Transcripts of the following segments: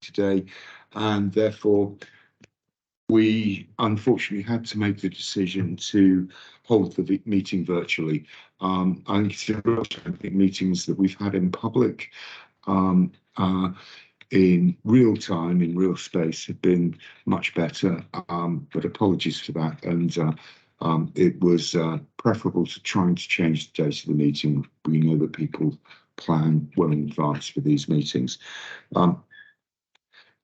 today, and therefore we unfortunately had to make the decision to hold the meeting virtually. I think meetings that we've had in public in real time, in real space, have been much better, but apologies for that. And it was preferable to trying to change the date of the meeting. We know that people plan well in advance for these meetings.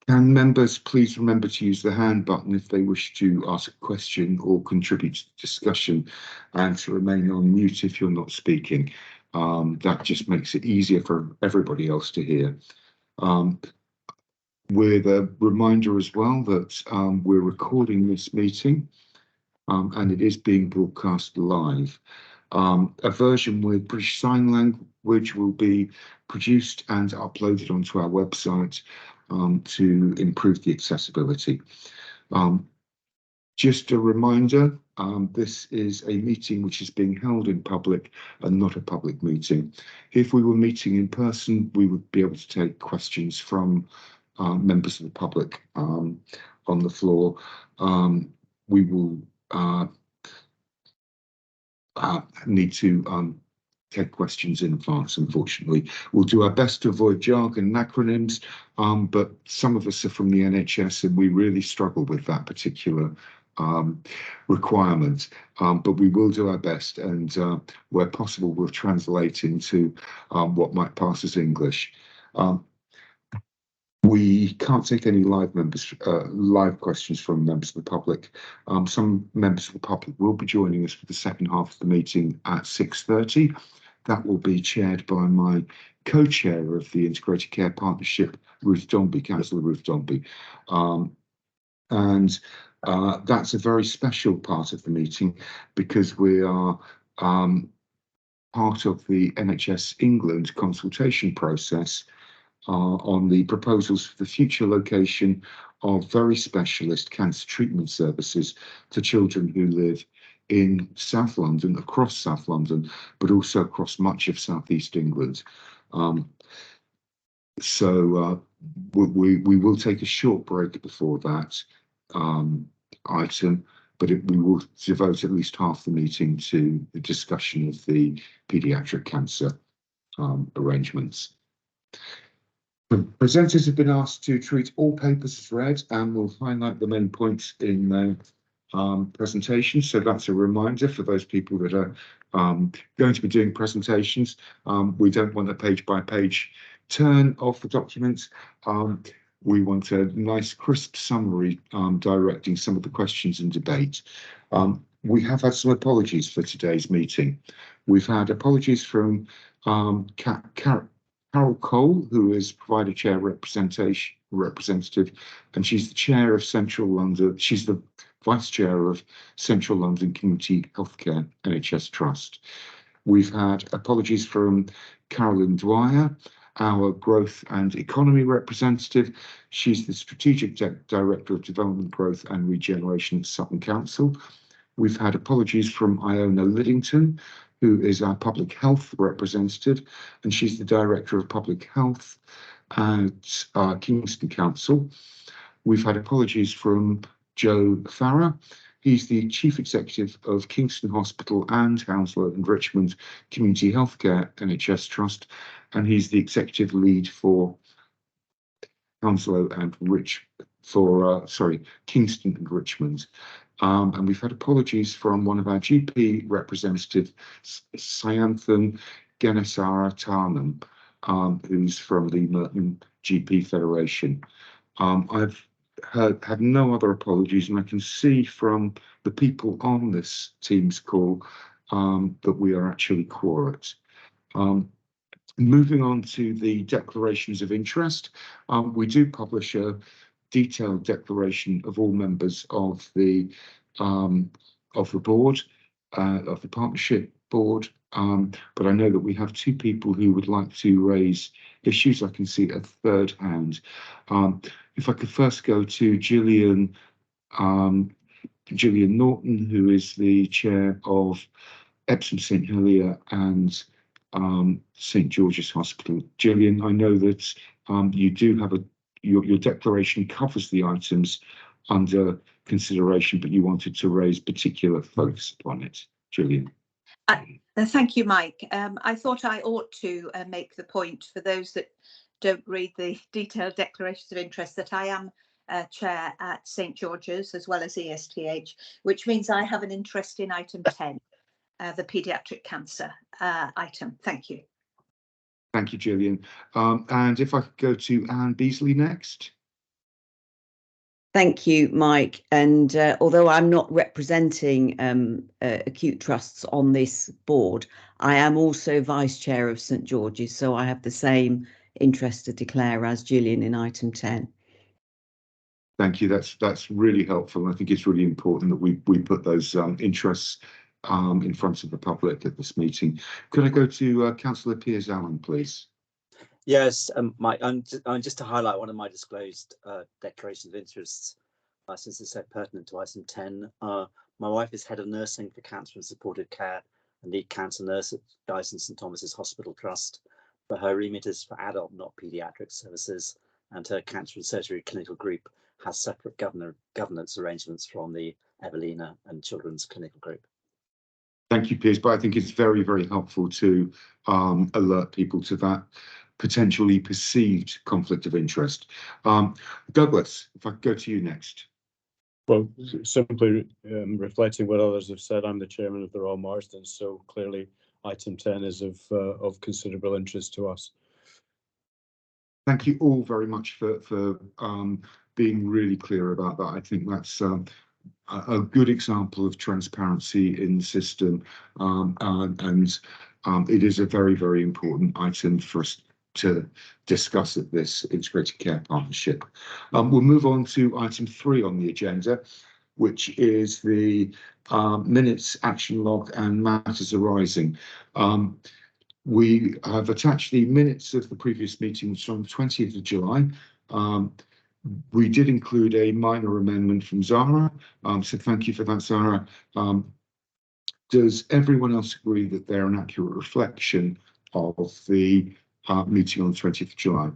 Can members please remember to use the hand button if they wish to ask a question or contribute to the discussion, and to remain on mute if you're not speaking. That just makes it easier for everybody else to hear. With a reminder as well that we're recording this meeting and it is being broadcast live. A version with British Sign Language will be produced and uploaded onto our website to improve the accessibility. Just a reminder, this is a meeting which is being held in public and not a public meeting. If we were meeting in person, we would be able to take questions from members of the public on the floor. We will need to take questions in advance, unfortunately. We'll do our best to avoid jargon and acronyms, but some of us are from the NHS and we really struggle with that particular requirement. But we will do our best, and where possible, we'll translate into what might pass as English. We can't take any live questions from members of the public. Some members of the public will be joining us for the second half of the meeting at 6:30. That will be chaired by my co-chair of the Integrated Care Partnership, Ruth Dombey, Councillor Ruth Dombey. And that's a very special part of the meeting because we are part of the NHS England consultation process on the proposals for the future location of very specialist cancer treatment services for children who live in South London, across South London, but also across much of South East England. So we will take a short break before that item, but we will devote at least half the meeting to the discussion of the paediatric cancer arrangements. The presenters have been asked to treat all papers as read and will highlight the main points in their presentation. So that's a reminder for those people that are going to be doing presentations. We don't want a page-by-page turn of the documents. We want a nice crisp summary directing some of the questions and debate. We have had some apologies for today's meeting. We've had apologies from Carol Cole, who is provider chair representative, and she's the chair of Central London. She's the vice chair of Central London Community Healthcare NHS Trust. We've had apologies from Carolyn Dwyer, our growth and economy representative. She's the strategic director of development, growth and regeneration at Sutton Council. We've had apologies from Iona Liddington, who is our public health representative, and she's the director of public health at Kingston Council. We've had apologies from Joe Farrer. He's the chief executive of Kingston Hospital and Hounslow and Richmond Community Healthcare NHS Trust, and he's the executive lead for Hounslow and Kingston and Richmond. And we've had apologies from one of our GP representatives, Sayanthan Ganesaratanam, who's from the Merton GP Federation. I've had no other apologies, and I can see from the people on this Teams call that we are actually quorate. Moving on to the declarations of interest, we do publish a detailed declaration of all members of the board, of the partnership board, but I know that we have two people who would like to raise issues. I can see a third hand. If I could first go to Gillian Norton, who is the chair of Epsom St Helier and St George's Hospital. Gillian, I know that you do have your declaration covers the items under consideration, but you wanted to raise particular focus upon it, Gillian. Thank you, Mike. I thought I ought to make the point for those that don't read the detailed declarations of interest that I am chair at St George's as well as ESTH, which means I have an interest in item 10, the paediatric cancer item. Thank you. Thank you, Gillian. And if I could go to Anne Beasley next. Thank you, Mike. And although I'm not representing acute trusts on this board, I am also vice chair of St George's, so I have the same interest to declare as Gillian in item 10. Thank you. That's really helpful. I think it's really important that we put those interests in front of the public at this meeting. Could I go to Councillor Piers-Allen, please? Yes, Mike, just to highlight one of my disclosed declarations of interests, since it's so pertinent to item 10. My wife is head of nursing for cancer and supportive care and lead cancer nurse at Guy's and St Thomas's Hospital Trust, but her remit is for adult, not paediatric services, and her cancer and surgery clinical group has separate governance arrangements from the Evelina and Children's Clinical Group. Thank you, Piers, but I think it's very, very helpful to alert people to that potentially perceived conflict of interest. Douglas, if I could go to you next. Well, simply reflecting what others have said, I'm the chairman of the Royal Marsdens, so clearly item 10 is of considerable interest to us. Thank you all very much for being really clear about that. I think that's a good example of transparency in the system, and it is a very, very important item for us to discuss at this integrated care partnership. We'll move on to item 3 on the agenda, which is the minutes, action log and matters arising. We have attached the minutes of the previous meeting, which was on the 20th of July. We did include a minor amendment from Zara, so thank you for that, Zara. Does everyone else agree that they're an accurate reflection of the meeting on the 20th of July?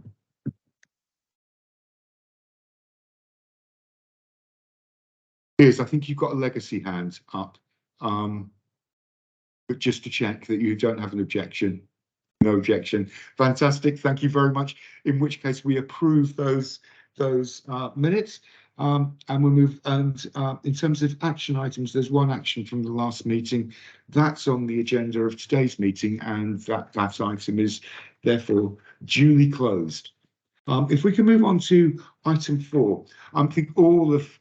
Piers, I think you've got a legacy hand up, but just to check that you don't have an objection. No objection. Fantastic. Thank you very much. In which case we approve those minutes, and we'll move. And in terms of action items, there's one action from the last meeting that's on the agenda of today's meeting, and that item is therefore duly closed. If we can move on to item 4, I think all of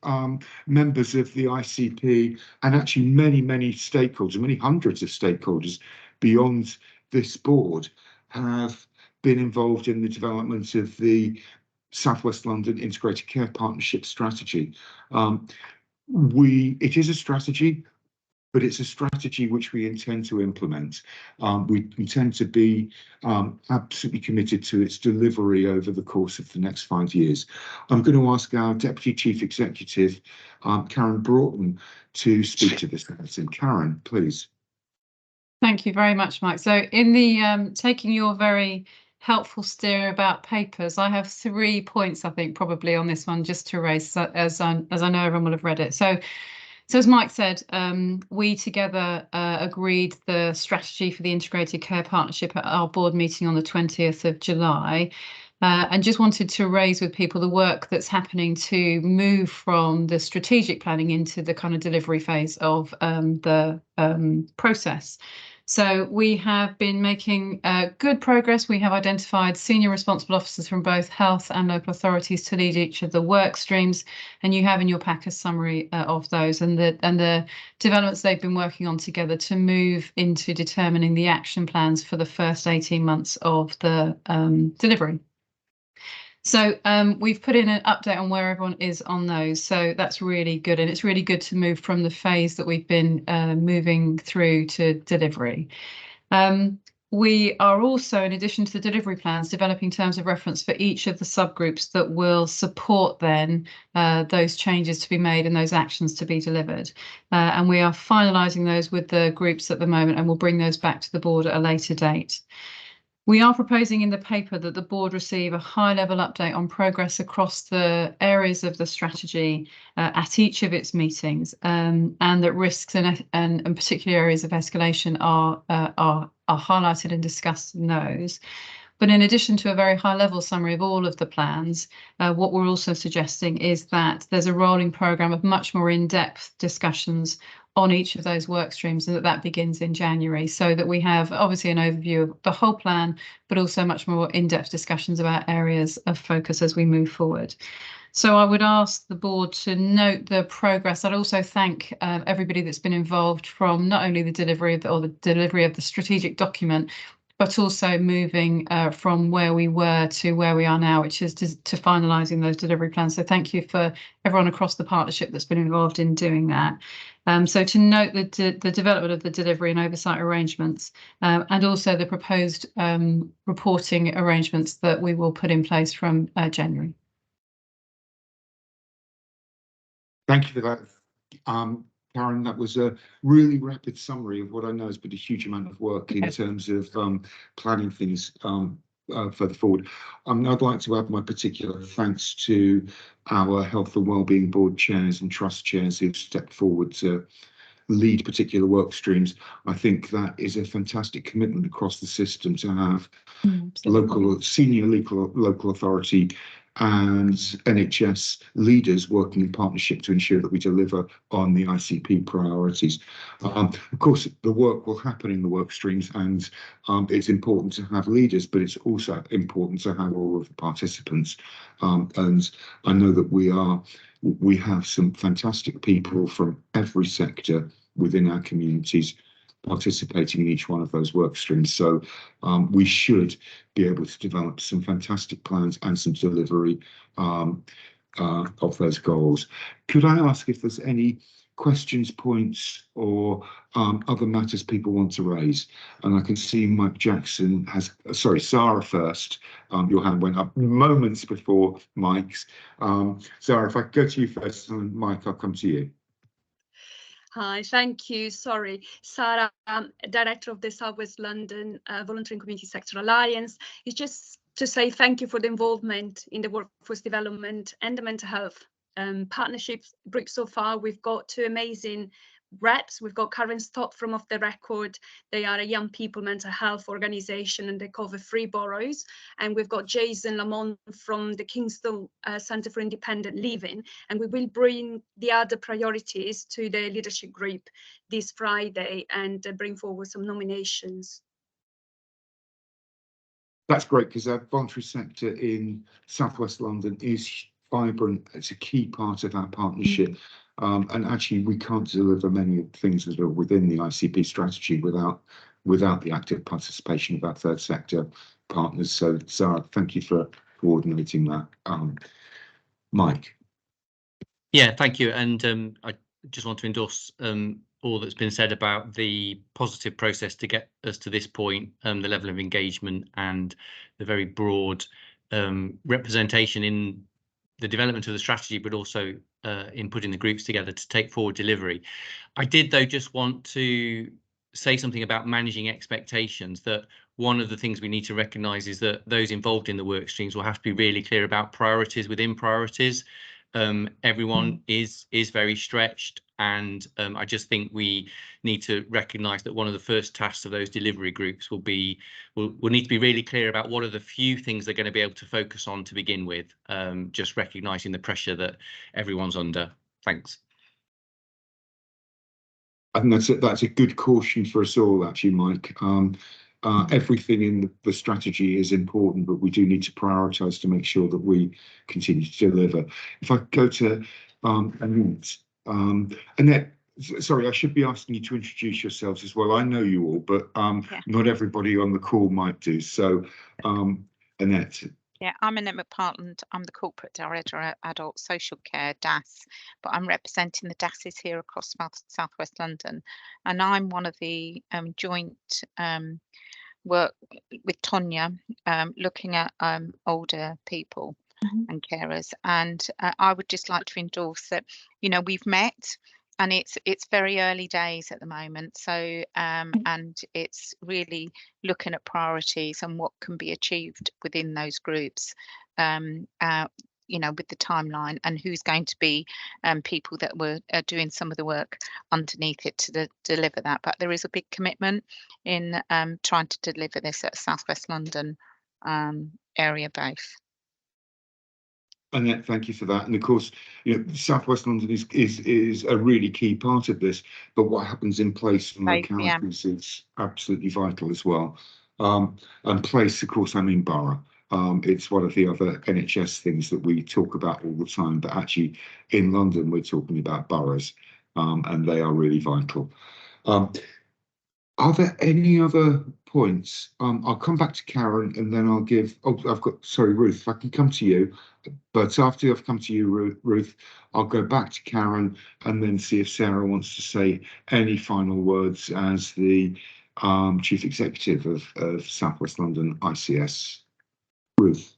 members of the ICP and actually many stakeholders, many hundreds of stakeholders beyond this board have been involved in the development of the South West London Integrated Care Partnership strategy. It is a strategy, but it's a strategy which we intend to implement. We intend to be absolutely committed to its delivery over the course of the next 5 years. I'm going to ask our Deputy Chief Executive, Karen Broughton, to speak to this item. Karen, please. Thank you very much, Mike. So in the taking your very helpful steer about papers, I have 3 points, I think, probably on this one just to raise, as I know everyone will have read it. So as Mike said, we together agreed the strategy for the Integrated Care Partnership at our board meeting on the 20th of July. And just wanted to raise with people the work that's happening to move from the strategic planning into the kind of delivery phase of the process. So we have been making good progress. We have identified senior responsible officers from both health and local authorities to lead each of the work streams, and you have in your pack a summary of those and the developments they've been working on together to move into determining the action plans for the first 18 months of the delivery. So we've put in an update on where everyone is on those. So that's really good. And it's really good to move from the phase that we've been moving through to delivery. We are also, in addition to the delivery plans, developing terms of reference for each of the subgroups that will support then those changes to be made and those actions to be delivered. And we are finalising those with the groups at the moment, and we'll bring those back to the board at a later date. We are proposing in the paper that the board receive a high-level update on progress across the areas of the strategy at each of its meetings, and that risks and particular areas of escalation are highlighted and discussed in those. But in addition to a very high-level summary of all of the plans, what we're also suggesting is that there's a rolling programme of much more in-depth discussions on each of those work streams, and that begins in January, so that we have obviously an overview of the whole plan, but also much more in-depth discussions about areas of focus as we move forward. So I would ask the board to note the progress. I'd also thank everybody that's been involved, from not only the delivery of the strategic document, but also moving from where we were to where we are now, which is to finalising those delivery plans. So thank you for everyone across the partnership that's been involved in doing that. So to note the development of the delivery and oversight arrangements, and also the proposed reporting arrangements that we will put in place from January. Thank you for that, Karen. That was a really rapid summary of what I know has been a huge amount of work in terms of planning things further forward. I'd like to add my particular thanks to our Health and Wellbeing Board chairs and trust chairs who've stepped forward to lead particular work streams. I think that is a fantastic commitment across the system to have senior local authority and NHS leaders working in partnership to ensure that we deliver on the ICP priorities. Of course, the work will happen in the work streams, and it's important to have leaders, but it's also important to have all of the participants. And I know that we have some fantastic people from every sector within our communities participating in each one of those work streams. So we should be able to develop some fantastic plans and some delivery of those goals. Could I ask if there's any questions, points, or other matters people want to raise? And I can see Mike Jackson has, sorry, Sarah first. Your hand went up moments before Mike's. Sarah, if I go to you first, and Mike, I'll come to you. Hi, thank you. Sorry, Sarah, Director of the South West London Voluntary and Community Sector Alliance. It's just to say thank you for the involvement in the workforce development and the mental health partnerships group so far. We've got two amazing reps. We've got Karen Stott from Off the Record. They are a young people mental health organisation and they cover 3 boroughs. And we've got Jason Lamont from the Kingston Centre for Independent Living. And we will bring the other priorities to the leadership group this Friday and bring forward some nominations. That's great, because our voluntary sector in South West London is vibrant. It's a key part of our partnership. And actually, we can't deliver many of the things that are within the ICP strategy without the active participation of our third sector partners. So, Sarah, thank you for coordinating that. Mike. Yeah, thank you. And I just want to endorse all that's been said about the positive process to get us to this point, the level of engagement and the very broad representation in the development of the strategy, but also in putting the groups together to take forward delivery. I did, though, just want to say something about managing expectations, that one of the things we need to recognise is that those involved in the work streams will have to be really clear about priorities within priorities. Everyone is very stretched, and I just think we need to recognise that one of the first tasks of those delivery groups will need to be really clear about what are the few things they're going to be able to focus on to begin with, just recognising the pressure that everyone's under. Thanks. I think that's a good caution for us all, actually, Mike. Everything in the strategy is important, but we do need to prioritise to make sure that we continue to deliver. If I go to Annette, Annette, sorry, I should be asking you to introduce yourselves as well. I know you all, but not everybody on the call might do. So, Annette. Yeah, I'm Annette McPartland. I'm the Corporate Director at Adult Social Care, DAS, but I'm representing the DASs here across South West London. And I'm one of the joint work with Tonya, looking at older people and carers. And I would just like to endorse that, you know, we've met and it's very early days at the moment. So and it's really looking at priorities and what can be achieved within those groups. You know, with the timeline and who's going to be people that were doing some of the work underneath it to deliver that. But there is a big commitment in trying to deliver this at South West London area base. Annette, thank you for that. And of course, you know, South West London is a really key part of this, but what happens in place and localities is absolutely vital as well. And place, of course, I mean borough. It's one of the other NHS things that we talk about all the time, but actually in London, we're talking about boroughs, and they are really vital. Are there any other points? I'll come back to Karen and then I'll give, sorry, Ruth, if I can come to you, but after I've come to you, Ruth, I'll go back to Karen and then see if Sarah wants to say any final words as the Chief Executive of South West London ICS. Ruth.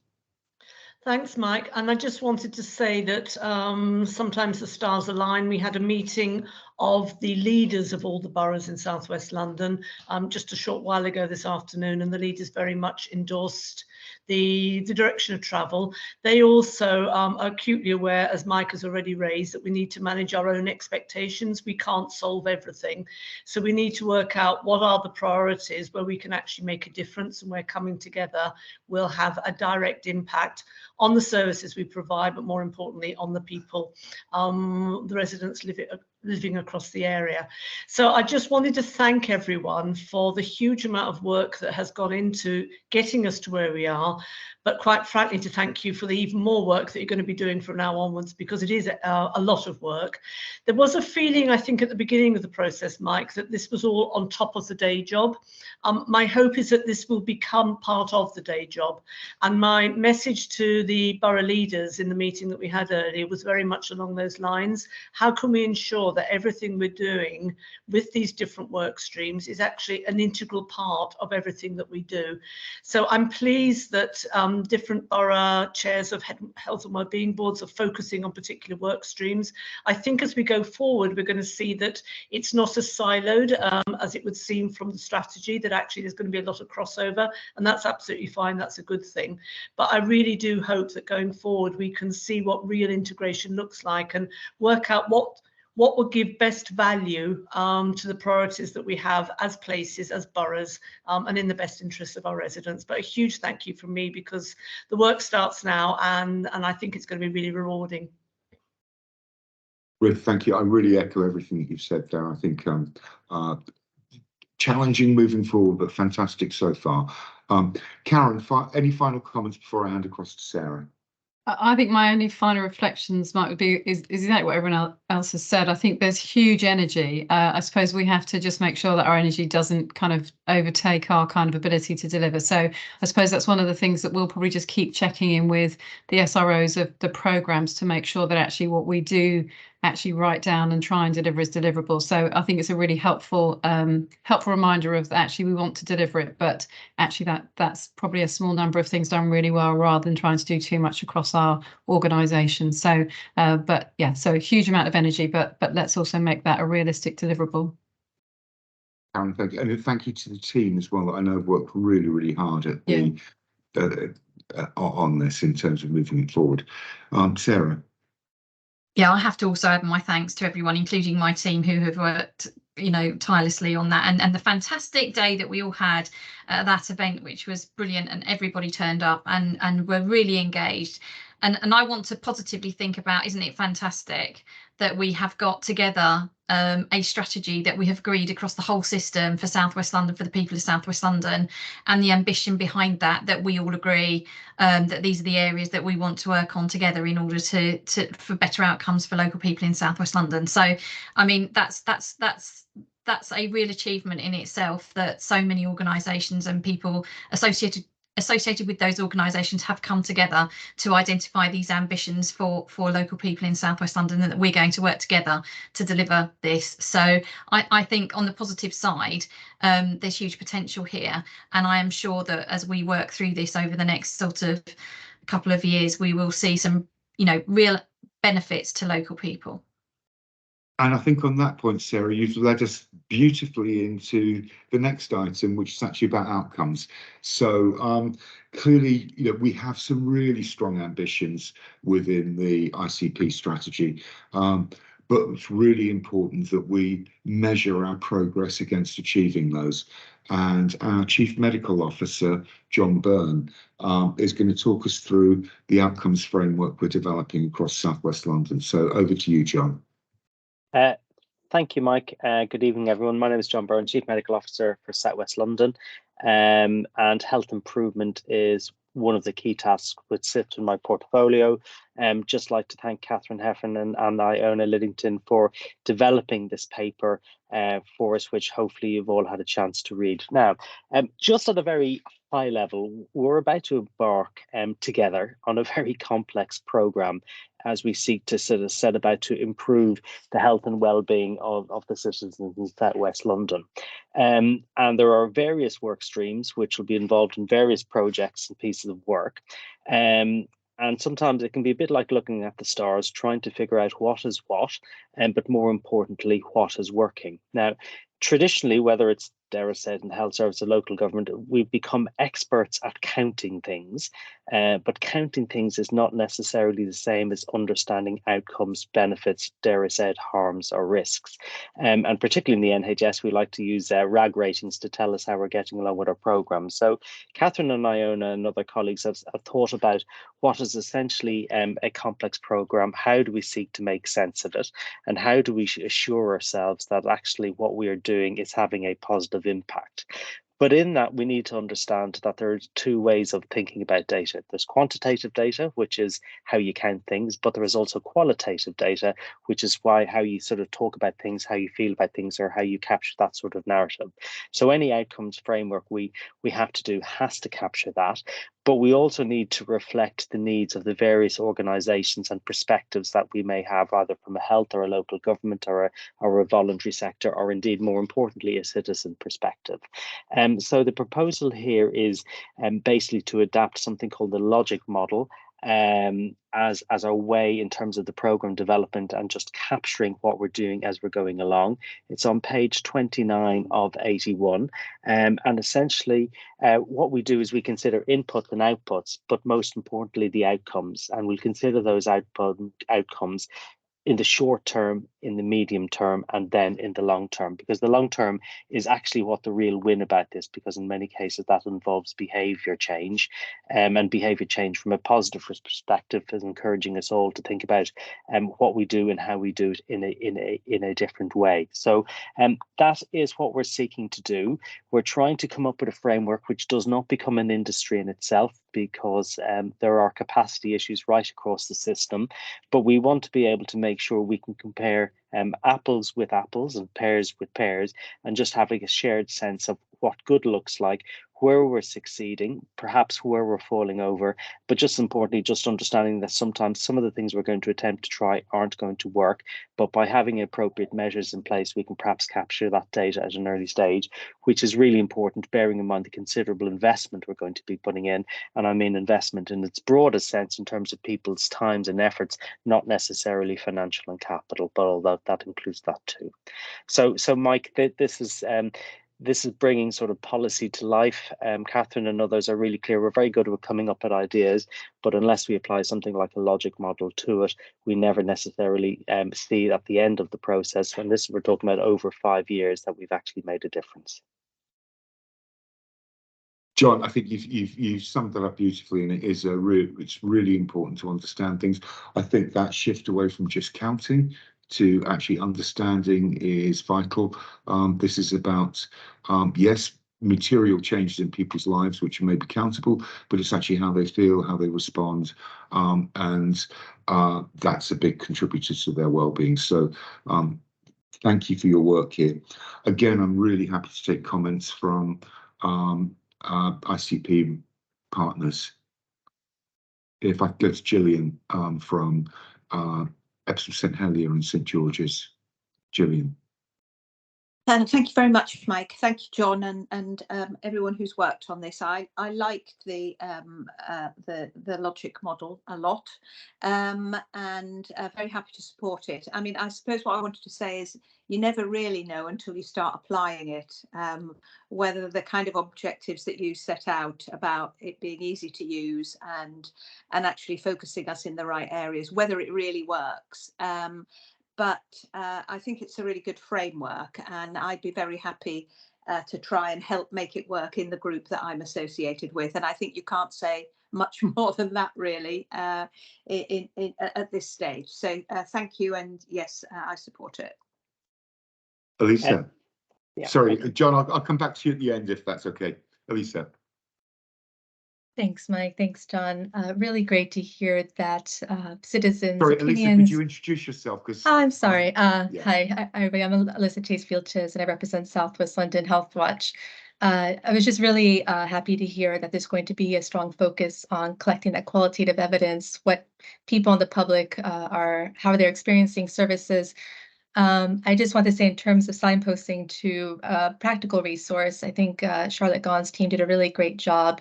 Thanks, Mike. And I just wanted to say that sometimes the stars align. We had a meeting of the leaders of all the boroughs in South West London just a short while ago this afternoon, and the leaders very much endorsed the direction of travel. They also are acutely aware, as Mike has already raised, that we need to manage our own expectations. We can't solve everything. So we need to work out what are the priorities where we can actually make a difference, and where coming together will have a direct impact on the services we provide, but more importantly on the people, the residents living across the area. So I just wanted to thank everyone for the huge amount of work that has gone into getting us to where we are, but quite frankly to thank you for the even more work that you're going to be doing from now onwards, because it is a lot of work. There was a feeling, I think, at the beginning of the process, Mike, that this was all on top of the day job. My hope is that this will become part of the day job, and my message to the borough leaders in the meeting that we had earlier was very much along those lines. How can we ensure that everything we're doing with these different work streams is actually an integral part of everything that we do? So I'm pleased that different borough chairs of health and wellbeing boards are focusing on particular work streams. I think as we go forward, we're going to see that it's not as siloed as it would seem from the strategy, that actually there's going to be a lot of crossover, and that's absolutely fine. That's a good thing. But I really do hope that going forward, we can see what real integration looks like and work out what will give best value to the priorities that we have as places, as boroughs, and in the best interest of our residents. But a huge thank you from me, because the work starts now, and I think it's going to be really rewarding. Ruth, thank you. I really echo everything that you've said there. I think challenging moving forward, but fantastic so far. Karen, any final comments before I hand across to Sarah? I think my only final reflections might be is exactly what everyone else has said. I think there's huge energy. I suppose we have to just make sure that our energy doesn't kind of overtake our kind of ability to deliver. So I suppose that's one of the things that we'll probably just keep checking in with the SROs of the programmes to make sure that actually what we do actually write down and try and deliver is deliverable. So I think it's a really helpful reminder of actually we want to deliver it, but actually that's probably a small number of things done really well, rather than trying to do too much across our organisation. So but yeah, so a huge amount of energy, but let's also make that a realistic deliverable. Karen, thank you. And thank you to the team as well. I know I've worked really, really hard at on this in terms of moving it forward. Sarah. Yeah, I have to also add my thanks to everyone, including my team, who have worked, you know, tirelessly on that, and the fantastic day that we all had at that event, which was brilliant, and everybody turned up and were really engaged. And I want to positively think about, isn't it fantastic that we have got together a strategy that we have agreed across the whole system for South West London, for the people of South West London, and the ambition behind that we all agree that these are the areas that we want to work on together in order for better outcomes for local people in South West London. So, I mean, that's a real achievement in itself, that so many organisations and people associated with those organisations have come together to identify these ambitions for local people in South West London, and that we're going to work together to deliver this. So I think on the positive side, there's huge potential here, and I am sure that as we work through this over the next sort of couple of years, we will see some, you know, real benefits to local people. And I think on that point, Sarah, you've led us beautifully into the next item, which is actually about outcomes. So clearly, we have some really strong ambitions within the ICP strategy. But it's really important that we measure our progress against achieving those. And our Chief Medical Officer, John Byrne, is going to talk us through the outcomes framework we're developing across South West London. So over to you, John. Thank you, Mike. Good evening, everyone. My name is John Byrne, Chief Medical Officer for South West London, and health improvement is one of the key tasks which sits in my portfolio. Just like to thank Catherine Heffernan and Iona Liddington for developing this paper for us, which hopefully you've all had a chance to read. Now, just at a very high level, we're about to embark together on a very complex programme as we seek to sort of set about to improve the health and well-being of the citizens in South West London. And there are various work streams which will be involved in various projects and pieces of work. And sometimes it can be a bit like looking at the stars, trying to figure out what is what, but more importantly, what is working. Now, traditionally, whether it's, dare I say, in the health service or local government, we've become experts at counting things, but counting things is not necessarily the same as understanding outcomes, benefits, dare I say, harms or risks. And particularly in the NHS, we like to use RAG ratings to tell us how we're getting along with our programme. So Catherine and Iona and other colleagues have thought about what is essentially a complex programme. How do we seek to make sense of it? And how do we assure ourselves that actually what we are doing is having a positive impact? But in that, we need to understand that there are two ways of thinking about data. There's quantitative data, which is how you count things, but there is also qualitative data, which is how you sort of talk about things, how you feel about things, or how you capture that sort of narrative. So any outcomes framework we have to do has to capture that. But we also need to reflect the needs of the various organisations and perspectives that we may have, either from a health or a local government or a voluntary sector, or indeed, more importantly, a citizen perspective. So the proposal here is basically to adapt something called the logic model as our way in terms of the programme development and just capturing what we're doing as we're going along. It's on page 29 of 81. And essentially what we do is we consider inputs and outputs, but most importantly, the outcomes. And we'll consider those outcomes in the short term, in the medium term, and then in the long term, because the long term is actually what the real win about this, because in many cases that involves behaviour change, and behaviour change from a positive perspective is encouraging us all to think about what we do and how we do it in a different way. So that is what we're seeking to do. We're trying to come up with a framework which does not become an industry in itself, because there are capacity issues right across the system, but we want to be able to make sure we can compare apples with apples and pears with pears, and just having a shared sense of what good looks like, where we're succeeding, perhaps where we're falling over, but just importantly, just understanding that sometimes some of the things we're going to attempt to try aren't going to work, but by having appropriate measures in place, we can perhaps capture that data at an early stage, which is really important, bearing in mind the considerable investment we're going to be putting in. And I mean investment in its broadest sense in terms of people's times and efforts, not necessarily financial and capital, but although that includes that too. So Mike, this is bringing sort of policy to life. Catherine and others are really clear. We're very good at coming up with ideas, but unless we apply something like a logic model to it, we never necessarily see at the end of the process, and this we're talking about over 5 years, that we've actually made a difference. John, I think you've summed that up beautifully, and it's really important to understand things. I think that shift away from just counting to actually understanding is vital. This is about, yes, material changes in people's lives, which may be countable, but it's actually how they feel, how they respond, and that's a big contributor to their well-being. So thank you for your work here. Again, I'm really happy to take comments from ICP partners. If I go to Gillian from Epsom St Helier and St George's. Gillian. Thank you very much, Mike. Thank you, John, and everyone who's worked on this. I liked the logic model a lot, and very happy to support it. I mean, I suppose what I wanted to say is you never really know until you start applying it, whether the kind of objectives that you set out about it being easy to use and actually focusing us in the right areas, whether it really works. But I think it's a really good framework, and I'd be very happy to try and help make it work in the group that I'm associated with. And I think you can't say much more than that, really, at this stage. So thank you, and yes, I support it. Elisa. Yeah, Sorry, John, I'll come back to you at the end if that's okay. Elisa. Thanks, Mike. Thanks, John. Really great to hear that citizens' Sorry, opinions. Elisa, could you introduce yourself? Because I'm sorry. yeah. Hi, everybody. I'm Alyssa Chasefield-Chiz, and I represent South West London Health Watch. I was just really happy to hear that there's going to be a strong focus on collecting that qualitative evidence, what people in the public how they're experiencing services. I just want to say, in terms of signposting to practical resource, I think Charlotte Gaughan's team did a really great job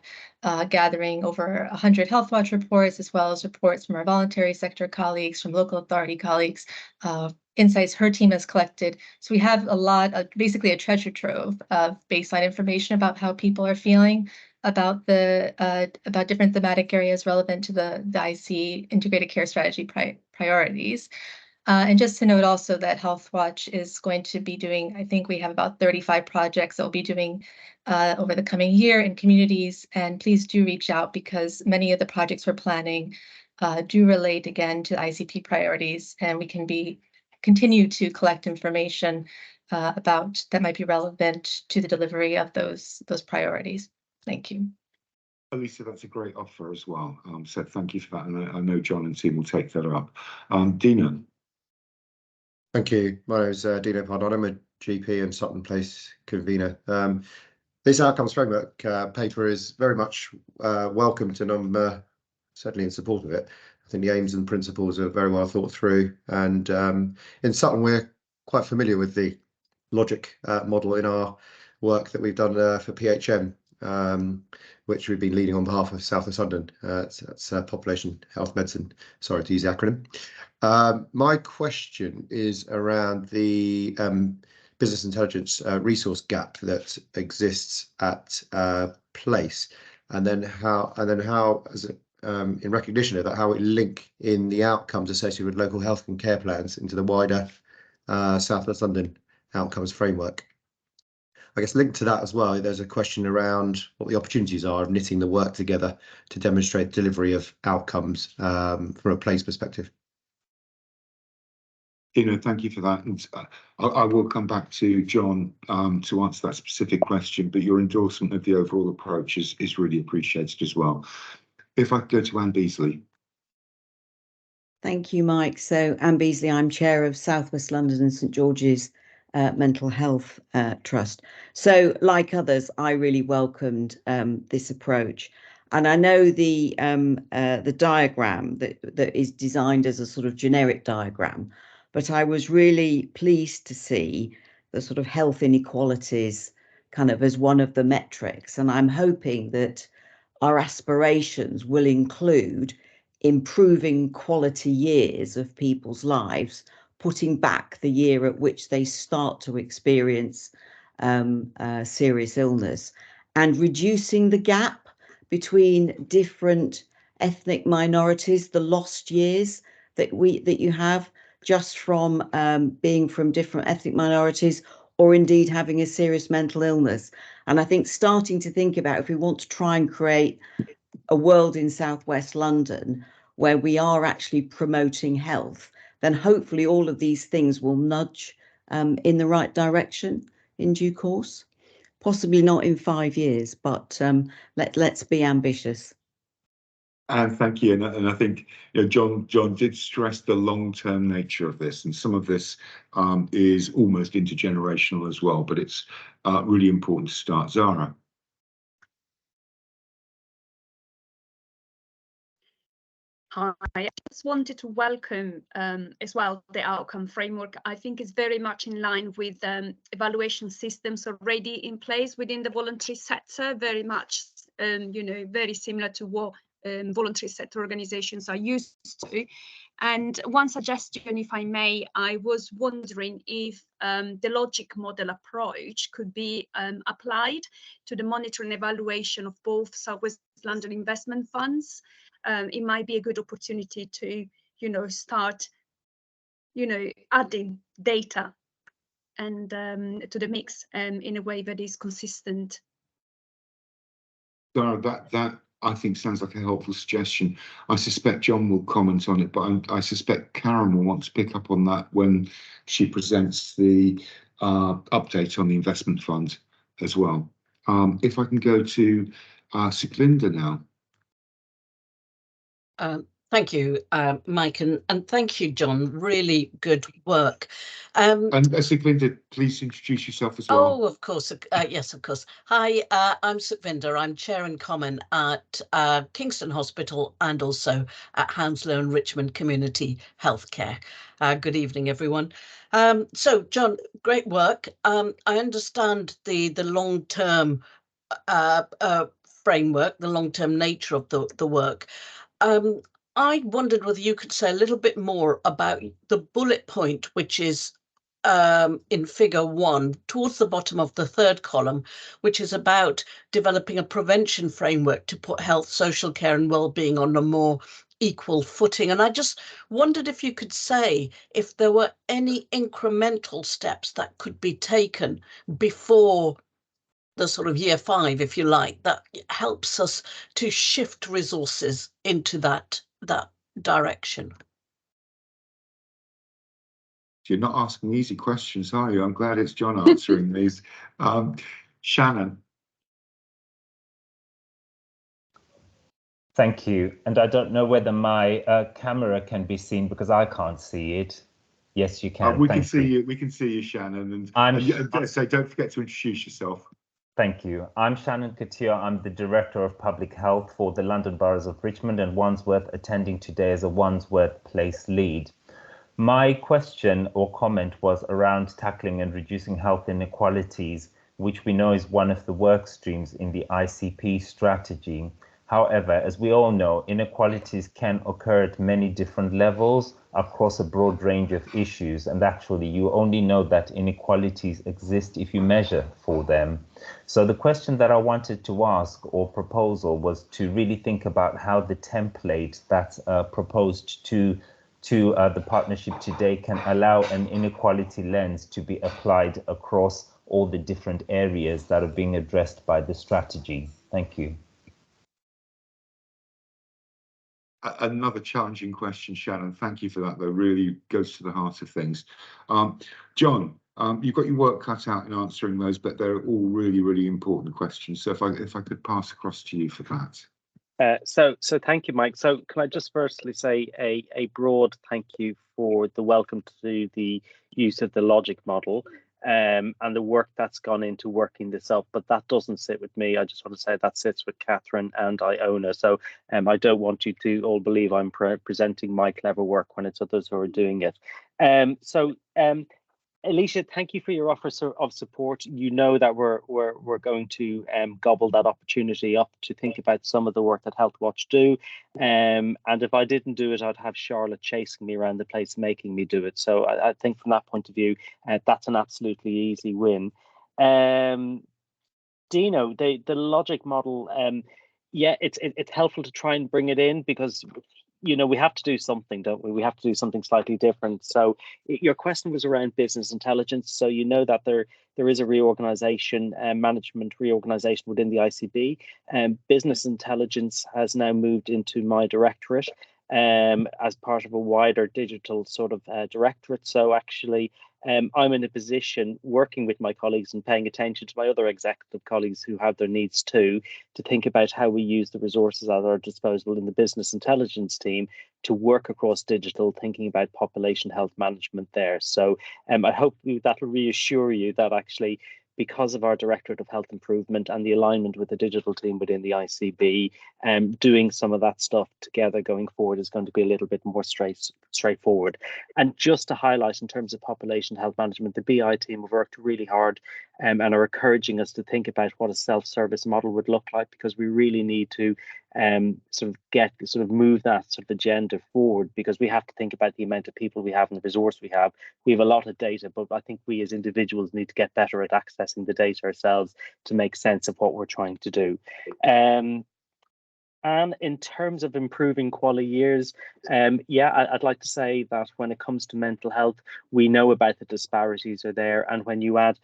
gathering over 100 Health Watch reports, as well as reports from our voluntary sector colleagues, from local authority colleagues, insights her team has collected. So we have a lot of, basically a treasure trove of baseline information about how people are feeling about about different thematic areas relevant to the IC integrated care strategy priorities. And just to note also that Health Watch is going to be doing, I think we have about 35 projects that we'll be doing over the coming year in communities. And please do reach out, because many of the projects we're planning do relate again to ICP priorities, and we can continue to collect information about that might be relevant to the delivery of those priorities. Thank you. Elisa, that's a great offer as well. So thank you for that. And I know John and team will take that up. Dina. Thank you. My name is Dino Pardon. I'm a GP and Sutton Place convener. This outcomes framework paper is very much welcomed, and I'm certainly in support of it. I think the aims and principles are very well thought through. And in Sutton, we're quite familiar with the logic model in our work that we've done for PHM, which we've been leading on behalf of South West London. That's Population Health Medicine. Sorry to use the acronym. My question is around the business intelligence resource gap that exists at Place, and then how, as in recognition of that, how it link in the outcomes associated with local health and care plans into the wider South West London outcomes framework. I guess linked to that as well, there's a question around what the opportunities are of knitting the work together to demonstrate delivery of outcomes from a Place perspective. Dina, thank you for that. And I will come back to John to answer that specific question, but your endorsement of the overall approach is really appreciated as well. If I could go to Anne Beasley. Thank you, Mike. So Anne Beasley, I'm chair of South West London and St George's Mental Health Trust. So like others, I really welcomed this approach. And I know the diagram that is designed as a sort of generic diagram, but I was really pleased to see the sort of health inequalities kind of as one of the metrics. And I'm hoping that our aspirations will include improving quality years of people's lives, putting back the year at which they start to experience serious illness, and reducing the gap between different ethnic minorities, the lost years that you have just from being from different ethnic minorities, or indeed having a serious mental illness. And I think starting to think about, if we want to try and create a world in South West London where we are actually promoting health, then hopefully all of these things will nudge in the right direction in due course. Possibly not in 5 years, but let's be ambitious. And thank you. And I think John did stress the long-term nature of this, and some of this is almost intergenerational as well, but it's really important to start. Zara. I just wanted to welcome as well the outcome framework. I think it's very much in line with evaluation systems already in place within the voluntary sector, very much, very similar to what voluntary sector organizations are used to. And one suggestion, if I may, I was wondering if the logic model approach could be applied to the monitoring and evaluation of both South West London investment funds. It might be a good opportunity to, start, adding data and to the mix in a way that is consistent. So that I think sounds like a helpful suggestion. I suspect John will comment on it, but I suspect Karen will want to pick up on that when she presents the update on the investment fund as well. If I can go to Suklinda now. Thank you, Mike, and thank you, John. Really good work. And Suklinda, please introduce yourself as well. Oh, of course. Yes, of course. Hi, I'm Sukvinda. I'm chair in common at Kingston Hospital and also at Hounslow and Richmond Community Healthcare. Good evening, everyone. So, John, great work. I understand the long-term framework, the long-term nature of the work. I wondered whether you could say a little bit more about the bullet point, which is in figure 1 towards the bottom of the third column, which is about developing a prevention framework to put health, social care and well-being on a more equal footing. And I just wondered if you could say if there were any incremental steps that could be taken before the sort of year 5, if you like, that helps us to shift resources into that direction. You're not asking easy questions, are you? I'm glad it's John answering these. Shannon. Thank you. And I don't know whether my camera can be seen because I can't see it. Yes, you can. We can see you. We can see you, Shannon. And so don't forget to introduce yourself. Thank you. I'm Shannon Couture. I'm the Director of Public Health for the London Boroughs of Richmond and Wandsworth, attending today as a Wandsworth Place lead. My question or comment was around tackling and reducing health inequalities, which we know is one of the work streams in the ICP strategy. However, as we all know, inequalities can occur at many different levels across a broad range of issues, and actually you only know that inequalities exist if you measure for them. So the question that I wanted to ask or proposal was to really think about how the template that's proposed to the partnership today can allow an inequality lens to be applied across all the different areas that are being addressed by the strategy. Thank you. Another challenging question, Shannon. Thank you for that, though. Really goes to the heart of things. John, you've got your work cut out in answering those, but they're all really, really important questions. So if I could pass across to you for that. So thank you, Mike. So can I just firstly say a broad thank you for the welcome to the use of the logic model and the work that's gone into working this up, but that doesn't sit with me. I just want to say that sits with Catherine and Iona. So I don't want you to all believe I'm presenting my clever work when it's others who are doing it. Alicia, thank you for your offer of support. You know that we're going to gobble that opportunity up to think about some of the work that Healthwatch do. And if I didn't do it, I'd have Charlotte chasing me around the place, making me do it. So I think from that point of view, that's an absolutely easy win. Dino, the logic model, yeah, it's helpful to try and bring it in because we have to do something, don't we? We have to do something slightly different. So your question was around business intelligence. So you know that there is a reorganization, management reorganization within the ICB. Business intelligence has now moved into my directorate as part of a wider digital sort of directorate. So actually, I'm in a position working with my colleagues and paying attention to my other executive colleagues who have their needs too, to think about how we use the resources at our disposal in the business intelligence team to work across digital, thinking about population health management there. So I hope that will reassure you that actually because of our Directorate of Health Improvement and the alignment with the digital team within the ICB, doing some of that stuff together going forward is going to be a little bit more straightforward. And just to highlight, in terms of population health management, the BI team have worked really hard and are encouraging us to think about what a self-service model would look like, because we really need to sort of move that sort of agenda forward, because we have to think about the amount of people we have and the resource we have. We have a lot of data, but I think we as individuals need to get better at accessing the data ourselves to make sense of what we're trying to do. And in terms of improving quality years, yeah, I'd like to say that when it comes to mental health, we know about the disparities are there, and when you add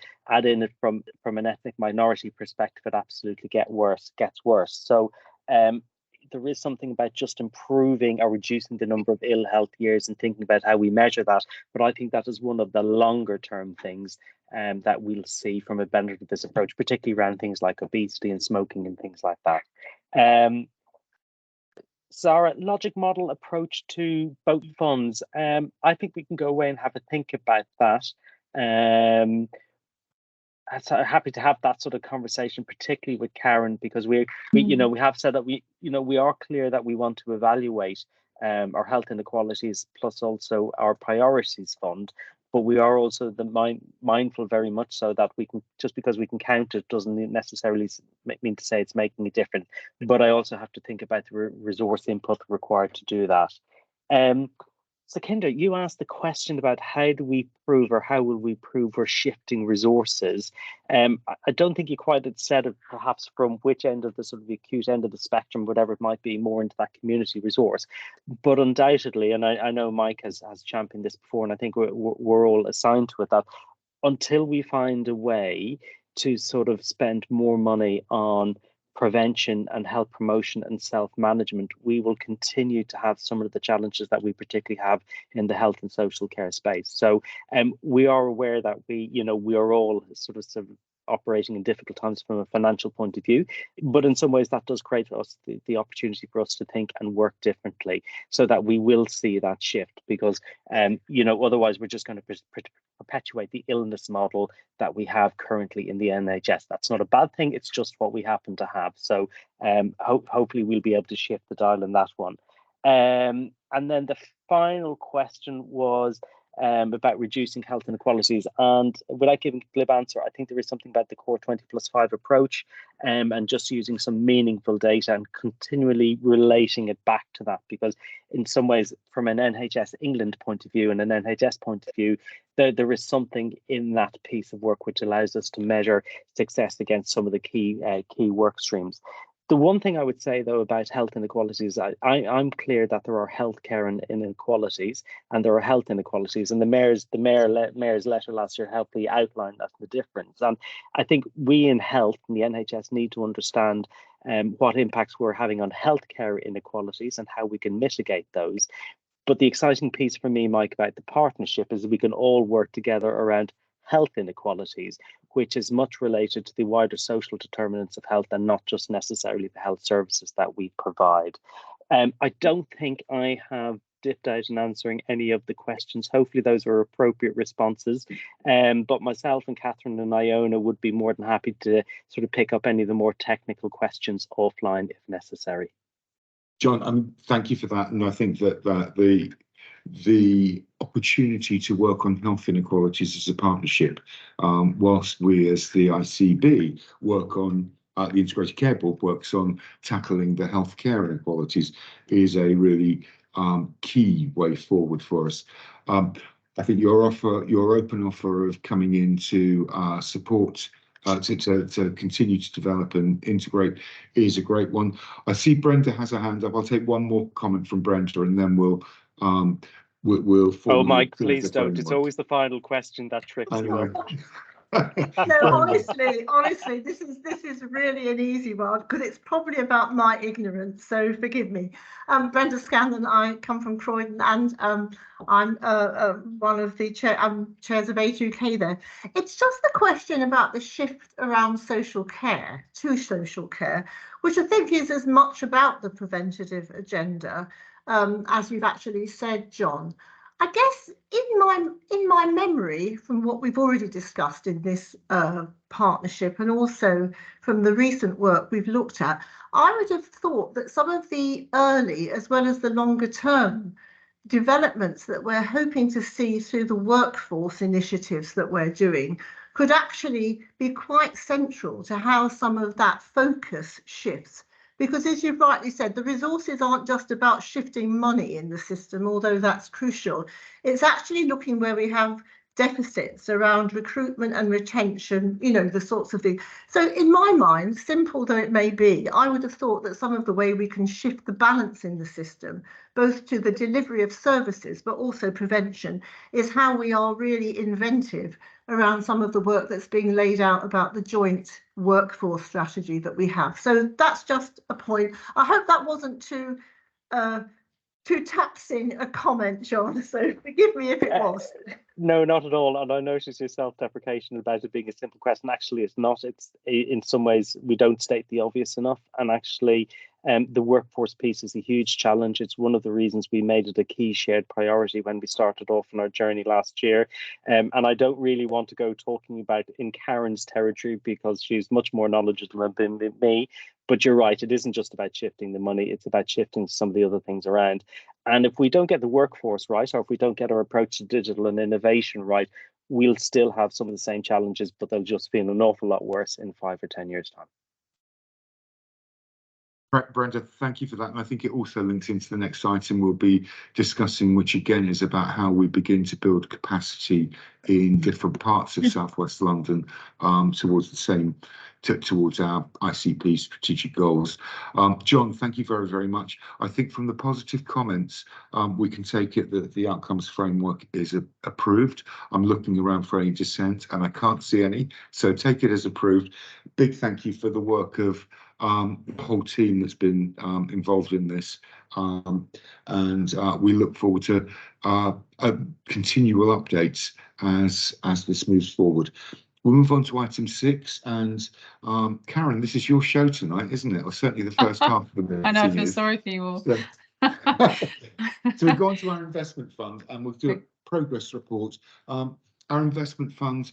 in it from an ethnic minority perspective, it absolutely gets worse. So there is something about just improving or reducing the number of ill health years and thinking about how we measure that. But I think that is one of the longer term things that we'll see from a benefit of this approach, particularly around things like obesity and smoking and things like that. Sarah, logic model approach to both funds. I think we can go away and have a think about that. So happy to have that sort of conversation, particularly with Karen, because we have said that we are clear that we want to evaluate our health inequalities plus also our priorities fund, but we are also mindful very much so that we can, just because we can count it doesn't necessarily mean to say it's making a difference. But I also have to think about the resource input required to do that. So Kinder, you asked the question about how do we prove, or how will we prove we're shifting resources? I don't think you quite had said it, perhaps from which end of the sort of the acute end of the spectrum, whatever it might be, more into that community resource. But undoubtedly, and I know Mike has championed this before, and I think we're all assigned to it, that until we find a way to sort of spend more money on prevention and health promotion and self-management, we will continue to have some of the challenges that we particularly have in the health and social care space. So we are aware that we are all sort of operating in difficult times from a financial point of view, but in some ways that does create us the opportunity for us to think and work differently, so that we will see that shift, because otherwise we're just going to perpetuate the illness model that we have currently in the NHS. That's not a bad thing, it's just what we happen to have. So hopefully we'll be able to shift the dial in that one. And then the final question was about reducing health inequalities, and without giving a glib answer, I think there is something about the core 20+5 approach, and just using some meaningful data and continually relating it back to that, because in some ways, from an NHS England point of view and an NHS point of view, there is something in that piece of work which allows us to measure success against some of the key work streams. The one thing I would say, though, about health inequalities, I'm clear that there are healthcare inequalities and there are health inequalities, and the mayor's letter last year helpfully outlined that, the difference. And I think we in health and the NHS need to understand what impacts we're having on healthcare inequalities and how we can mitigate those. But the exciting piece for me, Mike, about the partnership is that we can all work together around health inequalities, which is much related to the wider social determinants of health and not just necessarily the health services that we provide. I don't think I have dipped out in answering any of the questions. Hopefully those are appropriate responses. But myself and Catherine and Iona would be more than happy to sort of pick up any of the more technical questions offline if necessary. John, thank you for that. And I think that the opportunity to work on health inequalities as a partnership, whilst we as the ICB work on, the Integrated Care Board works on tackling the healthcare inequalities, is a really key way forward for us. I think your open offer of coming in to support to continue to develop and integrate is a great one. I see Brenda has a hand up. I'll take one more comment from Brenda, and then we'll oh, Mike, please don't. It's always the final question that trips you up. No, honestly, this is really an easy one, because it's probably about my ignorance, so forgive me. Brenda Scanlon, I come from Croydon, and I'm one of the chairs of Age UK there. It's just the question about the shift around social care to social care, which I think is as much about the preventative agenda as you've actually said, John. I guess in my memory, from what we've already discussed in this partnership, and also from the recent work we've looked at, I would have thought that some of the early as well as the longer term developments that we're hoping to see through the workforce initiatives that we're doing could actually be quite central to how some of that focus shifts. Because as you've rightly said, the resources aren't just about shifting money in the system, although that's crucial. It's actually looking where we have deficits around recruitment and retention, you know, the sorts of things. So in my mind, simple though it may be, I would have thought that some of the way we can shift the balance in the system, both to the delivery of services, but also prevention, is how we are really inventive around some of the work that's being laid out about the joint workforce strategy that we have. So that's just a point. I hope that wasn't too taxing a comment, John, so forgive me if it was. No, not at all. And I noticed your self-deprecation about it being a simple question. Actually, it's not. It's in some ways we don't state the obvious enough. And actually, the workforce piece is a huge challenge. It's one of the reasons we made it a key shared priority when we started off on our journey last year. And I don't really want to go talking about in Karen's territory because she's much more knowledgeable than me. But you're right, it isn't just about shifting the money, it's about shifting some of the other things around. And if we don't get the workforce right, or if we don't get our approach to digital and innovation right, we'll still have some of the same challenges, but they'll just feel an awful lot worse in 5 or 10 years' time. Brenda, thank you for that. And I think it also links into the next item we'll be discussing, which again is about how we begin to build capacity in different parts of South West London towards the same, towards our ICP strategic goals. John, thank you very, very much. I think from the positive comments, we can take it that the outcomes framework is approved. I'm looking around for any dissent and I can't see any, so take it as approved. Big thank you for the work of the whole team that's been involved in this, and we look forward to continual updates as this moves forward. We'll move on to item 6, and Karen, this is your show tonight, isn't it? Or certainly the first half of the meeting. I know, I feel sorry for you all. So we've gone to our investment fund and we'll do a progress report. Our investment fund,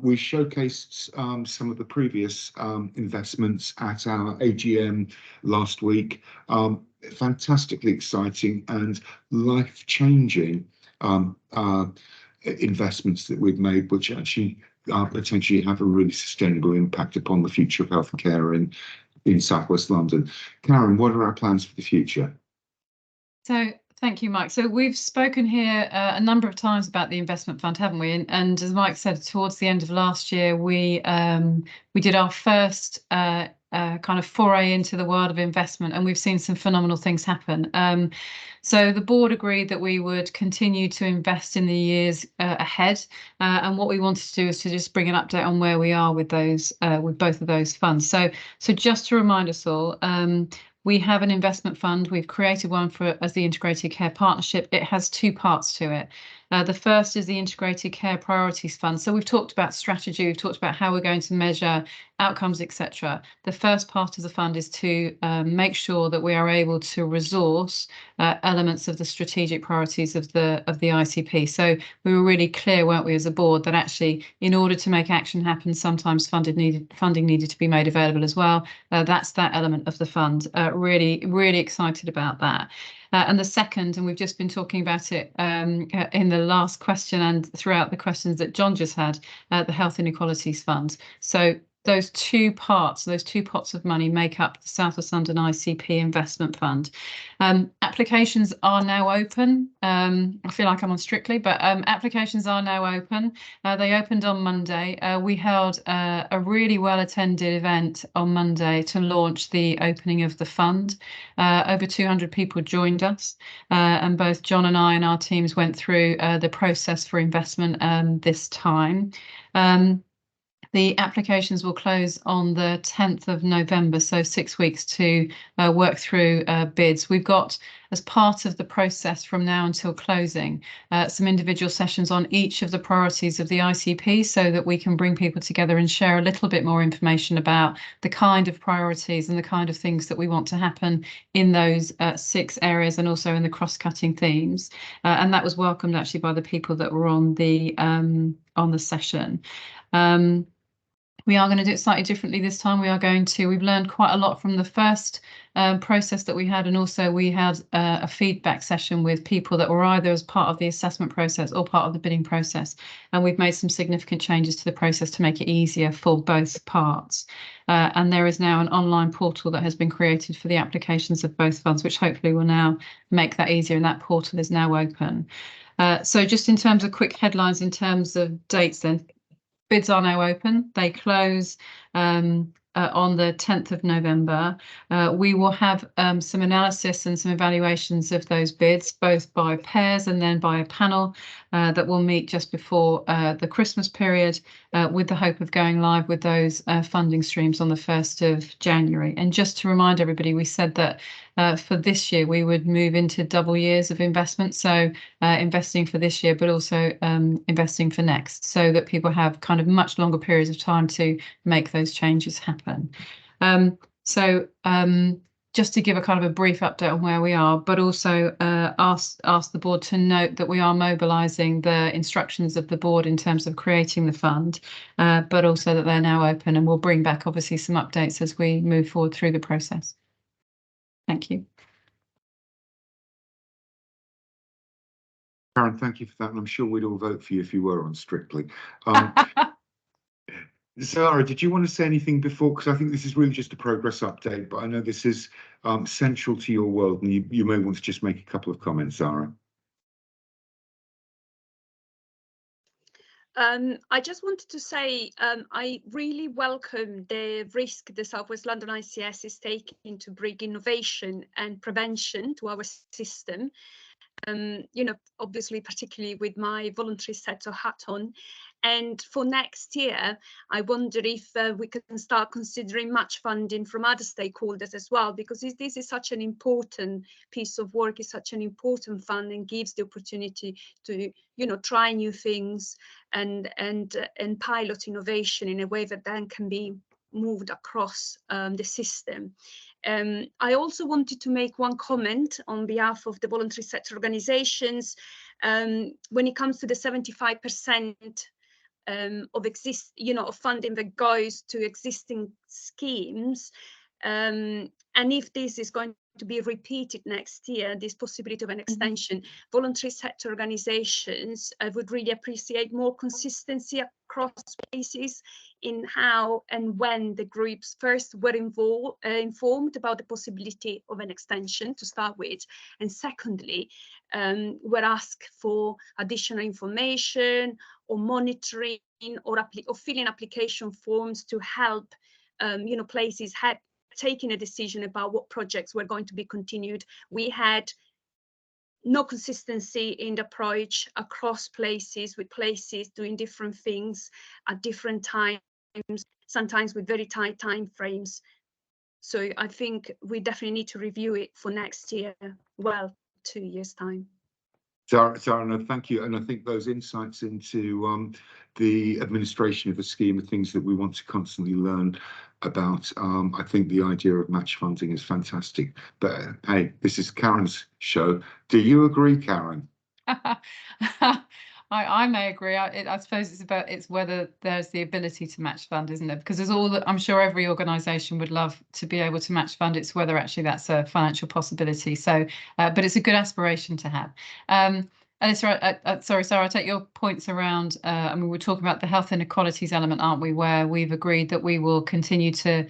we showcased some of the previous investments at our AGM last week. Fantastically exciting and life-changing investments that we've made, which actually potentially have a really sustainable impact upon the future of healthcare in South West London. Karen, what are our plans for the future? So thank you, Mike. So we've spoken here a number of times about the investment fund, haven't we? And as Mike said, towards the end of last year, we did our first kind of foray into the world of investment, and we've seen some phenomenal things happen. So the board agreed that we would continue to invest in the years ahead, and what we wanted to do is to just bring an update on where we are with those, with both of those funds. So just to remind us all, we have an investment fund. We've created one as the Integrated Care Partnership. It has 2 parts to it. The first is the Integrated Care Priorities Fund. So we've talked about strategy, we've talked about how we're going to measure outcomes, etc. The first part of the fund is to make sure that we are able to resource elements of the strategic priorities of the ICP. So we were really clear, weren't we, as a board, that actually in order to make action happen, sometimes funding needed to be made available as well. That's that element of the fund. Really excited about that. And the second, and we've just been talking about it in the last question and throughout the questions that John just had, the Health Inequalities Fund. So those 2 parts, those 2 pots of money make up the South West London ICP Investment Fund. Applications are now open. I feel like I'm on Strictly, but applications are now open. They opened on Monday. We held a really well attended event on Monday to launch the opening of the fund. Over 200 people joined us, and both John and I and our teams went through the process for investment this time. The applications will close on the 10th of November, so 6 weeks to work through bids. We've got, as part of the process from now until closing, some individual sessions on each of the priorities of the ICP so that we can bring people together and share a little bit more information about the kind of priorities and the kind of things that we want to happen in those 6 areas, and also in the cross-cutting themes. And that was welcomed actually by the people that were on the session. We are going to do it slightly differently this time. We've learned quite a lot from the first process that we had, and also we had a feedback session with people that were either as part of the assessment process or part of the bidding process. And we've made some significant changes to the process to make it easier for both parts. And there is now an online portal that has been created for the applications of both funds, which hopefully will now make that easier, and that portal is now open. So just in terms of quick headlines, in terms of dates then, bids are now open. They close on the 10th of November. We will have some analysis and some evaluations of those bids, both by pairs and then by a panel that will meet just before the Christmas period, with the hope of going live with those funding streams on the 1st of January. And just to remind everybody, we said that for this year we would move into double years of investment, so investing for this year but also investing for next, so that people have kind of much longer periods of time to make those changes happen. Just to give a kind of a brief update on where we are, but also ask the board to note that we are mobilising the instructions of the board in terms of creating the fund, but also that they're now open, and we'll bring back obviously some updates as we move forward through the process. Thank you. Karen, thank you for that, and I'm sure we'd all vote for you if you were on Strictly. Zara, did you want to say anything before? Because I think this is really just a progress update, but I know this is central to your world, and you may want to just make a couple of comments, Zara. I just wanted to say I really welcome the risk the South West London ICS is taking to bring innovation and prevention to our system. You know, obviously, particularly with my voluntary sector hat on. And for next year, I wonder if we can start considering match funding from other stakeholders as well, because this is such an important piece of work, it's such an important fund, and gives the opportunity to, you know, try new things and pilot innovation in a way that then can be moved across the system. I also wanted to make one comment on behalf of the voluntary sector organisations. When it comes to the 75% of funding that goes to existing schemes, and if this is going to be repeated next year, this possibility of an extension, voluntary sector organisations would really appreciate more consistency across places in how and when the groups first were informed about the possibility of an extension to start with, and secondly, were asked for additional information or monitoring or filling application forms to help places had taken a decision about what projects were going to be continued. We had no consistency in the approach across places, with places doing different things at different times, sometimes with very tight time frames. So I think we definitely need to review it for next year, well, 2 years' time. Zara, no, thank you. And I think those insights into the administration of a scheme are things that we want to constantly learn about. I think the idea of match funding is fantastic. But hey, this is Karen's show. Do you agree, Karen? I may agree. I suppose it's whether there's the ability to match fund, isn't it? Because there's I'm sure every organisation would love to be able to match fund. It's whether actually that's a financial possibility. So, but it's a good aspiration to have. And it's right. Sorry, Sarah, I take your points around. I mean, we're talking about the health inequalities element, aren't we? Where we've agreed that we will continue to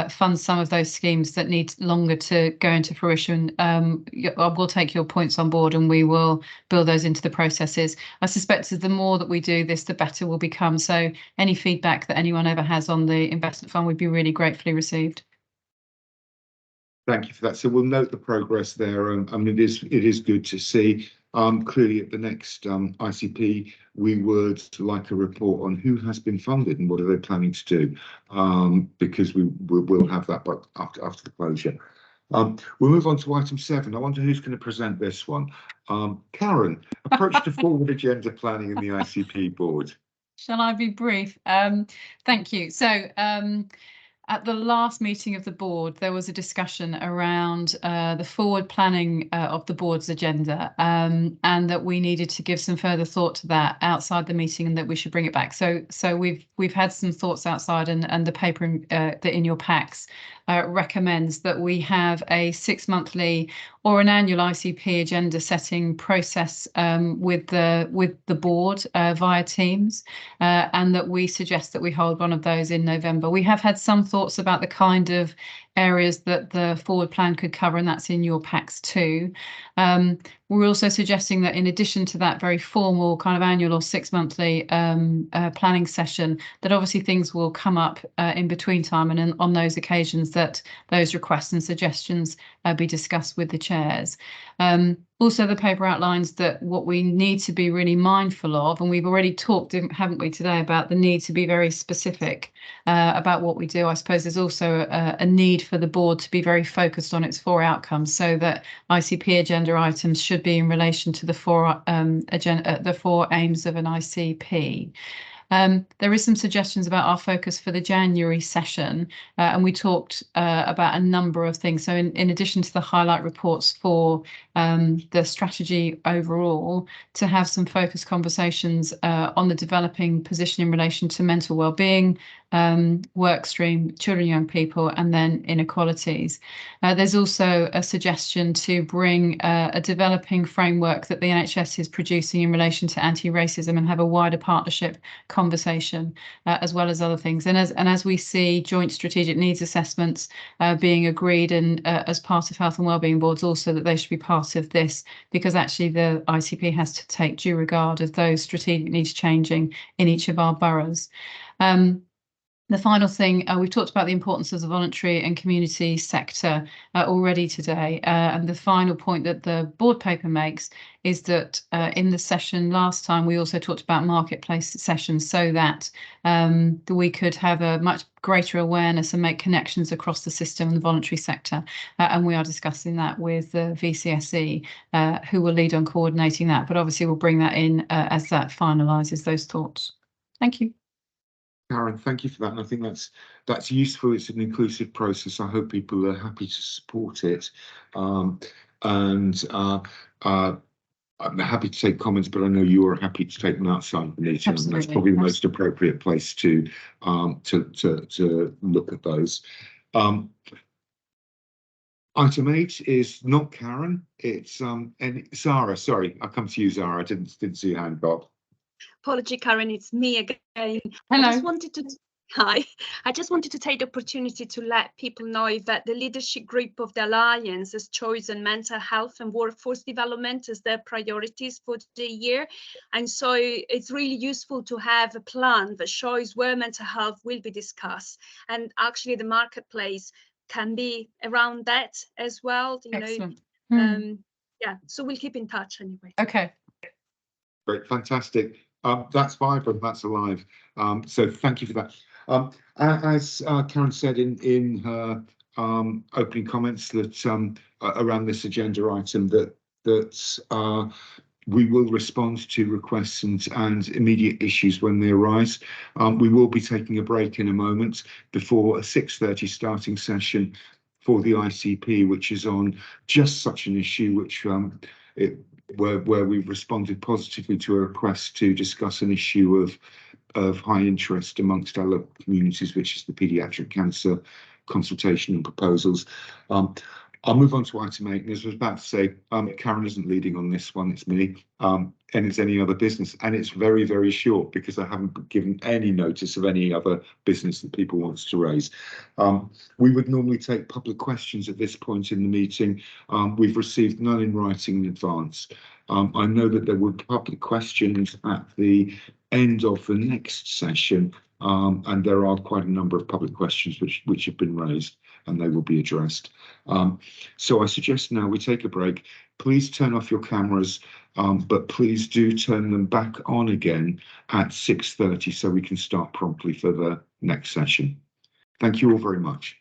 fund some of those schemes that need longer to go into fruition. We'll take your points on board, and we will build those into the processes. I suspect that the more that we do this, the better we'll become. So any feedback that anyone ever has on the investment fund would be really gratefully received. Thank you for that. So we'll note the progress there. I mean, it is good to see. Clearly at the next ICP, we would like a report on who has been funded and what are they planning to do, because we'll have that but after the closure. We'll move on to item 7. I wonder who's going to present this one. Karen, approach to forward agenda planning in the ICP board. Shall I be brief? Thank you. So at the last meeting of the board, there was a discussion around the forward planning of the board's agenda, and that we needed to give some further thought to that outside the meeting, and that we should bring it back. So we've had some thoughts outside, and the paper that in your packs recommends that we have a 6-monthly or an annual ICP agenda setting process with the board via Teams, and that we suggest that we hold one of those in November. We have had some thoughts about the kind of areas that the forward plan could cover, and that's in your packs too. We're also suggesting that in addition to that very formal kind of annual or 6-monthly planning session, that obviously things will come up in between time, and on those occasions that those requests and suggestions be discussed with the chairs. Also, the paper outlines that what we need to be really mindful of, and we've already talked, haven't we, today, about the need to be very specific about what we do. I suppose there's also a need for the board to be very focused on its 4 outcomes, so that ICP agenda items should be in relation to the 4 aims of an ICP. There is some suggestions about our focus for the January session, and we talked about a number of things. So in addition to the highlight reports for the strategy overall, to have some focused conversations on the developing position in relation to mental well-being, work stream, children and young people, and then inequalities. There's also a suggestion to bring a developing framework that the NHS is producing in relation to anti-racism and have a wider partnership conversation, as well as other things. And as we see joint strategic needs assessments being agreed and as part of health and wellbeing boards, also that they should be part of this, because actually the ICP has to take due regard of those strategic needs changing in each of our boroughs. The final thing, we've talked about the importance of the voluntary and community sector already today. And the final point that the board paper makes is that in the session last time, we also talked about marketplace sessions, so that we could have a much greater awareness and make connections across the system and the voluntary sector. And we are discussing that with the VCSE, who will lead on coordinating that. But obviously, we'll bring that in as that finalises those thoughts. Thank you. Karen, thank you for that. And I think that's useful. It's an inclusive process. I hope people are happy to support it. I'm happy to take comments, but I know you are happy to take them outside the meeting. And that's probably the most appropriate place to look at those. Item 8 is not Karen. It's and Zara. Sorry, I'll come to you, Zara. I didn't see your hand, Bob. Apology, Karen, it's me again. Hello. I just wanted to take the opportunity to let people know that the leadership group of the Alliance has chosen mental health and workforce development as their priorities for the year. And so it's really useful to have a plan that shows where mental health will be discussed. And actually the marketplace can be around that as well. Excellent. Yeah, so we'll keep in touch anyway. Okay. Great, fantastic. That's vibrant, that's alive. So thank you for that. As Karen said in her opening comments, that around this agenda item, that we will respond to requests and immediate issues when they arise. We will be taking a break in a moment before a 6:30 starting session for the ICP, which is on just such an issue, which where we've responded positively to a request to discuss an issue of high interest amongst our local communities, which is the paediatric cancer consultation and proposals. I'll move on to item 8, and as I was about to say, Karen isn't leading on this one, it's me, and it's any other business, and it's very, very short because I haven't given any notice of any other business that people want to raise. We would normally take public questions at this point in the meeting. We've received none in writing in advance. I know that there were public questions at the end of the next session, and there are quite a number of public questions which have been raised. and they will be addressed. So I suggest now we take a break. Please turn off your cameras, but please do turn them back on again at 6:30 so we can start promptly for the next session. Thank you all very much.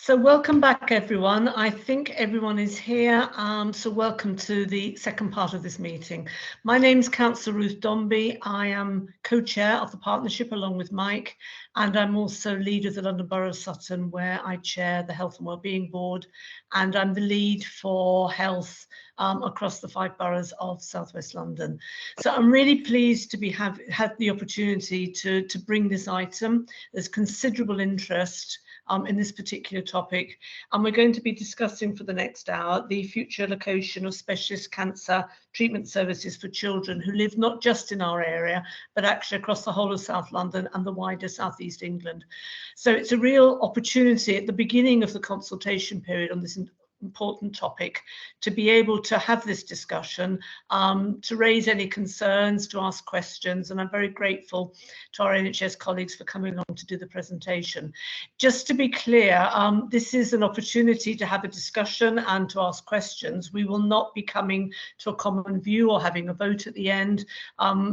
So welcome back, everyone. I think everyone is here. So welcome to the second part of this meeting. My name is Councillor Ruth Dombey. I am co-chair of the partnership along with Mike, and I'm also lead of the London Borough of Sutton, where I chair the Health and Wellbeing Board, and I'm the lead for health across the 5 boroughs of South West London. So I'm really pleased to have the opportunity to bring this item. There's considerable interest in this particular topic, and we're going to be discussing for the next hour the future location of specialist cancer treatment services for children who live not just in our area but actually across the whole of South London and the wider South East England. So it's a real opportunity at the beginning of the consultation period on this important topic to be able to have this discussion, to raise any concerns, to ask questions, and I'm very grateful to our NHS colleagues for coming along to do the presentation. Just to be clear, this is an opportunity to have a discussion and to ask questions. We will not be coming to a common view or having a vote at the end.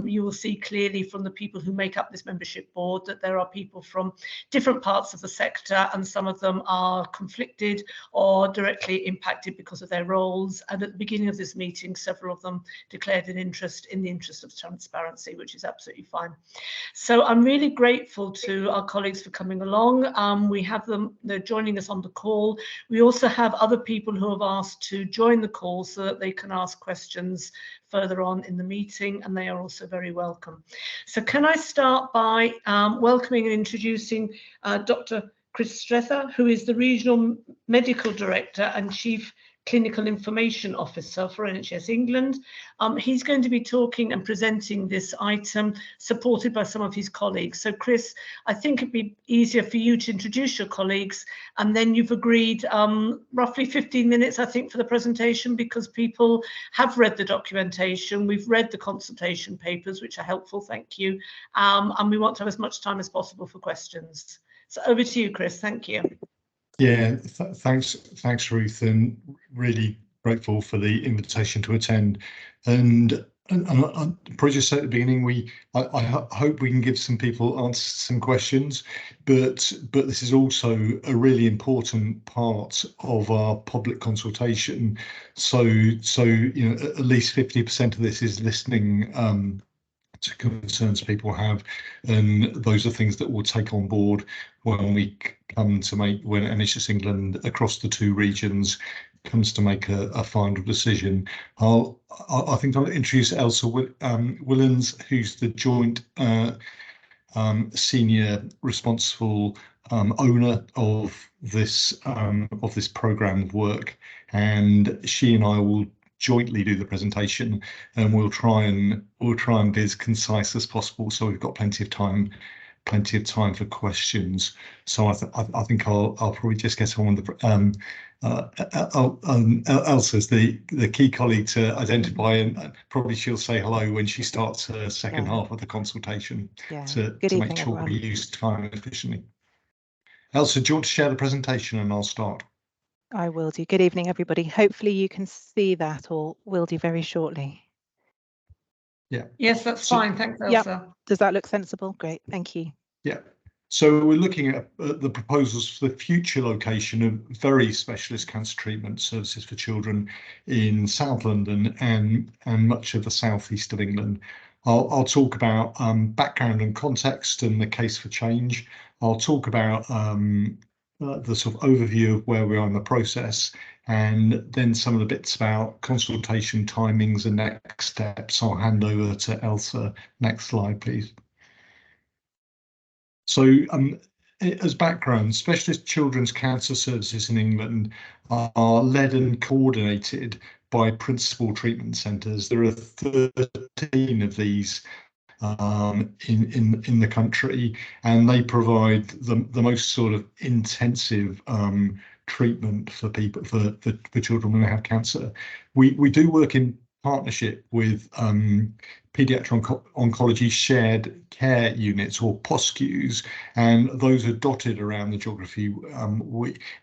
You will see clearly from the people who make up this membership board that there are people from different parts of the sector, and some of them are conflicted or directly impacted because of their roles. And at the beginning of this meeting, several of them declared an interest in the interest of transparency, which is absolutely fine. So I'm really grateful to our colleagues for coming along. We have them, they're joining us on the call. We also have other people who have asked to join the call so that they can ask questions further on in the meeting, and they are also very welcome. So can I start by welcoming and introducing Dr. Chris Strether, who is the Regional Medical Director and Chief Clinical Information Officer for NHS England. He's going to be talking and presenting this item, supported by some of his colleagues. So Chris, I think it'd be easier for you to introduce your colleagues, and then you've agreed roughly 15 minutes, I think, for the presentation, because people have read the documentation. We've read the consultation papers, which are helpful, thank you. And we want to have as much time as possible for questions. So over to you, Chris. Thank you. Yeah, thanks, Ruth, and really grateful for the invitation to attend. And probably just at the beginning, I hope we can give some people answers to some questions, but this is also a really important part of our public consultation. So you know, at least 50% of this is listening to concerns people have, and those are things that we'll take on board when we come to when NHS England across the 2 regions comes to make a final decision. I think I'll introduce Elsa Willens, who's the joint senior responsible owner of this programme of work, and she and I will jointly do the presentation, and we'll try and be as concise as possible, so we've got plenty of time for questions. So I think I'll probably just get on with the Elsa's the key colleague to identify, and probably she'll say hello when she starts her second half of the consultation to make sure we use time efficiently. Elsa, do you want to share the presentation, and I'll start? I will do. Good evening, everybody. Hopefully you can see that, or will do very shortly. Yeah. Yes, that's fine. Thanks, Elsa. Yep. Does that look sensible? Great. Thank you. Yeah. So we're looking at the proposals for the future location of very specialist cancer treatment services for children in South London and much of the southeast of England. I'll talk about background and context and the case for change. I'll talk about the sort of overview of where we are in the process, and then some of the bits about consultation timings and next steps. I'll hand over to Elsa. Next slide, please. So as background, specialist children's cancer services in England are led and coordinated by principal treatment centres. There are 13 of these in the country, and they provide the most sort of intensive treatment for people for children who have cancer. We do work in partnership with paediatric oncology shared care units, or POSCUs, and those are dotted around the geography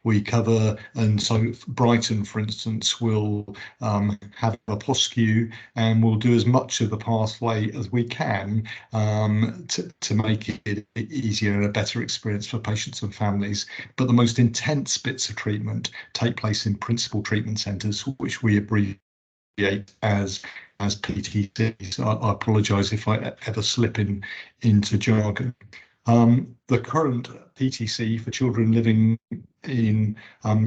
we cover. And so Brighton, for instance, will have a POSCU, and we'll do as much of the pathway as we can to make it easier and a better experience for patients and families. But the most intense bits of treatment take place in principal treatment centres, which we abbreviate as PTC. So I apologise if I ever slip into jargon. The current PTC for children living in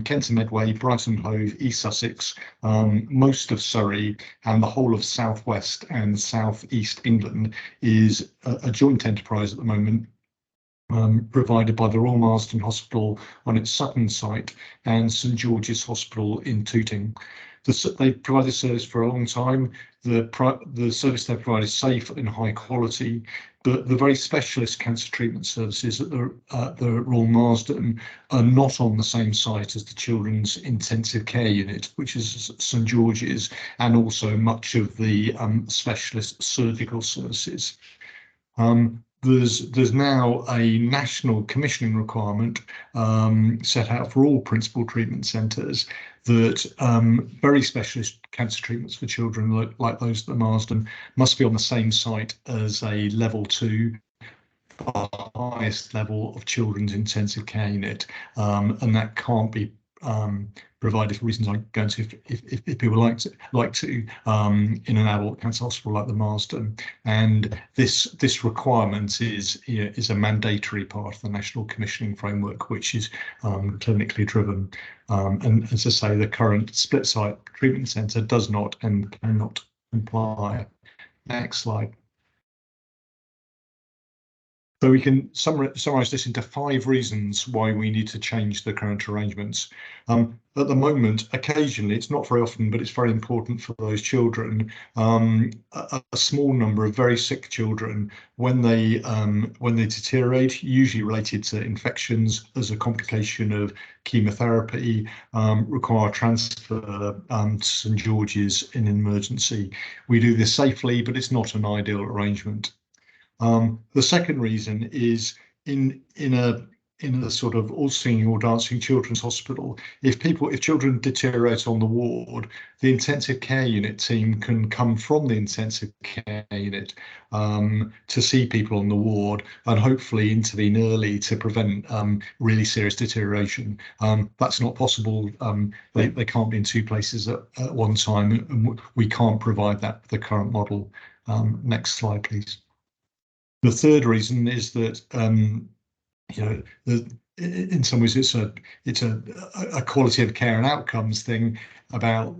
Kent and Medway, Brighton Hove, East Sussex, most of Surrey, and the whole of South West and South East England is a joint enterprise at the moment, provided by the Royal Marsden Hospital on its Sutton site and St George's Hospital in Tooting. They provided service for a long time. The service they provide is safe and high quality, but the very specialist cancer treatment services at the Royal Marsden are not on the same site as the Children's Intensive Care Unit, which is St George's, and also much of the specialist surgical services. There's now a national commissioning requirement set out for all principal treatment centres that very specialist cancer treatments for children like those at the Marsden must be on the same site as a level 2, the highest level of children's intensive care unit, and that can't be provided for reasons I go into if people like to in an adult cancer hospital like the Marsden. And this requirement is a mandatory part of the national commissioning framework, which is clinically driven. And as I say, the current split site treatment centre does not and cannot comply. Next slide. So we can summarise this into 5 reasons why we need to change the current arrangements. At the moment, occasionally, it's not very often, but it's very important for those children. A small number of very sick children, when they deteriorate, usually related to infections as a complication of chemotherapy, require transfer to St George's in an emergency. We do this safely, but it's not an ideal arrangement. The second reason is in a sort of all singing all dancing children's hospital, if children deteriorate on the ward, the intensive care unit team can come from the intensive care unit to see people on the ward and hopefully intervene early to prevent really serious deterioration. That's not possible. They can't be in 2 places at one time, and we can't provide that with the current model. Next slide, please. The third reason is that in some ways it's a quality of care and outcomes thing about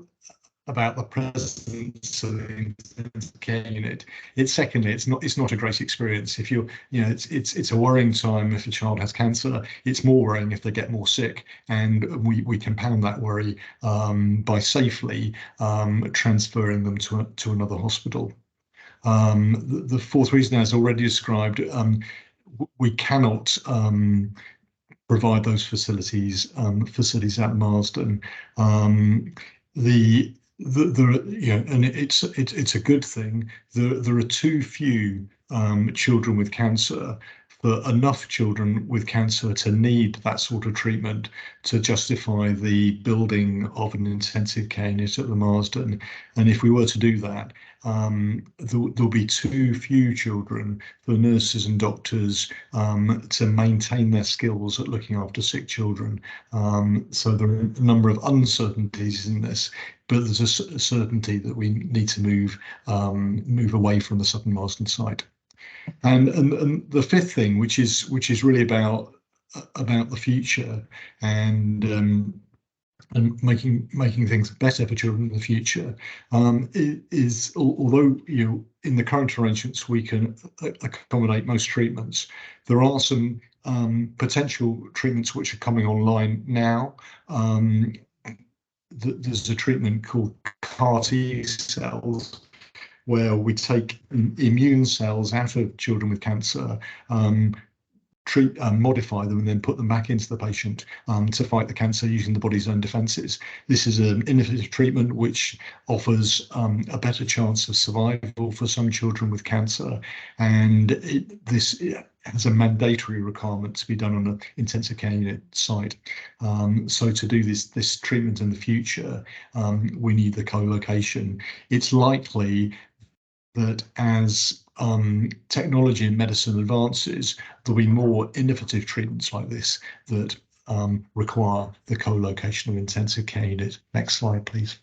the presence of the intensive care unit. Secondly, it's not a great experience. If it's a worrying time if a child has cancer. It's more worrying if they get more sick, and we compound that worry by safely transferring them to another hospital. The fourth reason, as already described, we cannot provide those facilities at Marsden. And it's a good thing. There are too few children with cancer, for enough children with cancer to need that sort of treatment to justify the building of an intensive care unit at the Marsden. And if we were to do that, there'll be too few children for nurses and doctors to maintain their skills at looking after sick children. So there are a number of uncertainties in this, but there's a certainty that we need to move away from the Sutton Marsden site. And the fifth thing, which is really about the future and making things better for children in the future, is although in the current arrangements we can accommodate most treatments, there are some potential treatments which are coming online now. There's a treatment called CAR T cells, where we take immune cells out of children with cancer, modify them and then put them back into the patient to fight the cancer using the body's own defences. This is an innovative treatment which offers a better chance of survival for some children with cancer, and this has a mandatory requirement to be done on an intensive care unit site. So to do this treatment in the future, we need the co-location. It's likely that as technology and medicine advances, there'll be more innovative treatments like this that require the co-location of intensive care unit. Next slide, please.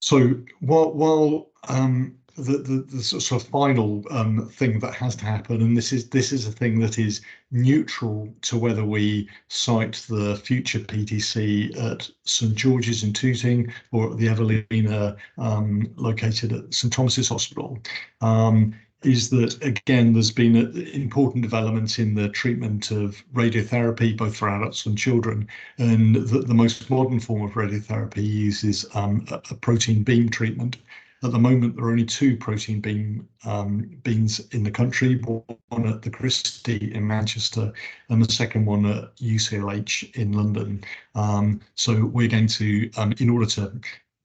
So while the sort of final thing that has to happen, and this is a thing that is neutral to whether we site the future PTC at St George's in Tooting or at the Evelina located at St Thomas's Hospital, is that, again, there's been an important development in the treatment of radiotherapy, both for adults and children, and the most modern form of radiotherapy uses a protein beam treatment. At the moment, there are only 2 protein beams in the country, one at the Christie in Manchester and the second one at UCLH in London. So we're going to, in order to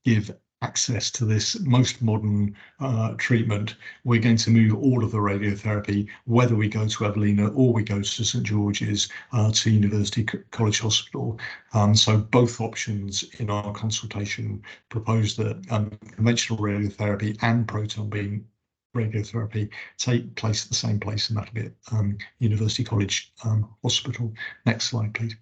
give access to this most modern treatment, we're going to move all of the radiotherapy, whether we go to Evelina or we go to St George's, to University College Hospital. So both options in our consultation propose that conventional radiotherapy and proton beam radiotherapy take place at the same place, and that'll be at University College Hospital. Next slide, please.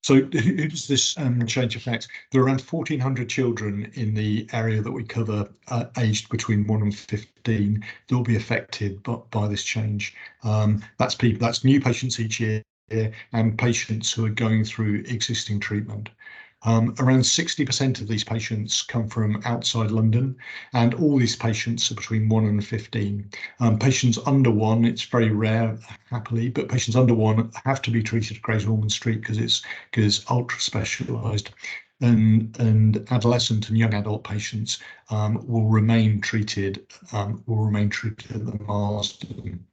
So who does this change affect? There are around 1,400 children in the area that we cover, aged between 1 and 15, that will be affected by this change. That's new patients each year and patients who are going through existing treatment. Around 60% of these patients come from outside London, and all these patients are between 1 and 15. Patients under 1, it's very rare, happily, but patients under 1 have to be treated at Great Ormond Street because it's ultra specialised. And adolescent and young adult patients will remain treated at the Marsden.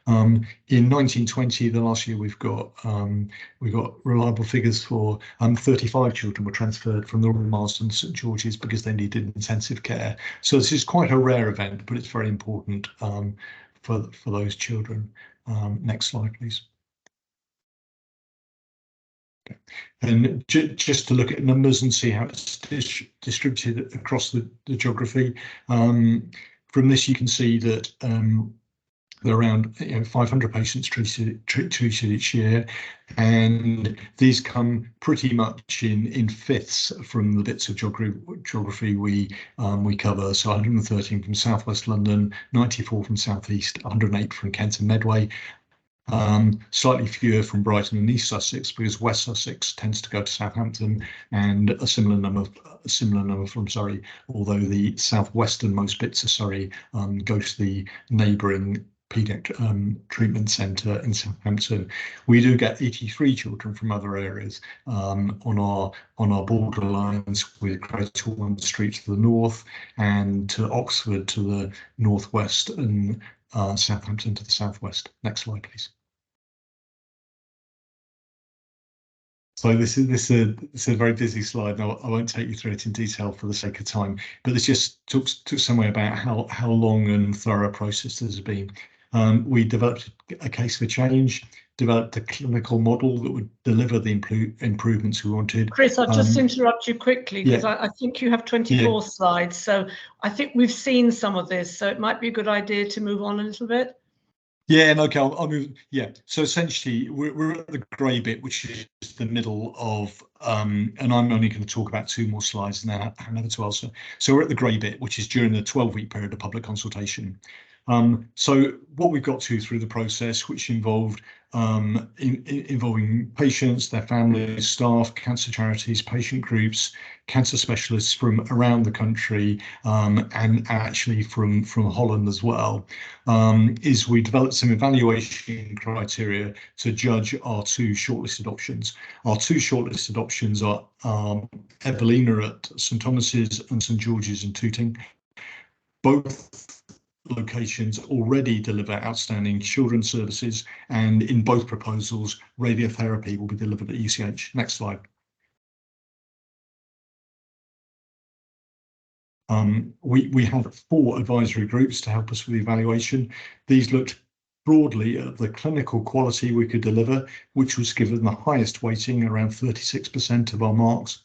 In 1920, the last year we've got reliable figures for 35 children were transferred from the Royal Marsden to St George's because they needed intensive care. So this is quite a rare event, but it's very important for those children. Next slide, please. Okay. And just to look at numbers and see how it's distributed across the geography. From this, you can see that there are around 500 patients treated each year, and these come pretty much in fifths from the bits of geography we cover. So 113 from southwest London, 94 from southeast, 108 from Kent and Medway. Slightly fewer from Brighton and East Sussex because West Sussex tends to go to Southampton, and a similar number from Surrey. Although the southwesternmost bits of Surrey go to the neighbouring paediatric treatment centre in Southampton. We do get 83 children from other areas on our borderlines with Great Ormond Street to the north, and to Oxford to the northwest, and Southampton to the southwest. Next slide, please. So this is a very busy slide. Now I won't take you through it in detail for the sake of time, but this just took some way about how long and thorough a process this has been. We developed a case for change, developed a clinical model that would deliver the improvements we wanted. Chris, I'll just interrupt you quickly because yeah. I think you have 24 slides. So I think we've seen some of this, so it might be a good idea to move on a little bit. Yeah, and okay, I'll move. Yeah, so essentially we're at the grey bit, which is the middle of, and I'm only going to talk about 2 more slides and then hand over to Elsa. So we're at the grey bit, which is during the 12-week period of public consultation. So what we've got through the process, which involved involving patients, their families, staff, cancer charities, patient groups, cancer specialists from around the country, and actually from Holland as well, is we developed some evaluation criteria to judge our 2 shortlisted options. Our 2 shortlisted options are Evelina at St Thomas's and St George's in Tooting. Both locations already deliver outstanding children's services, and in both proposals, radiotherapy will be delivered at ECH. Next slide. We had 4 advisory groups to help us with the evaluation. These looked broadly at the clinical quality we could deliver, which was given the highest weighting, around 36% of our marks.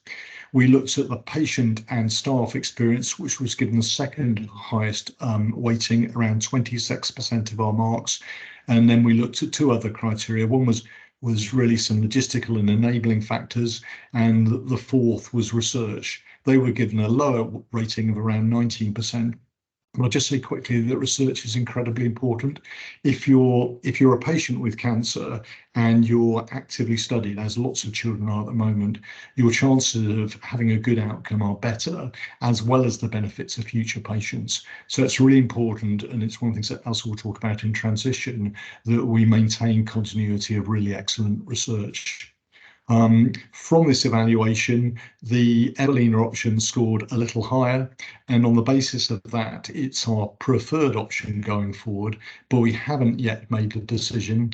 We looked at the patient and staff experience, which was given the second highest weighting, around 26% of our marks. And then we looked at 2 other criteria. One was really some logistical and enabling factors, and the 4th was research. They were given a lower rating of around 19%. I'll just say quickly that research is incredibly important. If you're a patient with cancer and you're actively studied, as lots of children are at the moment, your chances of having a good outcome are better, as well as the benefits of future patients. So it's really important, and it's one of the things that Elsa will talk about in transition, that we maintain continuity of really excellent research. From this evaluation, the Evelina option scored a little higher, and on the basis of that, it's our preferred option going forward, but we haven't yet made a decision.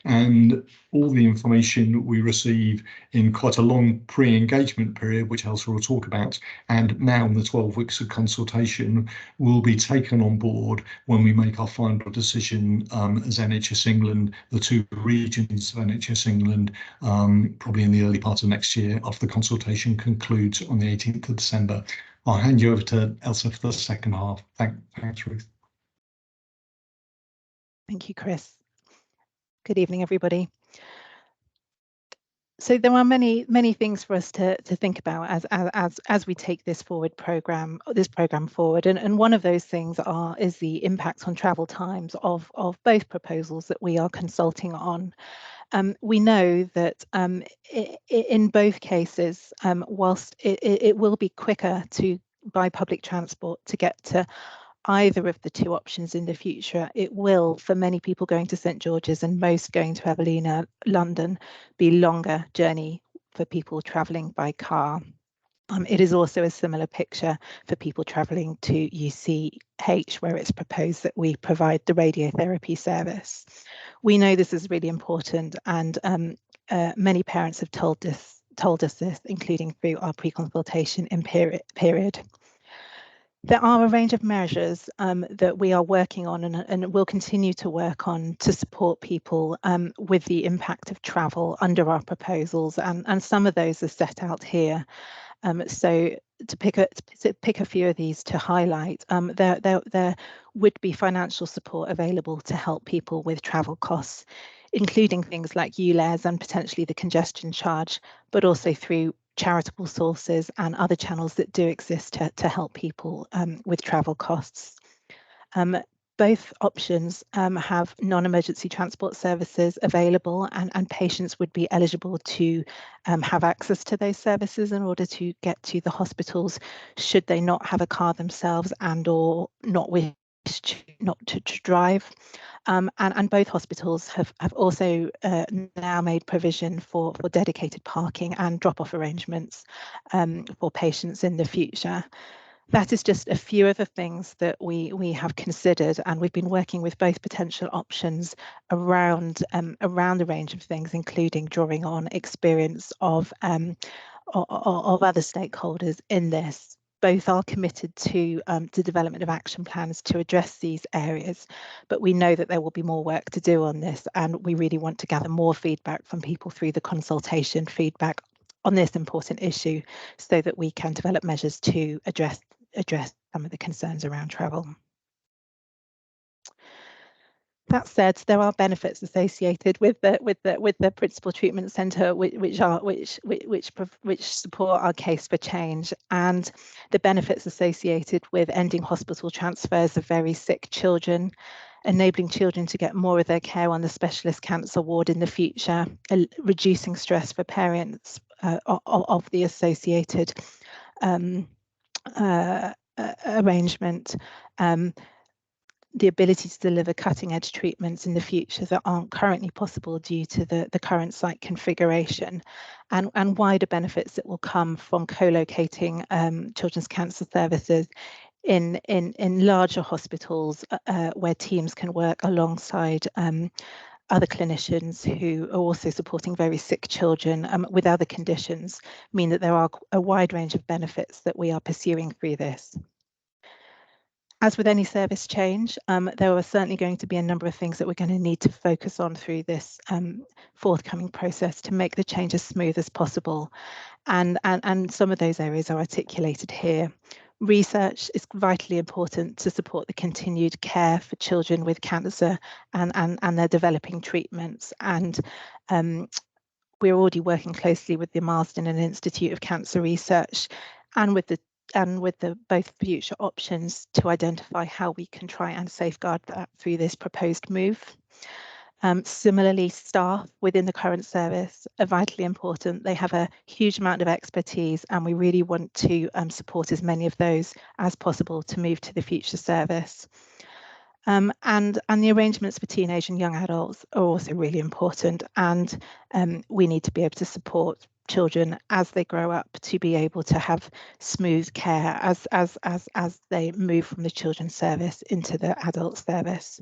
And all the information we receive in quite a long pre-engagement period, which Elsa will talk about, and now in the 12 weeks of consultation, will be taken on board when we make our final decision as NHS England, the 2 regions of NHS England, probably in the early part of next year after the consultation concludes on the 18th of December. I'll hand you over to Elsa for the second half. Thanks, Ruth. Thank you, Chris. Good evening, everybody. So there are many things for us to think about as we take this program forward, and one of those things is the impact on travel times of both proposals that we are consulting on. We know that in both cases, whilst it will be quicker by public transport to get to either of the 2 options in the future, it will, for many people going to St George's and most going to Evelina, London, be longer journey for people travelling by car. It is also a similar picture for people travelling to UCH, where it's proposed that we provide the radiotherapy service. We know this is really important, and many parents have told us this, including through our pre-consultation period. There are a range of measures that we are working on and will continue to work on to support people with the impact of travel under our proposals, and some of those are set out here. So to pick a few of these to highlight, there would be financial support available to help people with travel costs, including things like ULEZ and potentially the congestion charge, but also through charitable sources and other channels that do exist to help people with travel costs. Both options have non-emergency transport services available, and patients would be eligible to have access to those services in order to get to the hospitals should they not have a car themselves and or not wish to drive. And both hospitals have also now made provision for dedicated parking and drop-off arrangements for patients in the future. That is just a few of the things that we have considered, and we've been working with both potential options around a range of things, including drawing on experience of other stakeholders in this. Both are committed to development of action plans to address these areas, but we know that there will be more work to do on this, and we really want to gather more feedback from people through the consultation feedback on this important issue so that we can develop measures to address some of the concerns around travel. That said, there are benefits associated with the principal treatment centre, which support our case for change, and the benefits associated with ending hospital transfers of very sick children, enabling children to get more of their care on the specialist cancer ward in the future, reducing stress for parents of the associated arrangement. The ability to deliver cutting-edge treatments in the future that aren't currently possible due to the current site configuration, and wider benefits that will come from co-locating children's cancer services in larger hospitals where teams can work alongside other clinicians who are also supporting very sick children with other conditions, mean that there are a wide range of benefits that we are pursuing through this. As with any service change, there are certainly going to be a number of things that we're going to need to focus on through this forthcoming process to make the change as smooth as possible. And some of those areas are articulated here. Research is vitally important to support the continued care for children with cancer and their developing treatments. And we're already working closely with the Marsden and Institute of Cancer Research and with the both future options to identify how we can try and safeguard that through this proposed move. Similarly, staff within the current service are vitally important. They have a huge amount of expertise, and we really want to support as many of those as possible to move to the future service. And the arrangements for teenage and young adults are also really important, and we need to be able to support children as they grow up to be able to have smooth care as they move from the children's service into the adult service.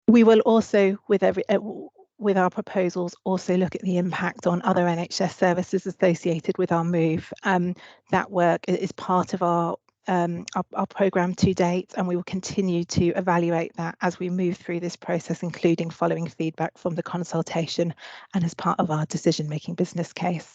We will also, with our proposals, also look at the impact on other NHS services associated with our move. That work is part of our programme to date, and we will continue to evaluate that as we move through this process, including following feedback from the consultation and as part of our decision-making business case.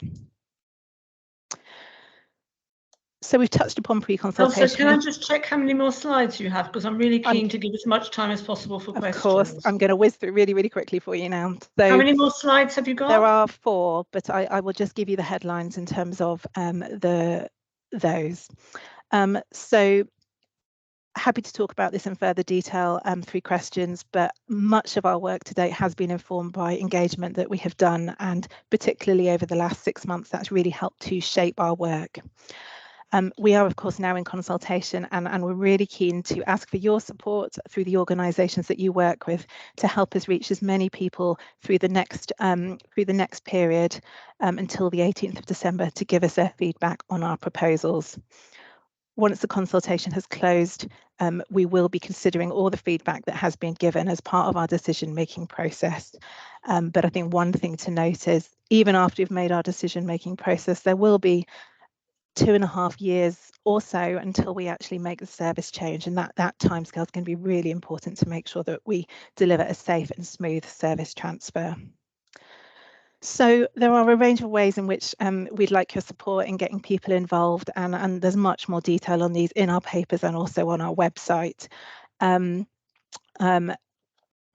So we've touched upon pre-consultation. Also, can I just check how many more slides you have? Because I'm really keen to give as much time as possible for questions. Of course, I'm going to whiz through really, really quickly for you now. So how many more slides have you got? There are 4, but I will just give you the headlines in terms of those. So happy to talk about this in further detail through questions, but much of our work to date has been informed by engagement that we have done, and particularly over the last 6 months, that's really helped to shape our work. We are, of course, now in consultation, and we're really keen to ask for your support through the organisations that you work with to help us reach as many people through the next period until the 18th of December to give us their feedback on our proposals. Once the consultation has closed, we will be considering all the feedback that has been given as part of our decision-making process. But I think one thing to note is, even after we've made our decision-making process, there will be 2.5 years or so until we actually make the service change, and that timescale is going to be really important to make sure that we deliver a safe and smooth service transfer. So there are a range of ways in which we'd like your support in getting people involved, and there's much more detail on these in our papers and also on our website.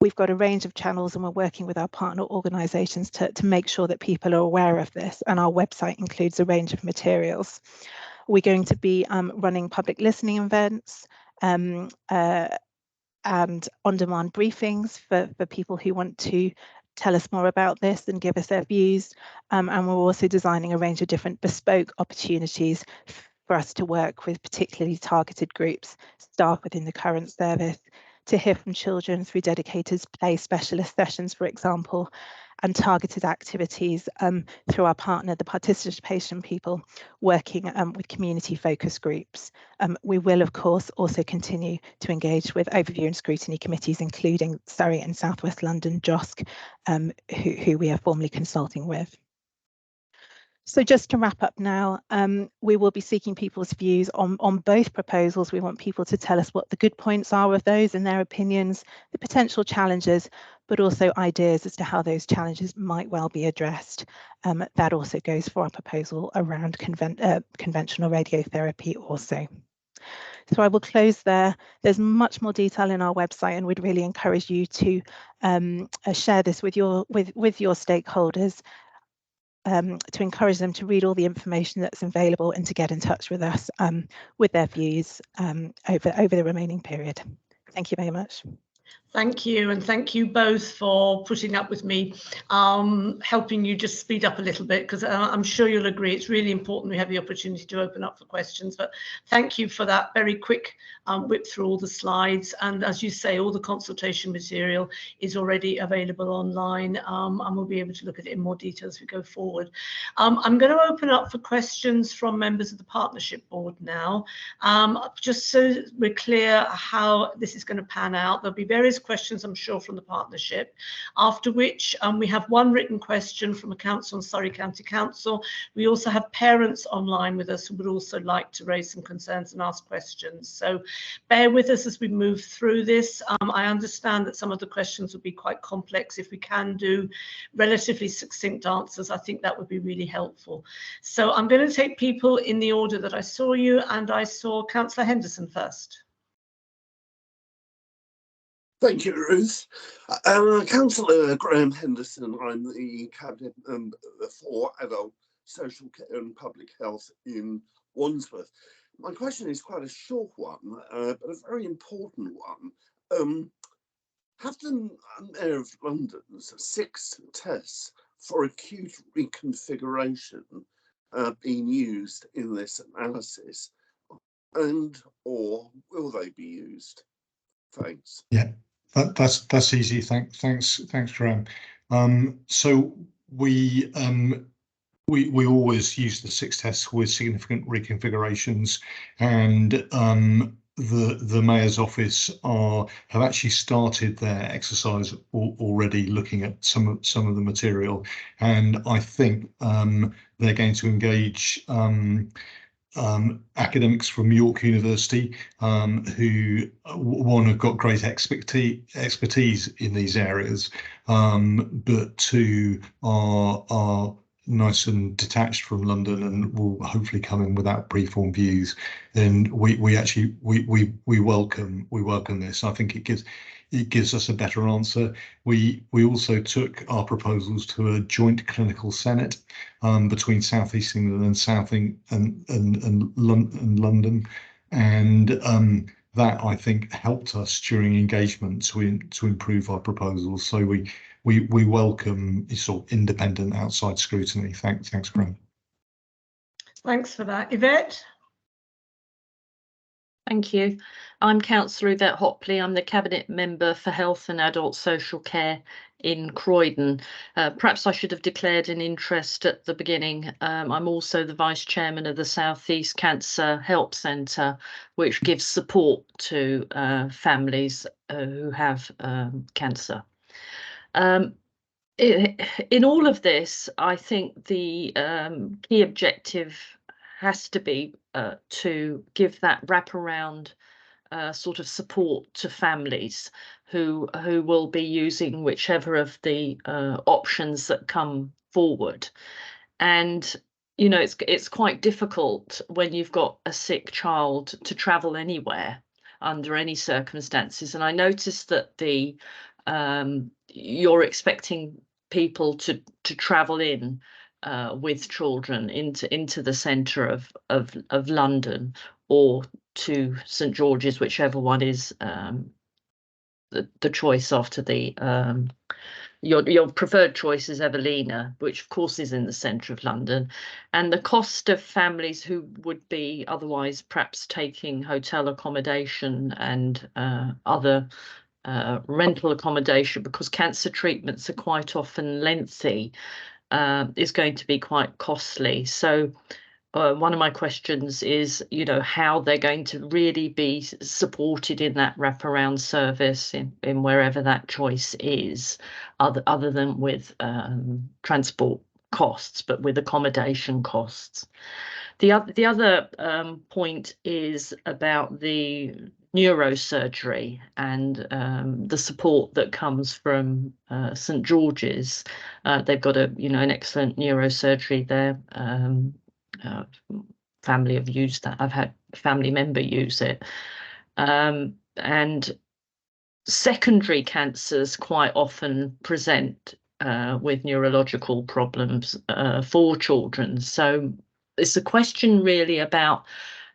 We've got a range of channels, and we're working with our partner organisations to make sure that people are aware of this, and our website includes a range of materials. We're going to be running public listening events and on-demand briefings for people who want to tell us more about this and give us their views. And we're also designing a range of different bespoke opportunities for us to work with particularly targeted groups, staff within the current service, to hear from children through dedicated play specialist sessions, for example, and targeted activities through our partner, the participation people, working with community focus groups. We will, of course, also continue to engage with overview and scrutiny committees, including Surrey and South West London, JOSC, who we are formally consulting with. So just to wrap up now, we will be seeking people's views on both proposals. We want people to tell us what the good points are of those and their opinions, the potential challenges, but also ideas as to how those challenges might well be addressed. That also goes for our proposal around conventional radiotherapy also. So I will close there. There's much more detail in our website, and we'd really encourage you to share this with your stakeholders. To encourage them to read all the information that's available and to get in touch with us with their views over the remaining period. Thank you very much. Thank you, and thank you both for putting up with me, helping you just speed up a little bit, because I'm sure you'll agree it's really important we have the opportunity to open up for questions. But thank you for that very quick whip through all the slides. And as you say, all the consultation material is already available online, and we'll be able to look at it in more detail as we go forward. I'm going to open up for questions from members of the Partnership Board now, just so we're clear how this is going to pan out. There'll be various questions, I'm sure, from the partnership, after which we have one written question from a council on Surrey County Council. We also have parents online with us who would also like to raise some concerns and ask questions. So bear with us as we move through this. I understand that some of the questions will be quite complex. If we can do relatively succinct answers, I think that would be really helpful. So I'm going to take people in the order that I saw you, and I saw Councillor Henderson first. Thank you, Ruth. Councillor Graham Henderson, I'm the Cabinet Member for Adult Social Care and Public Health in Wandsworth. My question is quite a short one, but a very important one. Have the Mayor of London's 6 tests for acute reconfiguration been used in this analysis, and or will they be used? Thanks. Yeah. That's easy. Thanks, Graham. So we always use the 6 tests with significant reconfigurations, and the Mayor's office have actually started their exercise already, looking at some of the material, and I think they're going to engage academics from York University, who one have got great expertise in these areas, but 2 are nice and detached from London and will hopefully come in without preformed views. And we welcome this. I think it gives us a better answer. We also took our proposals to a joint clinical senate between South East England and London, and that, I think, helped us during engagement to improve our proposals. So we welcome sort of independent outside scrutiny. Thanks, Graham. Thanks for that. Yvette? Thank you. I'm Councillor Yvette Hopley. I'm the Cabinet Member for Health and Adult Social Care in Croydon. Perhaps I should have declared an interest at the beginning. I'm also the Vice Chairman of the South East Cancer Help Centre, which gives support to families who have cancer. In all of this, I think the key objective has to be to give that wraparound sort of support to families who will be using whichever of the options that come forward. And you know, it's quite difficult when you've got a sick child to travel anywhere under any circumstances. And I noticed that the you're expecting people to travel in with children into the centre of London, or to St George's, whichever one is the choice after the your preferred choice is Evelina, which of course is in the centre of London, and the cost of families who would be otherwise perhaps taking hotel accommodation and other rental accommodation, because cancer treatments are quite often lengthy, is going to be quite costly. So one of my questions is, you know, how they're going to really be supported in that wraparound service in wherever that choice is, other than with transport costs, but with accommodation costs. The other point is about the neurosurgery and the support that comes from St George's. They've got an excellent neurosurgery there. Family have used that. I've had a family member use it. And secondary cancers quite often present with neurological problems for children. So it's a question really about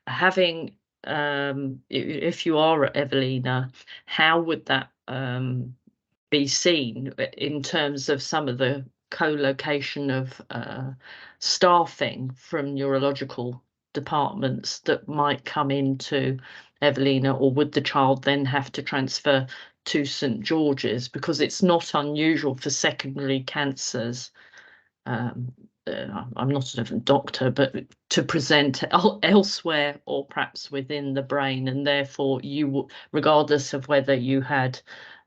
having if you are at Evelina, how would that be seen in terms of some of the co-location of staffing from neurological departments that might come into Evelina, or would the child then have to transfer to St George's, because it's not unusual for secondary cancers. I'm not a doctor, but to present elsewhere or perhaps within the brain, and therefore regardless of whether you had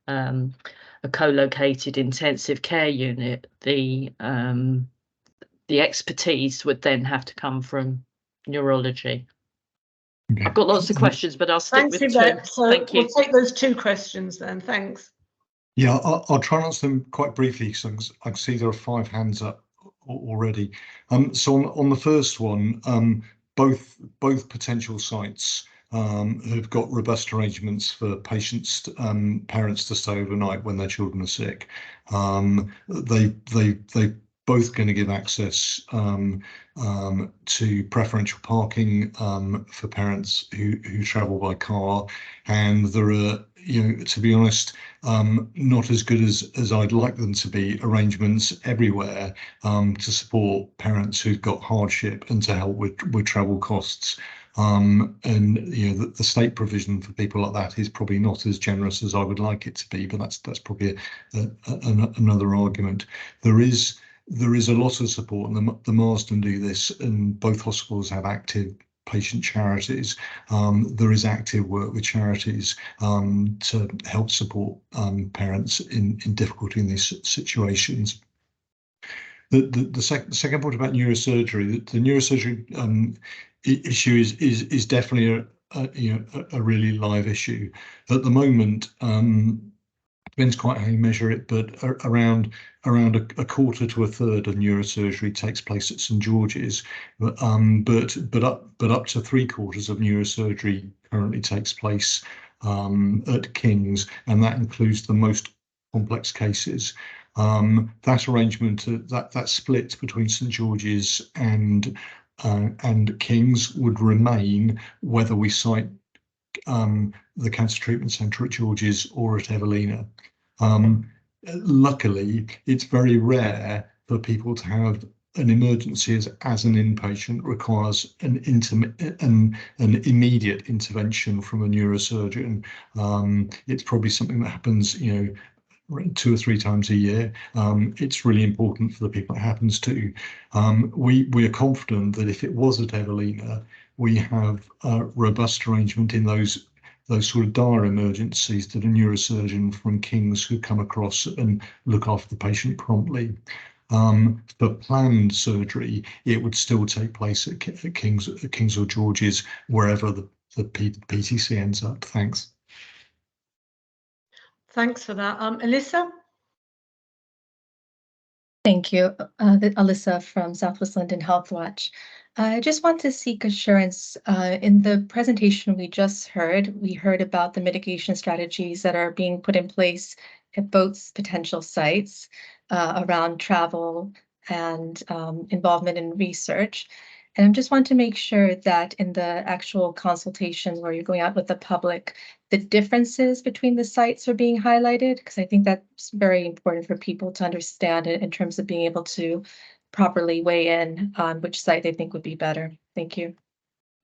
a co-located intensive care unit, the expertise would then have to come from neurology. Okay. I've got lots of questions, but I'll stick Thanks, with two. Yvette. So Thank you. we'll take those 2 questions then. Thanks. Yeah, I'll try and answer them quite briefly because I can see there are 5 hands up already. So on the first one, both potential sites have got robust arrangements for patients, parents to stay overnight when their children are sick. They both going to give access to preferential parking for parents who travel by car, and there are, to be honest, not as good as I'd like them to be, arrangements everywhere to support parents who've got hardship and to help with travel costs. And the state provision for people like that is probably not as generous as I would like it to be, but that's probably another argument. There is a lot of support, and the Marsden do this, and both hospitals have active patient charities. There is active work with charities to help support parents in difficulty in these situations. The second point about neurosurgery, the neurosurgery issue is definitely a really live issue at the moment. Depends quite how you measure it, but around a quarter to a third of neurosurgery takes place at St George's, but up to 3/4 of neurosurgery currently takes place at King's, and that includes the most complex cases. That arrangement, that split between St George's and King's would remain whether we cite the Cancer Treatment Centre at George's or at Evelina. Luckily, it's very rare for people to have an emergency as an inpatient requires an immediate intervention from a neurosurgeon. It's probably something that happens, 2 or 3 times a year. It's really important for the people it happens to. We are confident that if it was at Evelina, we have a robust arrangement in those sort of dire emergencies that a neurosurgeon from King's could come across and look after the patient promptly. For planned surgery, it would still take place at King's or George's, wherever the PTC ends up. Thanks. Thanks for that. Alyssa? Thank you. Alyssa from South West London Health Watch. I just want to seek assurance. In the presentation we just heard, we heard about the mitigation strategies that are being put in place at both potential sites around travel and involvement in research. And I just want to make sure that in the actual consultation where you're going out with the public, the differences between the sites are being highlighted, because I think that's very important for people to understand it in terms of being able to properly weigh in on which site they think would be better. Thank you.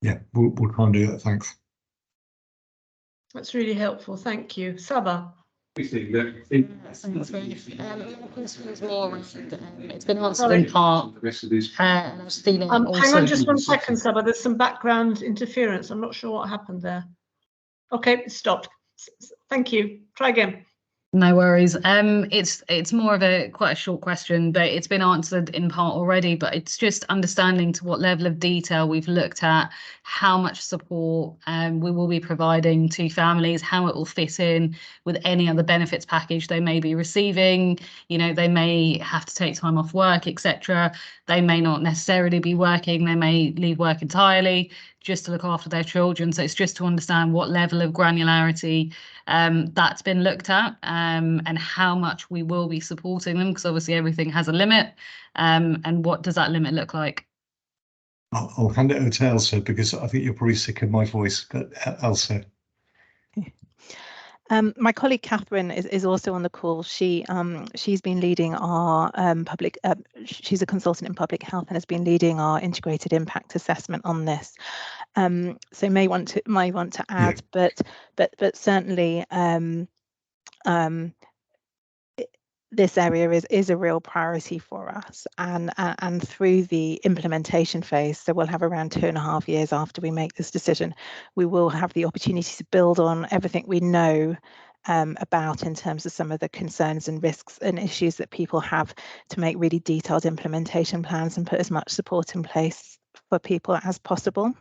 Yeah, we'll try and do that. Thanks. That's really helpful. Thank you. Saba? Thanks, it's been answered in part. And I was feeling hang on just 1 second, Saba. There's some background interference. I'm not sure what happened there. Okay, it stopped. Thank you. Try again. No worries. It's more of quite a short question, but it's been answered in part already. But it's just understanding to what level of detail we've looked at, how much support we will be providing to families, how it will fit in with any other benefits package they may be receiving. They may have to take time off work, etc. They may not necessarily be working. They may leave work entirely just to look after their children. So it's just to understand what level of granularity that's been looked at and how much we will be supporting them, because obviously everything has a limit. And what does that limit look like? I'll hand it over to Elsa because I think you're probably sick of my voice, but Elsa. My colleague Catherine is also on the call. She's been leading our public. She's a consultant in public health and has been leading our integrated impact assessment on this. So may want to add, yeah. but certainly this area is a real priority for us, and through the implementation phase, so we'll have around 2.5 years after we make this decision, we will have the opportunity to build on everything we know about in terms of some of the concerns and risks and issues that people have, to make really detailed implementation plans and put as much support in place for people as possible.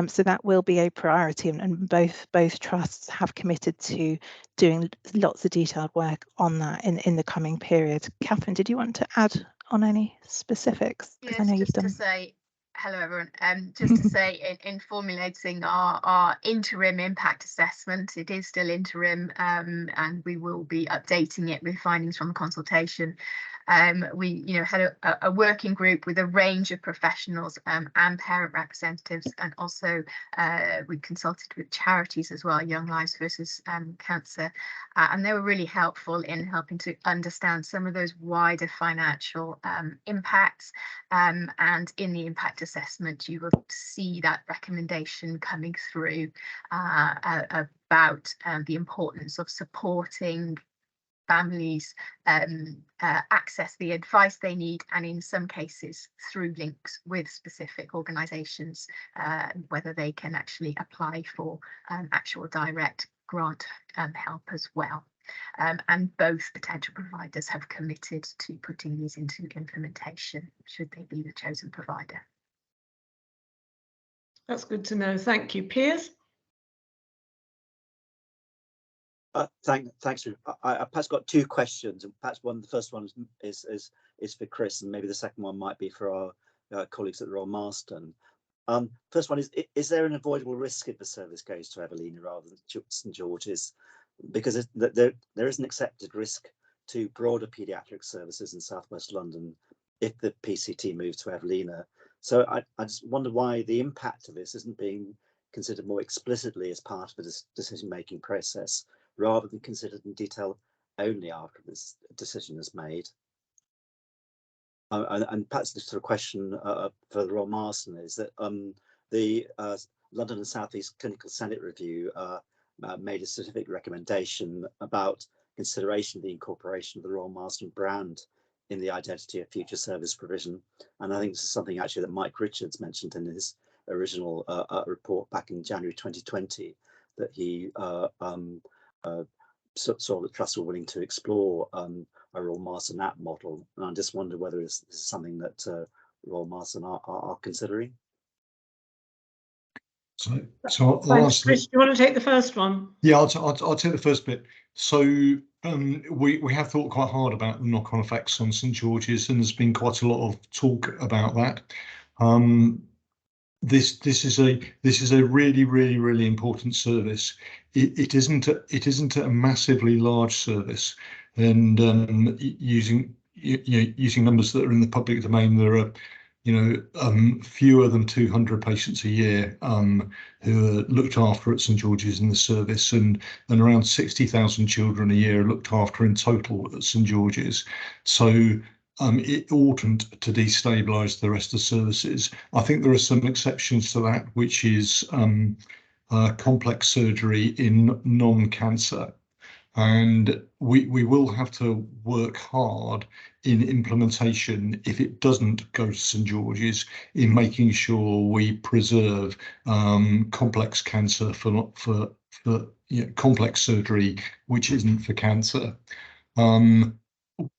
So that will be a priority, and both trusts have committed to doing lots of detailed work on that in the coming period. Catherine, did you want to add on any specifics? Yes, I know you've done. To say hello everyone. Just to say, in formulating our interim impact assessment, it is still interim, and we will be updating it with findings from the consultation. We had a working group with a range of professionals and parent representatives, and also we consulted with charities as well, Young Lives versus Cancer, and they were really helpful in helping to understand some of those wider financial impacts, and in the impact assessment you will see that recommendation coming through about the importance of supporting families access the advice they need, and in some cases through links with specific organisations, whether they can actually apply for actual direct grant help as well. And both potential providers have committed to putting these into implementation should they be the chosen provider. That's good to know. Thank you. Piers? Thanks. I've perhaps got two questions, and perhaps the first one is for Chris, and maybe the second one might be for our colleagues at the Royal Marsden. First one is there an avoidable risk if the service goes to Evelina rather than St George's? Because there is an accepted risk to broader paediatric services in South West London if the PCT moves to Evelina. So I just wonder why the impact of this isn't being considered more explicitly as part of the decision-making process, rather than considered in detail only after this decision is made. And perhaps the sort of question for the Royal Marsden is that the London and South East Clinical Senate Review made a specific recommendation about consideration of the incorporation of the Royal Marsden brand in the identity of future service provision. And I think this is something actually that Mike Richards mentioned in his original report back in January 2020, that he saw that trusts were willing to explore a Royal Marsden app model, and I just wonder whether this is something that Royal Marsden are considering. So I'll Thanks, Chris. Do you want to take the first one? Yeah, I'll take the first bit. So we have thought quite hard about the knock-on effects on St George's, and there's been quite a lot of talk about that. This is a really important service. It isn't a massively large service, and using numbers that are in the public domain, there are fewer than 200 patients a year who are looked after at St George's in the service, and around 60,000 children a year are looked after in total at St George's. So it oughtn't to destabilise the rest of the services. I think there are some exceptions to that, which is complex surgery in non-cancer. And we will have to work hard in implementation, if it doesn't go to St George's, in making sure we preserve complex cancer for complex surgery, which isn't for cancer.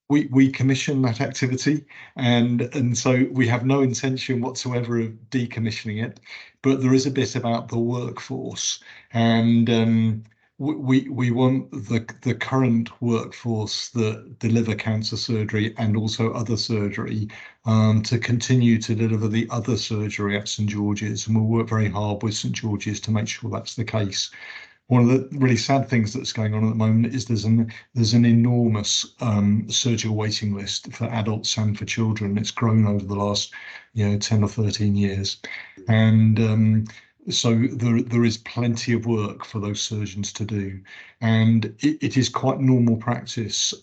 We commission that activity, and so we have no intention whatsoever of decommissioning it, but there is a bit about the workforce, and we want the current workforce that deliver cancer surgery and also other surgery to continue to deliver the other surgery at St George's, and we'll work very hard with St George's to make sure that's the case. one of the really sad things that's going on at the moment is there's an enormous surgical waiting list for adults and for children. It's grown over the last 10 or 13 years, and so there is plenty of work for those surgeons to do, and it is quite normal practice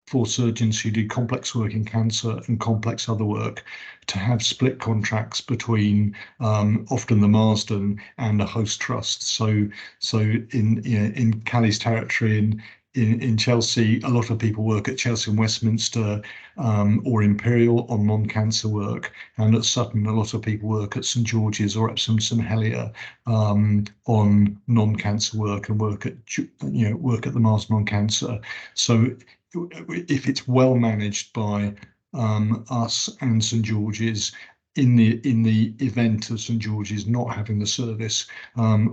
for surgeons who do complex work in cancer and complex other work to have split contracts between often the Marsden and a host trust. So in Callie's territory in Chelsea, a lot of people work at Chelsea and Westminster or Imperial on non-cancer work, and at Sutton a lot of people work at St George's or Epsom St Helier on non-cancer work, and work at the Marsden on cancer. So if it's well managed by us and St George's, in the event of St George's not having the service,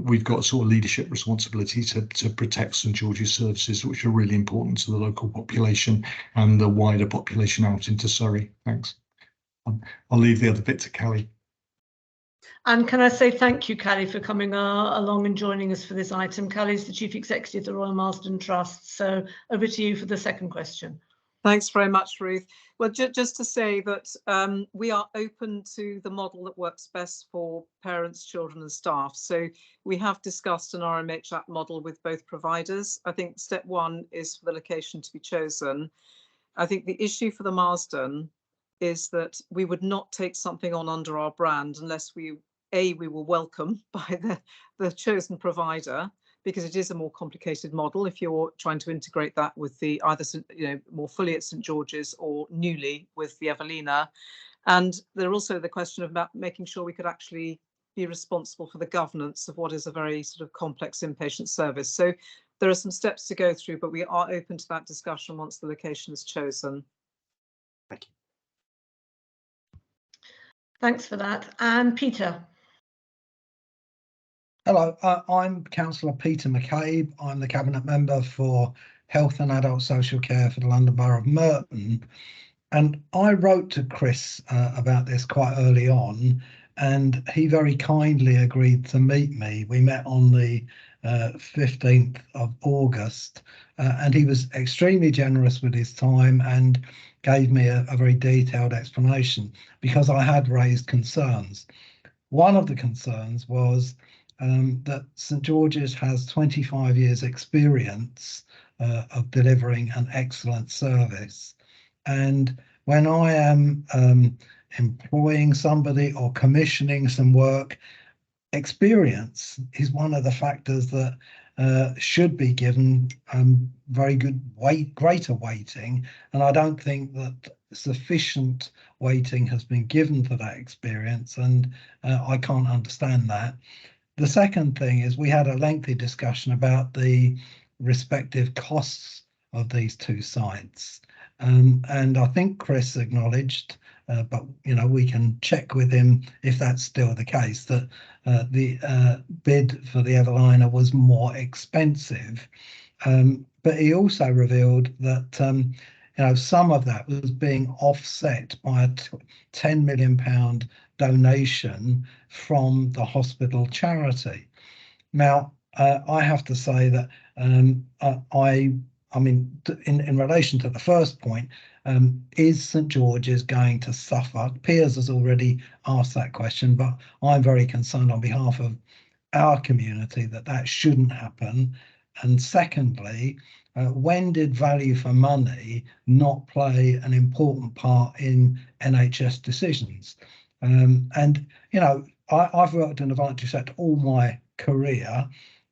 we've got sort of leadership responsibility to protect St George's services, which are really important to the local population and the wider population out into Surrey. Thanks. I'll leave the other bit to Callie. And can I say thank you, Callie, for coming along and joining us for this item. Callie's the Chief Executive of the Royal Marsden Trust. So over to you for the second question. Thanks very much, Ruth. Well, just to say that we are open to the model that works best for parents, children and staff. So we have discussed an RMH Act model with both providers. I think step one is for the location to be chosen. I think the issue for the Marsden is that we would not take something on under our brand unless we were welcome by the chosen provider, because it is a more complicated model if you're trying to integrate that with the either more fully at St George's or newly with the Evelina. And there also the question about making sure we could actually be responsible for the governance of what is a very sort of complex inpatient service. So there are some steps to go through, but we are open to that discussion once the location is chosen. Thank you. Thanks for that. And Peter. Hello, I'm Councillor Peter McCabe. I'm the Cabinet Member for Health and Adult Social Care for the London Borough of Merton. And I wrote to Chris about this quite early on, and he very kindly agreed to meet me. We met on the 15th of August, and he was extremely generous with his time and gave me a very detailed explanation because I had raised concerns. One of the concerns was that St George's has 25 years experience of delivering an excellent service. And when I am employing somebody or commissioning some work, experience is one of the factors that should be given very good greater weighting. And I don't think that sufficient weighting has been given to that experience, and I can't understand that. The second thing is we had a lengthy discussion about the respective costs of these two sites. And I think Chris acknowledged, but we can check with him if that's still the case, that the bid for the Evelina was more expensive. But he also revealed that some of that was being offset by a £10 million donation from the hospital charity. Now, I have to say that I mean, in relation to the first point, is St George's going to suffer? Piers has already asked that question, but I'm very concerned on behalf of our community that that shouldn't happen. And secondly, when did value for money not play an important part in NHS decisions? And I've worked in the voluntary sector all my career,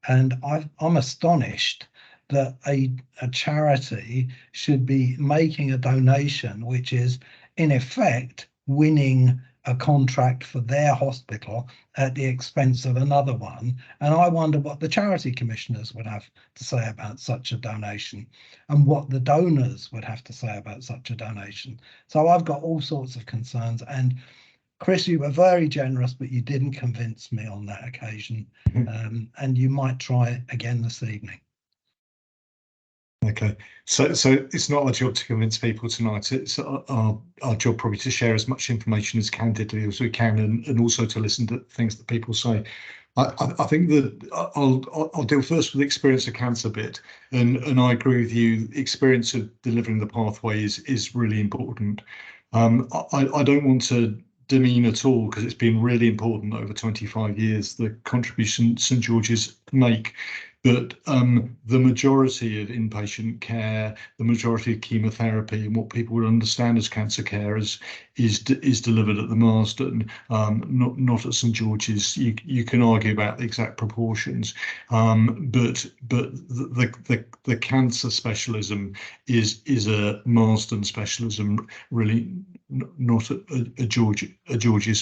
and I'm astonished that a charity should be making a donation which is in effect winning a contract for their hospital at the expense of another one. And I wonder what the charity commissioners would have to say about such a donation, and what the donors would have to say about such a donation. So I've got all sorts of concerns. And Chris, you were very generous, but you didn't convince me on that occasion. And you might try again this evening. Okay, so it's not our job to convince people tonight. It's our job probably to share as much information as candidly as we can, and also to listen to things that people say. I think that I'll deal first with the experience of cancer bit, and I agree with you. Experience of delivering the pathway is really important. I don't want to demean at all, because it's been really important over 25 years, the contribution St George's make. But the majority of inpatient care, the majority of chemotherapy, and what people would understand as cancer care is delivered at the Marsden, not at St George's. You can argue about the exact proportions, but the cancer specialism is a Marsden specialism, really, not a George's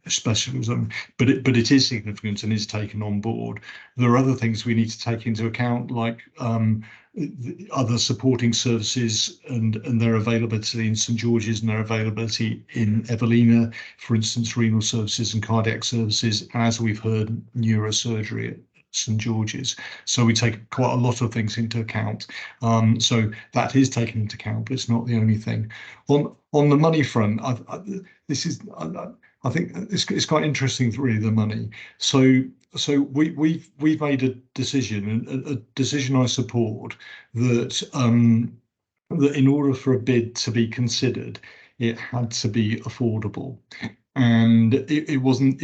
specialism. But it is significant and is taken on board. There are other things we need to take into account, like other supporting services and their availability in St George's and their availability in Evelina, for instance, renal services and cardiac services, as we've heard, neurosurgery at St George's. So we take quite a lot of things into account. So that is taken into account, but it's not the only thing. On the money front, I think it's quite interesting, really, the money. So we've made a decision, and a decision I support, that that in order for a bid to be considered, it had to be affordable, and it wasn't.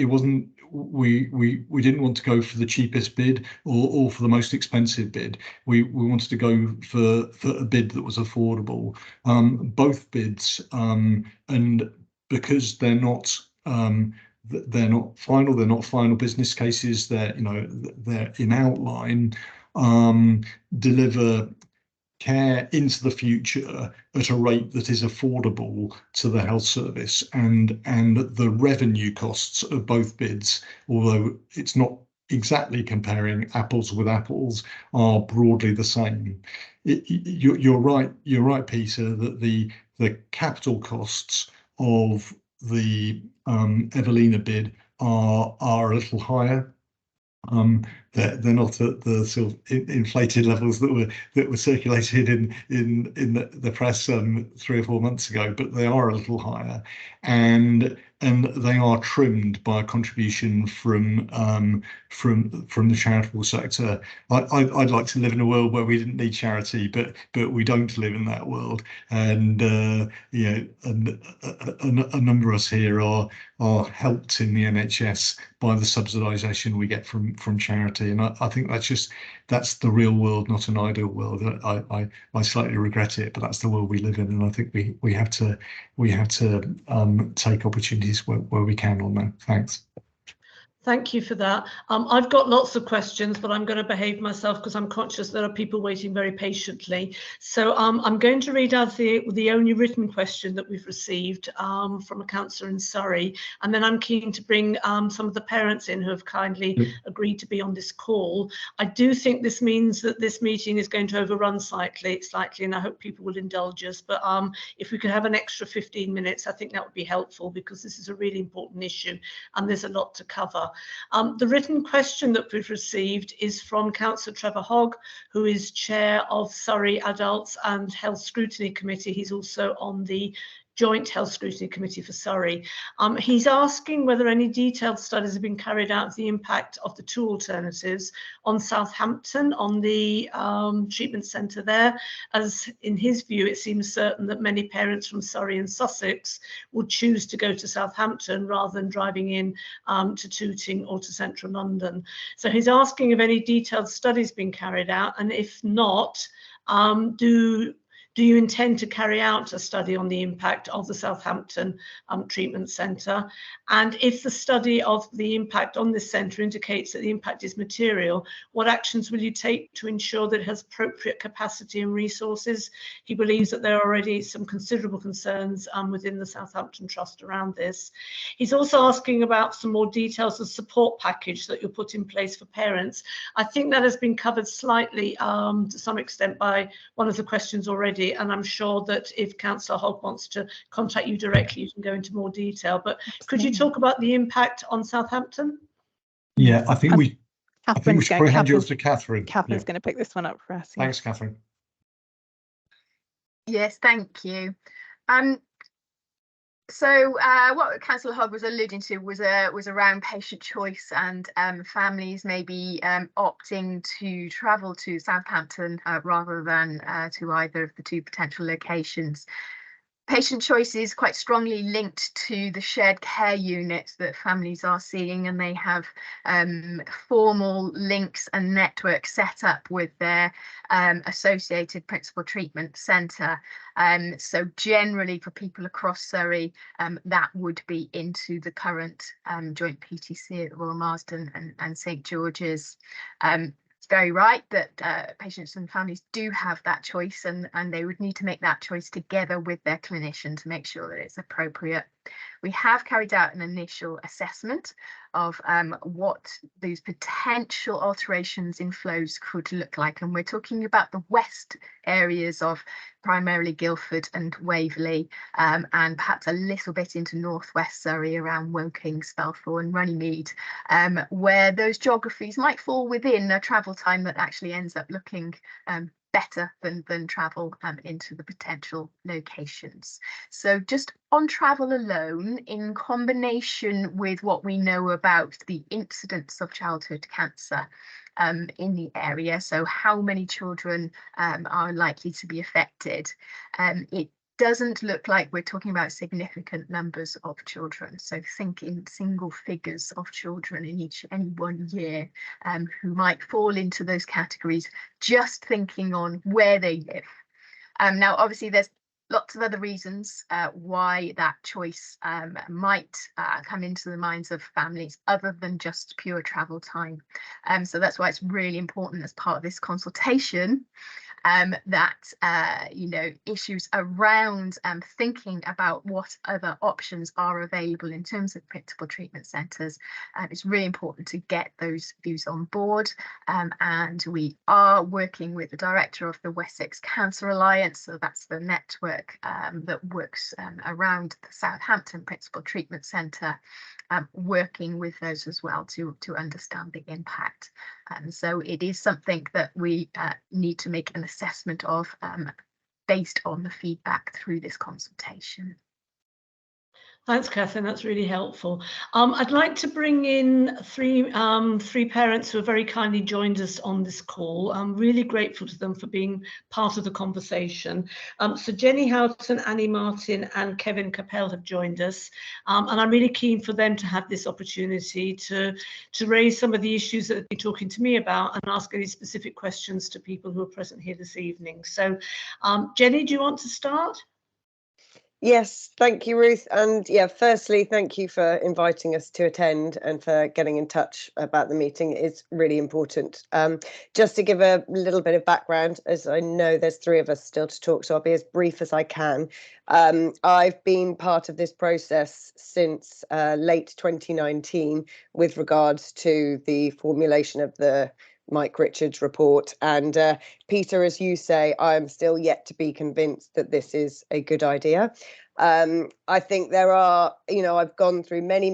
We didn't want to go for the cheapest bid or for the most expensive bid. We wanted to go for a bid that was affordable. Both bids, and because they're not final. They're not final business cases. They're in outline. Deliver care into the future at a rate that is affordable to the health service, and the revenue costs of both bids, although it's not exactly comparing apples with apples, are broadly the same. You're right, Peter, that the capital costs of the Evelina bid are a little higher. They're not at the sort of inflated levels that were circulated in the press 3 or 4 months ago, but they are a little higher, and they are trimmed by a contribution from the charitable sector. I'd like to live in a world where we didn't need charity, but we don't live in that world, and a number of us here are helped in the NHS by the subsidisation we get from charity, and I think that's the real world, not an ideal world. I slightly regret it, but that's the world we live in, and I think we have to take opportunities where we can on that. Thanks. Thank you for that. I've got lots of questions, but I'm going to behave myself because I'm conscious there are people waiting very patiently. So I'm going to read out the only written question that we've received from a councillor in Surrey, and then I'm keen to bring some of the parents in who have kindly agreed to be on this call. I do think this means that this meeting is going to overrun slightly, and I hope people will indulge us. But if we could have an extra 15 minutes, I think that would be helpful, because this is a really important issue and there's a lot to cover. The written question that we've received is from Councillor Trevor Hogg, who is chair of Surrey Adults and Health Scrutiny Committee. He's also on the Joint Health Scrutiny Committee for Surrey. He's asking whether any detailed studies have been carried out of the impact of the two alternatives on Southampton, on the treatment centre there, as in his view it seems certain that many parents from Surrey and Sussex would choose to go to Southampton rather than driving in to Tooting or to central London. So he's asking if any detailed studies been carried out, and if not, do you intend to carry out a study on the impact of the Southampton treatment centre? And if the study of the impact on this centre indicates that the impact is material, what actions will you take to ensure that it has appropriate capacity and resources? He believes that there are already some considerable concerns within the Southampton Trust around this. He's also asking about some more details of support package that you'll put in place for parents. I think that has been covered slightly to some extent by one of the questions already, and I'm sure that if Councillor Hogg wants to contact you directly, you can go into more detail. But could you talk about the impact on Southampton? Yeah, I think we should probably hand you over to Catherine. Catherine's going to pick this one up for us. Yeah. Thanks, Catherine. Yes, thank you. So what Councillor Hogg was alluding to was around patient choice and families maybe opting to travel to Southampton rather than to either of the two potential locations. Patient choice is quite strongly linked to the shared care units that families are seeing, and they have formal links and networks set up with their associated principal treatment centre. So generally for people across Surrey, that would be into the current joint PTC at Royal Marsden and St George's. Very right that patients and families do have that choice, and they would need to make that choice together with their clinician to make sure that it's appropriate. We have carried out an initial assessment of what those potential alterations in flows could look like, and we're talking about the west areas of primarily Guildford and Waverley, and perhaps a little bit into northwest Surrey around Woking, Spelthorne and Runnymede, where those geographies might fall within a travel time that actually ends up looking better than travel into the potential locations. So just on travel alone, in combination with what we know about the incidence of childhood cancer in the area, so how many children are likely to be affected, it doesn't look like we're talking about significant numbers of children. So think in single figures of children in any 1 year who might fall into those categories, just thinking on where they live. Now, obviously, there's lots of other reasons why that choice might come into the minds of families other than just pure travel time. So that's why it's really important as part of this consultation that issues around thinking about what other options are available in terms of principal treatment centres. It's really important to get those views on board, and we are working with the director of the Wessex Cancer Alliance, so that's the network that works around the Southampton Principal Treatment Centre, working with those as well to understand the impact. So it is something that we need to make an assessment of based on the feedback through this consultation. Thanks, Catherine. That's really helpful. I'd like to bring in three parents who have very kindly joined us on this call. I'm really grateful to them for being part of the conversation. So Jenny Houghton, Annie Martin and Kevin Capel have joined us. And I'm really keen for them to have this opportunity to raise some of the issues that they've been talking to me about and ask any specific questions to people who are present here this evening. So Jenny, do you want to start? Yes, thank you, Ruth. And yeah, firstly, thank you for inviting us to attend and for getting in touch about the meeting. It's really important. Just to give a little bit of background, as I know there's three of us still to talk, so I'll be as brief as I can. I've been part of this process since late 2019 with regards to the formulation of the Mike Richards report. And Peter, as you say, I'm still yet to be convinced that this is a good idea. I think there are, I've gone through many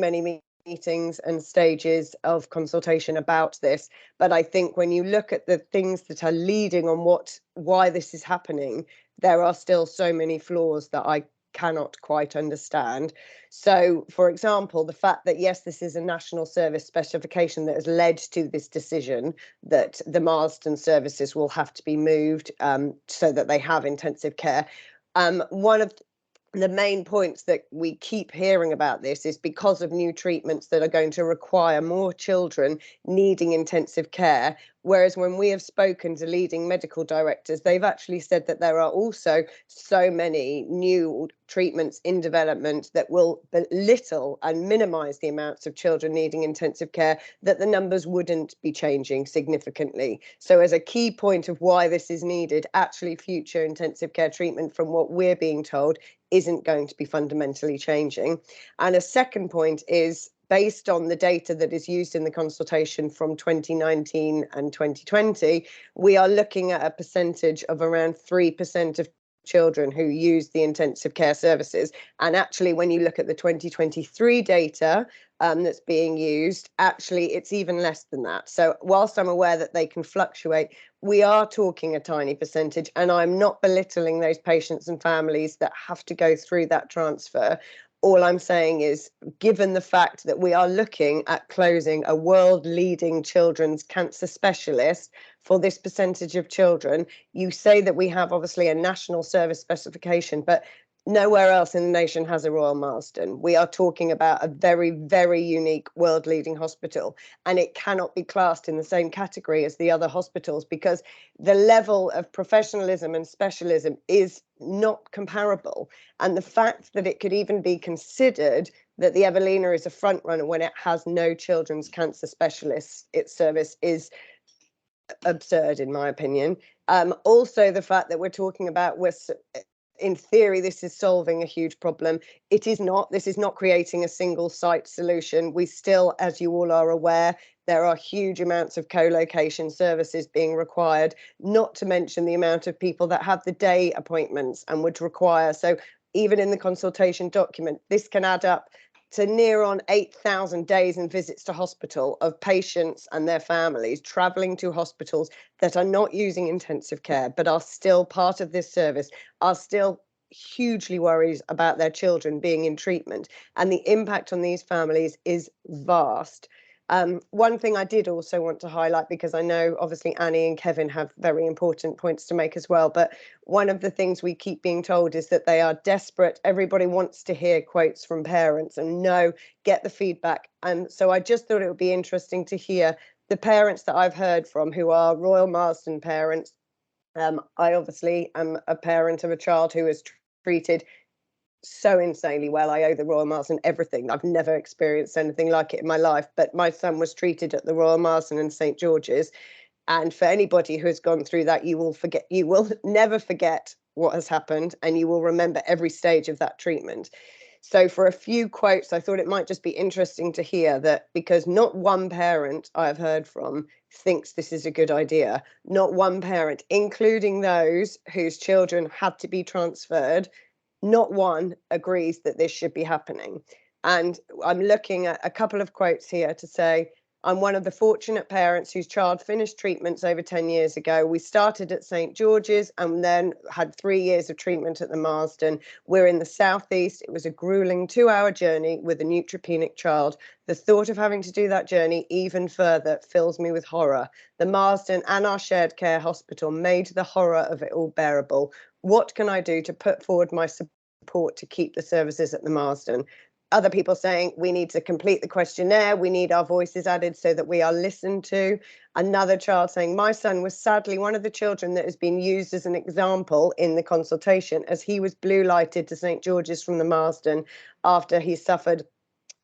meetings and stages of consultation about this, but I think when you look at the things that are leading on why this is happening, there are still so many flaws that I cannot quite understand. So, for example, the fact that, yes, this is a national service specification that has led to this decision that the Marsden services will have to be moved so that they have intensive care. One of the main points that we keep hearing about this is because of new treatments that are going to require more children needing intensive care. Whereas when we have spoken to leading medical directors, they've actually said that there are also so many new treatments in development that will belittle and minimise the amounts of children needing intensive care, that the numbers wouldn't be changing significantly. So as a key point of why this is needed, actually future intensive care treatment, from what we're being told, isn't going to be fundamentally changing. And a second point is, based on the data that is used in the consultation from 2019 and 2020, we are looking at a percentage of around 3% of children who use the intensive care services. And actually, when you look at the 2023 data that's being used, actually it's even less than that. So whilst I'm aware that they can fluctuate, we are talking a tiny percentage, and I'm not belittling those patients and families that have to go through that transfer. All I'm saying is, given the fact that we are looking at closing a world-leading children's cancer specialist for this percentage of children, you say that we have obviously a national service specification, but nowhere else in the nation has a Royal Marsden. We are talking about a very, very unique world-leading hospital, and it cannot be classed in the same category as the other hospitals because the level of professionalism and specialism is not comparable. And the fact that it could even be considered that the Evelina is a front runner when it has no children's cancer specialists, its service is absurd, in my opinion. Also, the fact that we're talking about in theory, this is solving a huge problem. It is not. This is not creating a single site solution. We still, as you all are aware, there are huge amounts of co-location services being required, not to mention the amount of people that have the day appointments and would require. So even in the consultation document, this can add up to near on 8,000 days and visits to hospital of patients and their families travelling to hospitals that are not using intensive care, but are still part of this service, are still hugely worried about their children being in treatment. And the impact on these families is vast. One thing I did also want to highlight, because I know obviously Annie and Kevin have very important points to make as well, but one of the things we keep being told is that they are desperate. Everybody wants to hear quotes from parents and get the feedback. And so I just thought it would be interesting to hear the parents that I've heard from who are Royal Marsden parents. I obviously am a parent of a child who was treated so insanely well. I owe the Royal Marsden everything. I've never experienced anything like it in my life, but my son was treated at the Royal Marsden and St George's. And for anybody who has gone through that, you will never forget what has happened, and you will remember every stage of that treatment. So for a few quotes, I thought it might just be interesting to hear that, because not one parent I've heard from thinks this is a good idea. Not one parent, including those whose children had to be transferred, not one agrees that this should be happening. And I'm looking at a couple of quotes here to say, I'm one of the fortunate parents whose child finished treatments over 10 years ago. We started at St George's and then had 3 years of treatment at the Marsden. We're in the southeast. It was a grueling 2-hour journey with a neutropenic child. The thought of having to do that journey even further fills me with horror. The Marsden and our shared care hospital made the horror of it all bearable. What can I do to put forward my support to keep the services at the Marsden? Other people saying we need to complete the questionnaire, we need our voices added so that we are listened to. Another child saying, my son was sadly one of the children that has been used as an example in the consultation, as he was blue lighted to St George's from the Marsden after he suffered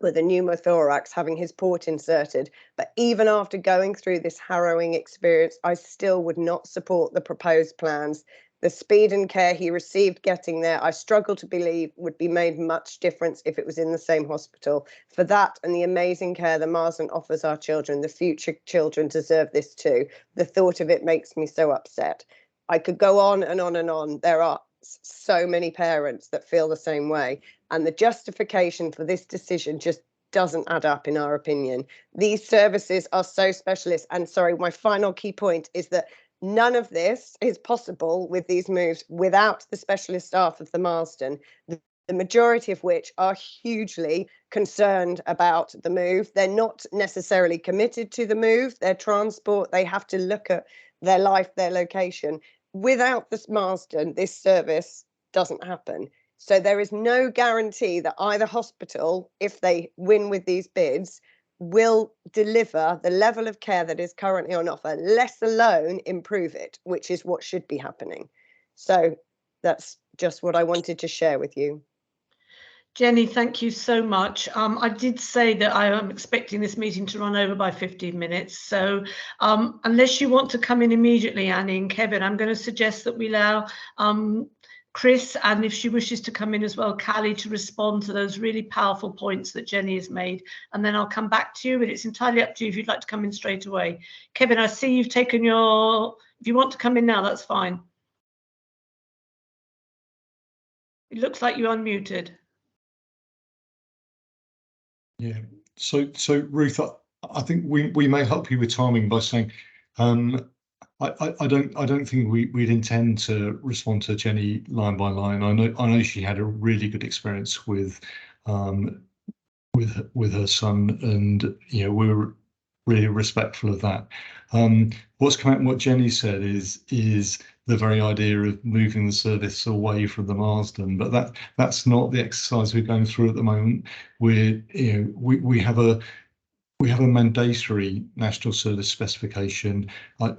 with a pneumothorax, having his port inserted. But even after going through this harrowing experience, I still would not support the proposed plans. The speed and care he received getting there, I struggle to believe would be made much difference if it was in the same hospital. For that and the amazing care the Marsden offers our children, the future children deserve this too. The thought of it makes me so upset. I could go on and on and on. There are so many parents that feel the same way. And the justification for this decision just doesn't add up, in our opinion. These services are so specialist. And sorry, my final key point is that none of this is possible with these moves without the specialist staff of the Marsden, the majority of which are hugely concerned about the move. They're not necessarily committed to the move, their transport, they have to look at their life, their location. Without this Marsden, this service doesn't happen. So there is no guarantee that either hospital, if they win with these bids, will deliver the level of care that is currently on offer, let alone improve it, which is what should be happening. So that's just what I wanted to share with you. Jenny, thank you so much. I did say that I am expecting this meeting to run over by 15 minutes. So unless you want to come in immediately, Annie and Kevin, I'm going to suggest that we allow Chris, and if she wishes to come in as well, Callie, to respond to those really powerful points that Jenny has made. And then I'll come back to you, but it's entirely up to you if you'd like to come in straight away. Kevin, I see you've taken your, if you want to come in now, that's fine. It looks like you're unmuted. Yeah, so Ruth, I think we may help you with timing by saying I don't think we'd intend to respond to Jenny line by line. I know she had a really good experience with with her son, and you know, we're really respectful of that. What's come out and what Jenny said is the very idea of moving the service away from the Marsden, but that's not the exercise we're going through at the moment. We have a mandatory national service specification. I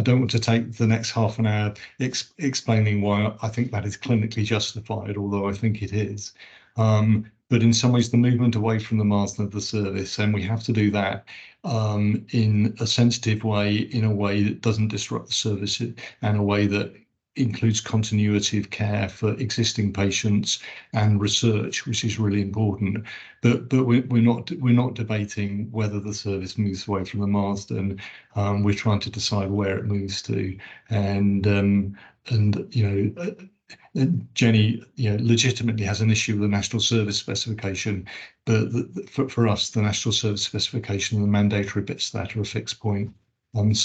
don't want to take the next half an hour explaining why I think that is clinically justified, although I think it is. But in some ways, the movement away from the Marsden of the service, and we have to do that in a sensitive way, in a way that doesn't disrupt the service, and a way that includes continuity of care for existing patients and research, which is really important. But we're not debating whether the service moves away from the Marsden. We're trying to decide where it moves to, and you know. Jenny, you know, legitimately has an issue with the national service specification, but for us, the national service specification and the mandatory bits of that are a fixed point. And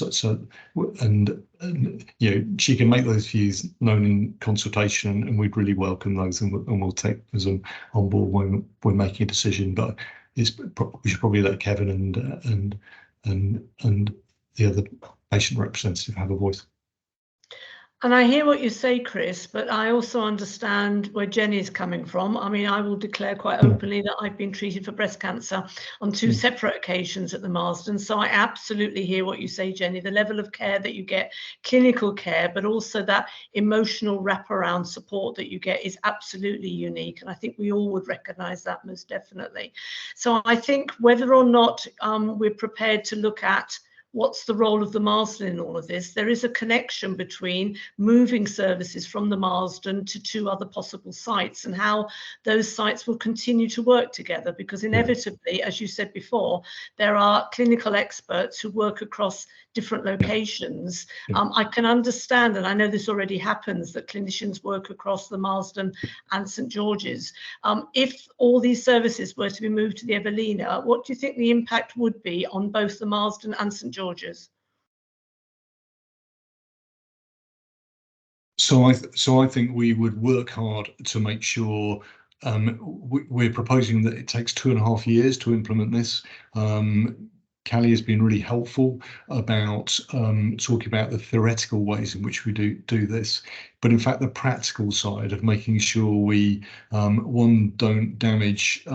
you know, she can make those views known in consultation, and we'd really welcome those, and we'll take them on board when we're making a decision. But we should probably let Kevin and the other patient representative have a voice. And I hear what you say, Chris, but I also understand where Jenny's coming from. I mean, I will declare quite openly that I've been treated for breast cancer on 2 separate occasions at the Marsden. So I absolutely hear what you say, Jenny, the level of care that you get, clinical care, but also that emotional wraparound support that you get is absolutely unique. And I think we all would recognise that most definitely. So I think whether or not we're prepared to look at what's the role of the Marsden in all of this, there is a connection between moving services from the Marsden to 2 other possible sites, and how those sites will continue to work together, because inevitably, as you said before, there are clinical experts who work across different locations. I can understand, and I know this already happens, that clinicians work across the Marsden and St George's. If all these services were to be moved to the Evelina, what do you think the impact would be on both the Marsden and St George's? So I think we would work hard to make sure. We're proposing that it takes 2.5 years to implement this. Callie has been really helpful about talking about the theoretical ways in which we do this, but in fact the practical side of making sure we don't damage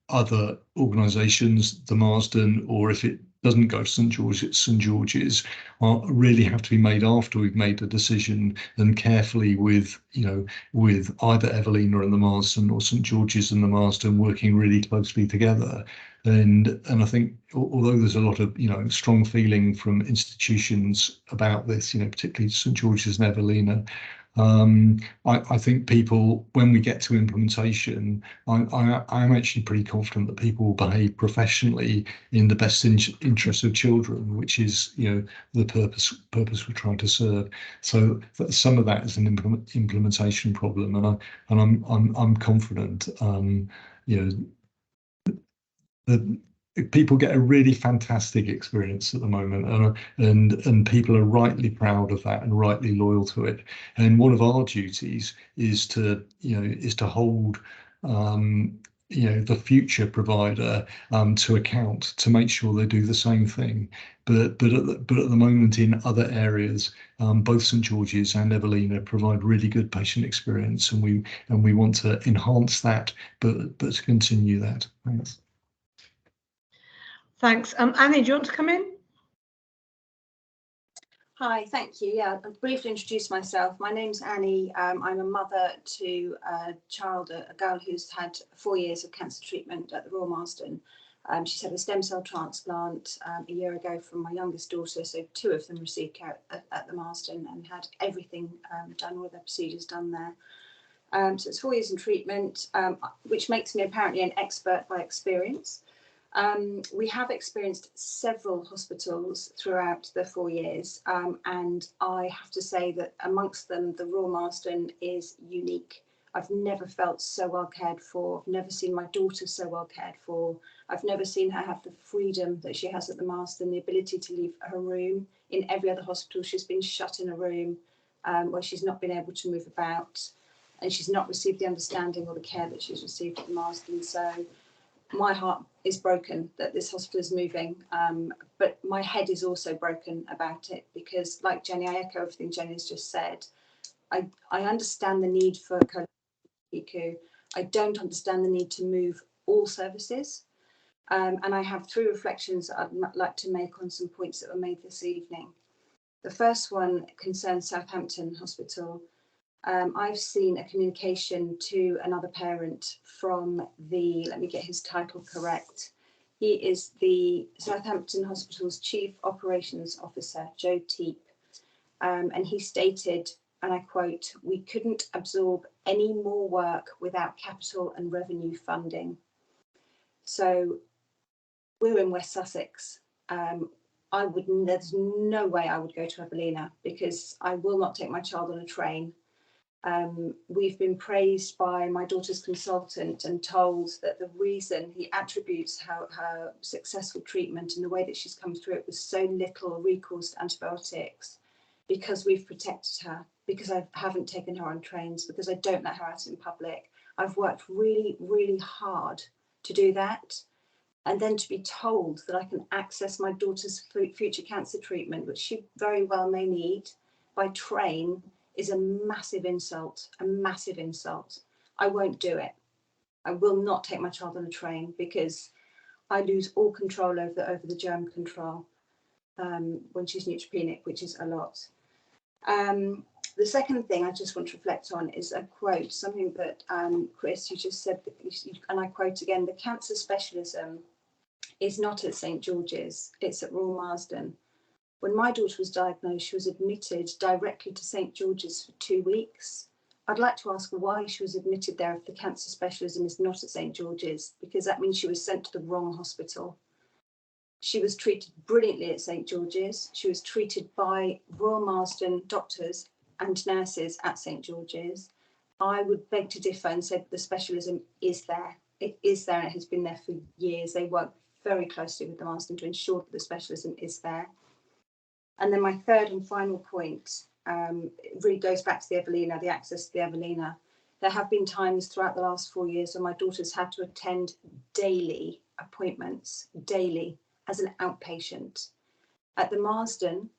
other organisations, the Marsden, or if it doesn't go to St George's, really have to be made after we've made a decision, and carefully with either Evelina and the Marsden or St George's and the Marsden working really closely together. And I think, although there's a lot of strong feeling from institutions about this, particularly St George's and Evelina, I think people, when we get to implementation, I'm actually pretty confident that people will behave professionally in the best interest of children, which is the purpose we're trying to serve. So some of that is an implementation problem, and I'm confident that people get a really fantastic experience at the moment, and people are rightly proud of that and rightly loyal to it. And one of our duties is to hold the future provider to account, to make sure they do the same thing. But at the moment, in other areas, both St George's and Evelina provide really good patient experience, and we want to enhance that, but to continue that. Thanks. Thanks. Annie, do you want to come in? Hi, thank you. Yeah, I'll briefly introduce myself. My name's Annie. I'm a mother to a girl who's had 4 years of cancer treatment at the Royal Marsden. She's had a stem cell transplant a year ago from my youngest daughter, so 2 of them received care at the Marsden and had everything done, all their procedures done there. So it's 4 years in treatment, which makes me apparently an expert by experience. We have experienced several hospitals throughout the 4 years, and I have to say that amongst them, the Royal Marsden is unique. I've never felt so well cared for. I've never seen my daughter so well cared for. I've never seen her have the freedom that she has at the Marsden, the ability to leave her room. In every other hospital, she's been shut in a room where she's not been able to move about. and she's not received the understanding or the care that she's received at the Marsden. So my heart is broken that this hospital is moving, but my head is also broken about it, because like Jenny, I echo everything Jenny has just said. I understand the need for PICU. I don't understand the need to move all services. And I have 3 reflections that I'd like to make on some points that were made this evening. The first one concerns Southampton Hospital. I've seen a communication to another parent from the, let me get his title correct. He is the Southampton Hospital's Chief Operations Officer, Joe Teep. And he stated, and I quote, "We couldn't absorb any more work without capital and revenue funding." So we're in West Sussex. There's no way I would go to Evelina, because I will not take my child on a train. We've been praised by my daughter's consultant and told that the reason he attributes her successful treatment and the way that she's come through it was so little recourse to antibiotics, because we've protected her, because I haven't taken her on trains, because I don't let her out in public. I've worked really, really hard to do that. And then to be told that I can access my daughter's future cancer treatment, which she very well may need, by train, is a massive insult, a massive insult. I won't do it. I will not take my child on a train, because I lose all control over the germ control when she's neutropenic, which is a lot. The second thing I just want to reflect on is a quote, something that Chris, you just said, and I quote again, "The cancer specialism is not at St George's, it's at Royal Marsden." When my daughter was diagnosed, she was admitted directly to St George's for 2 weeks. I'd like to ask why she was admitted there if the cancer specialism is not at St George's, because that means she was sent to the wrong hospital. She was treated brilliantly at St George's. She was treated by Royal Marsden doctors and nurses at St George's. I would beg to differ and say that the specialism is there. It is there, and it has been there for years. They work very closely with the Marsden to ensure that the specialism is there. And then my third and final point it really goes back to the Evelina, the access to the Evelina. There have been times throughout the last 4 years when my daughter's had to attend daily appointments, daily, as an outpatient. At the Marsden,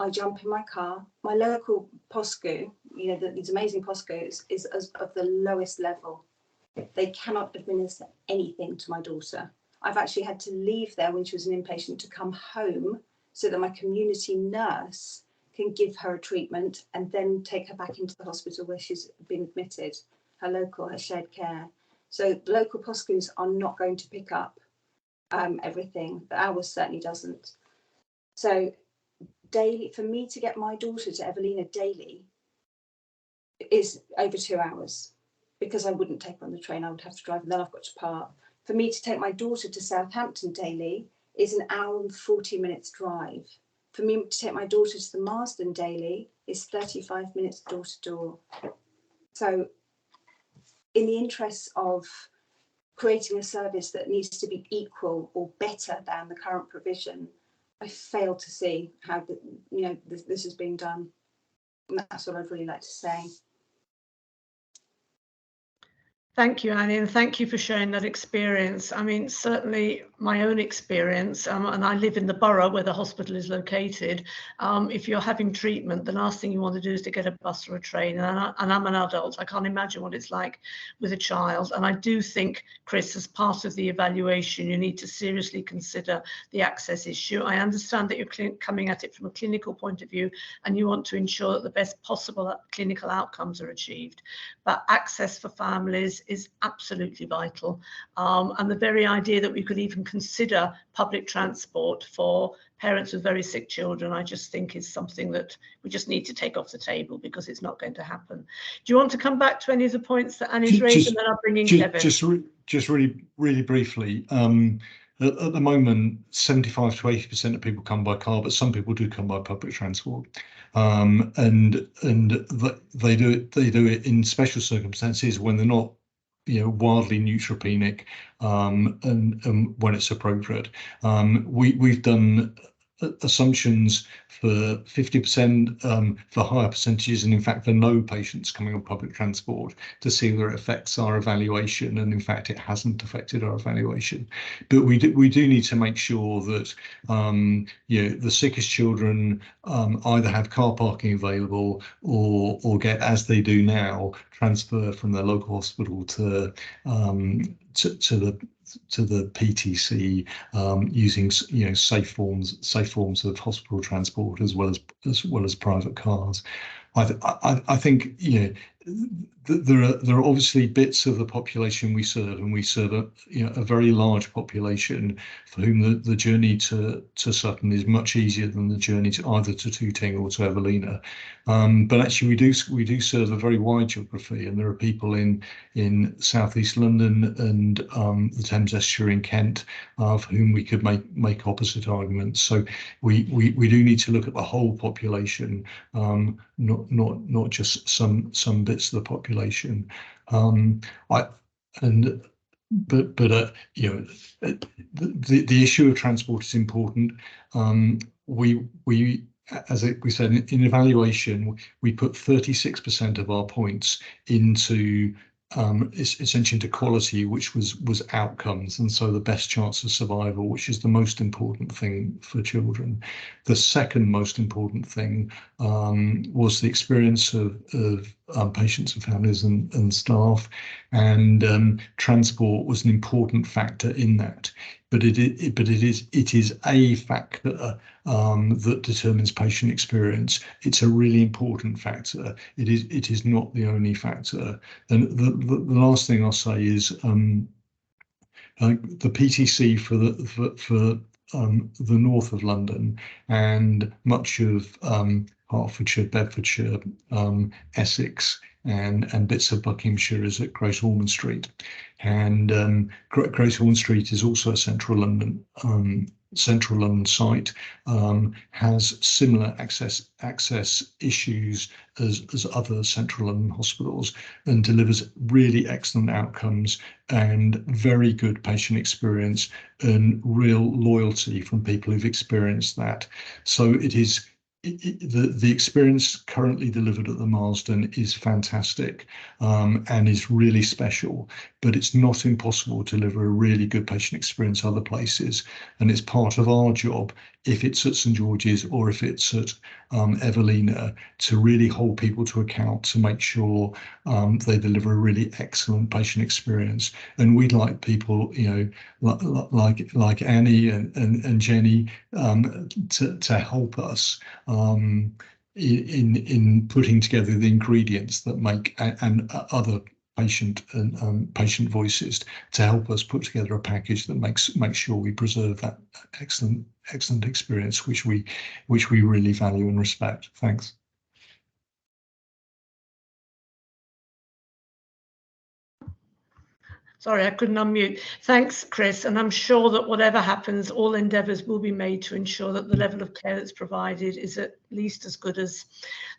I jump in my car. My local POSCU, these amazing POSCUs, is of the lowest level. They cannot administer anything to my daughter. I've actually had to leave there when she was an inpatient to come home so that my community nurse can give her a treatment and then take her back into the hospital where she's been admitted, her shared care. So local POSCUs are not going to pick up everything, but ours certainly doesn't. So daily, for me to get my daughter to Evelina daily is over 2 hours, because I wouldn't take her on the train, I would have to drive, and then I've got to park. For me to take my daughter to Southampton daily is an hour and 40 minutes drive. For me to take my daughter to the Marsden daily is 35 minutes door to door. So in the interests of creating a service that needs to be equal or better than the current provision, I fail to see how this is being done. And that's what I'd really like to say. Thank you, Annie, and thank you for sharing that experience. I mean, certainly my own experience, and I live in the borough where the hospital is located. If you're having treatment, the last thing you want to do is to get a bus or a train. And I'm an adult. I can't imagine what it's like with a child. And I do think, Chris, as part of the evaluation, you need to seriously consider the access issue. I understand that you're coming at it from a clinical point of view, and you want to ensure that the best possible clinical outcomes are achieved. But access for families is absolutely vital. And the very idea that we could even consider public transport for parents with very sick children, I just think is something that we just need to take off the table, because it's not going to happen. Do you want to come back to any of the points that Annie's raised, and then I'll bring in Kevin? Just really briefly. At the moment, 75 to 80% of people come by car, but some people do come by public transport, and they do it in special circumstances when they're not, wildly neutropenic, and when it's appropriate. We've done assumptions for 50%, for higher percentages, and in fact for no patients coming on public transport, to see whether it affects our evaluation, and in fact it hasn't affected our evaluation. But we do need to make sure that the sickest children either have car parking available or get, as they do now, transfer from their local hospital to the PTC using safe forms of hospital transport as well as private cars. I think there are obviously bits of the population we serve, and we serve a very large population for whom the journey to Sutton is much easier than the journey to either to Tooting or to Evelina. But actually, we do serve a very wide geography, and there are people in southeast London and the Thames Estuary in Kent for whom we could make opposite arguments. So we do need to look at the whole population, not just some bits of the population. The issue of transport is important. As we said in evaluation, we put 36% of our points into essentially into quality, which was outcomes, and so the best chance of survival, which is the most important thing for children. The second most important thing was the experience of patients and families and staff, and transport was an important factor in that. But it is a factor that determines patient experience. It's a really important factor. It is not the only factor. And the last thing I'll say is the PTC for the north of London and much of Hertfordshire, Bedfordshire, Essex, and bits of Buckinghamshire is at Great Ormond Street, and Great Ormond Street is also a central London site, has similar access issues as other central London hospitals, and delivers really excellent outcomes and very good patient experience and real loyalty from people who've experienced that. So it is. The experience currently delivered at the Marsden is fantastic and is really special, but it's not impossible to deliver a really good patient experience other places, and it's part of our job, if it's at St George's or if it's at Evelina, to really hold people to account to make sure they deliver a really excellent patient experience. And we'd like people, like Annie and Jenny, to help us in putting together the ingredients that make and other patient and patient voices to help us put together a package that makes sure we preserve that excellent experience which we really value and respect. Thanks. Sorry, I couldn't unmute. Thanks, Chris. And I'm sure that whatever happens, all endeavours will be made to ensure that the level of care that's provided is at least as good as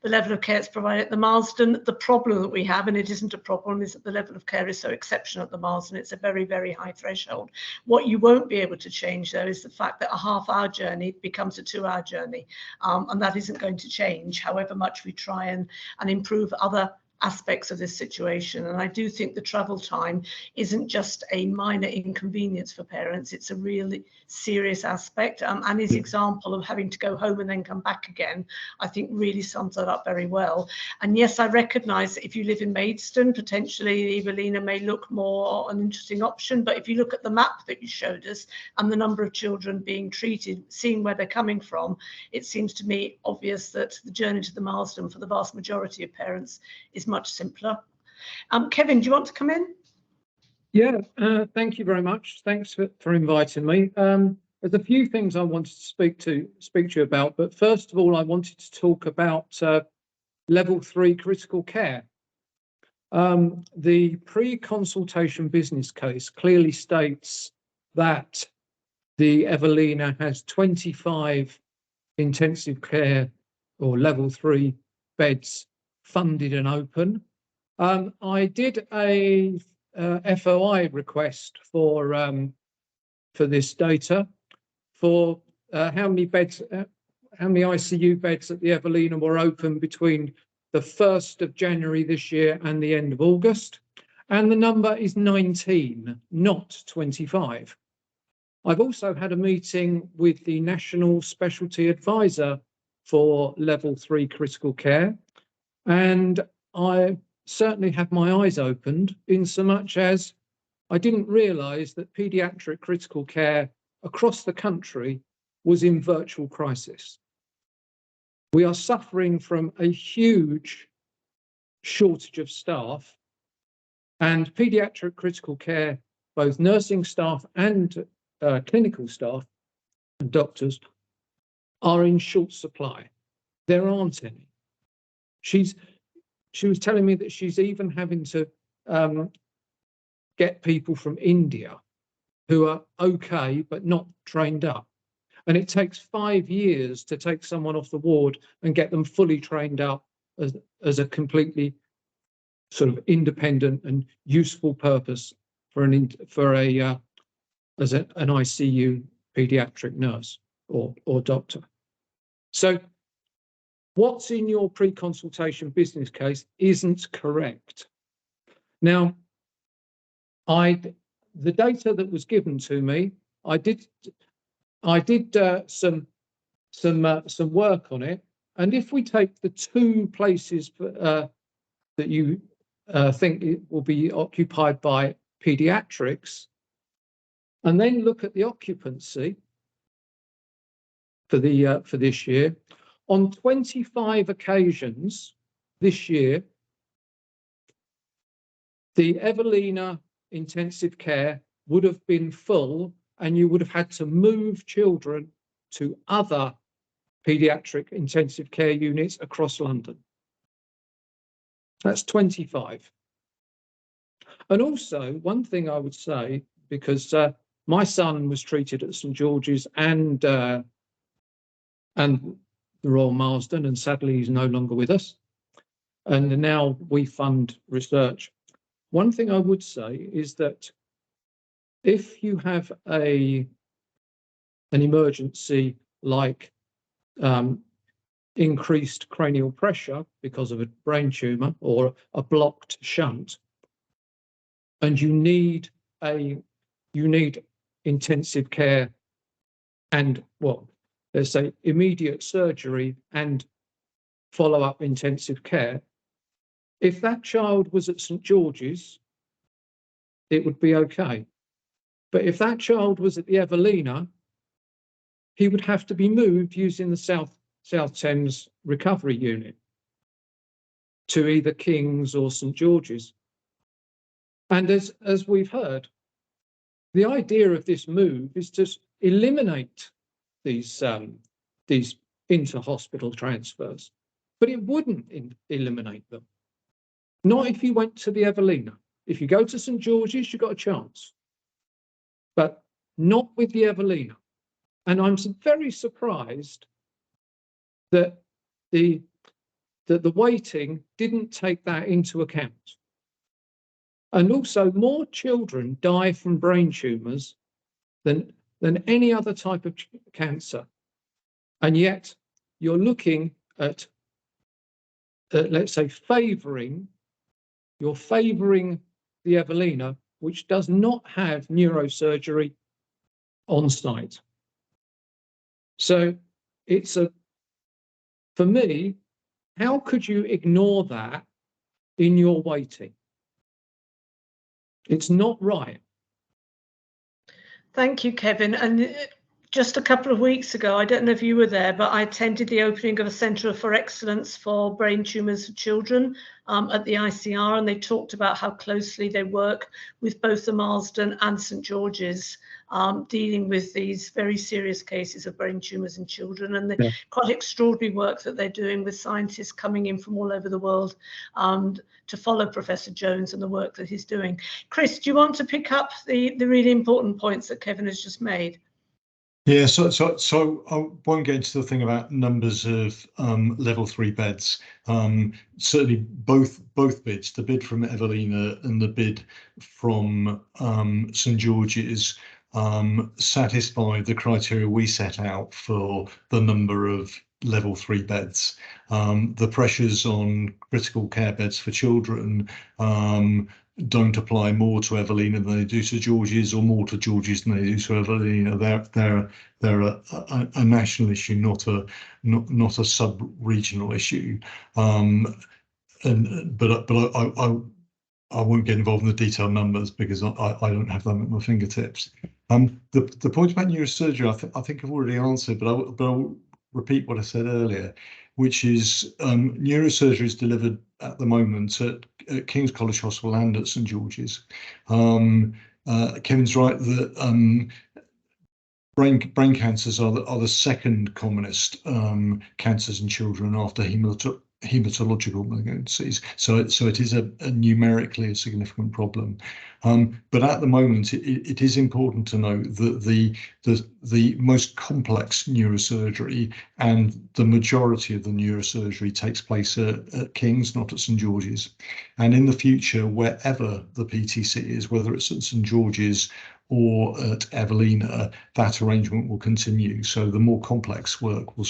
the level of care that's provided at the Marsden. The problem that we have, and it isn't a problem, is that the level of care is so exceptional at the Marsden. It's a very, very high threshold. What you won't be able to change, though, is the fact that a half-hour journey becomes a 2-hour journey. And that isn't going to change, however much we try and improve other aspects of this situation. And I do think the travel time isn't just a minor inconvenience for parents, it's a really serious aspect. And his example of having to go home and then come back again, I think really sums that up very well. And yes, I recognise that if you live in Maidstone, potentially Evelina may look more an interesting option, but if you look at the map that you showed us and the number of children being treated, seeing where they're coming from, it seems to me obvious that the journey to the Marsden for the vast majority of parents is much simpler. Kevin, do you want to come in? Yeah, thank you very much. Thanks for inviting me. There's a few things I wanted to speak to you about, but first of all, I wanted to talk about level 3 critical care. The pre-consultation business case clearly states that the Evelina has 25 intensive care or level 3 beds funded and open. I did a FOI request for this data for how many beds, how many ICU beds at the Evelina were open between the 1st of January this year and the end of August. And the number is 19, not 25. I've also had a meeting with the National Specialty Advisor for Level 3 critical care, and I certainly had my eyes opened in so much as I didn't realise that paediatric critical care across the country was in virtual crisis. We are suffering from a huge shortage of staff, and paediatric critical care, both nursing staff and clinical staff and doctors, are in short supply. There aren't any. She was telling me that she's even having to get people from India who are okay but not trained up. And it takes 5 years to take someone off the ward and get them fully trained up as a completely sort of independent and useful purpose for an ICU paediatric nurse or doctor. So what's in your pre-consultation business case isn't correct. Now, the data that was given to me, I did some work on it, and if we take the 2 places that you think it will be occupied by paediatrics, and then look at the occupancy for this year, on 25 occasions this year, the Evelina intensive care would have been full, and you would have had to move children to other paediatric intensive care units across London. That's 25. And also, one thing I would say, because my son was treated at St George's and the Royal Marsden, and sadly he's no longer with us, and now we fund research. One thing I would say is that if you have an emergency like increased cranial pressure because of a brain tumour or a blocked shunt, and you need intensive care and, well, let's say immediate surgery and follow-up intensive care, if that child was at St George's, it would be okay. But if that child was at the Evelina, he would have to be moved using the South Thames recovery unit to either King's or St George's. And as we've heard, the idea of this move is to eliminate these inter-hospital transfers, but it wouldn't eliminate them. Not if you went to the Evelina. If you go to St George's, you've got a chance, but not with the Evelina. And I'm very surprised that the waiting didn't take that into account. And also, more children die from brain tumours than any other type of cancer. And yet you're looking at, let's say, you're favouring the Evelina, which does not have neurosurgery on site. So for me, how could you ignore that in your waiting? It's not right. Thank you, Kevin. And just a couple of weeks ago, I don't know if you were there, but I attended the opening of a Centre for Excellence for Brain Tumours for Children at the ICR, and they talked about how closely they work with both the Marsden and St George's, dealing with these very serious cases of brain tumours in children, and the quite extraordinary work that they're doing with scientists coming in from all over the world to follow Professor Jones and the work that he's doing. Chris, do you want to pick up the really important points that Kevin has just made? Yeah, so I won't get into the thing about numbers of level 3 beds. Certainly both bids, the bid from Evelina and the bid from St George's, satisfy the criteria we set out for the number of level 3 beds. The pressures on critical care beds for children don't apply more to Evelina than they do to George's, or more to George's than they do to Evelina. They're a national issue, not a sub-regional issue. But I won't get involved in the detailed numbers because I don't have them at my fingertips. The point about neurosurgery, I think I've already answered, but I'll repeat what I said earlier, which is neurosurgery is delivered at the moment at King's College Hospital and at St George's. Kevin's right that brain cancers are the second commonest cancers in children after hematological malignancies, so it is a numerically a significant problem. But at the moment, it is important to note that the most complex neurosurgery and the majority of the neurosurgery takes place at King's, not at St George's. And in the future, wherever the PTC is, whether it's at St George's or at Evelina, that arrangement will continue. So the more complex work will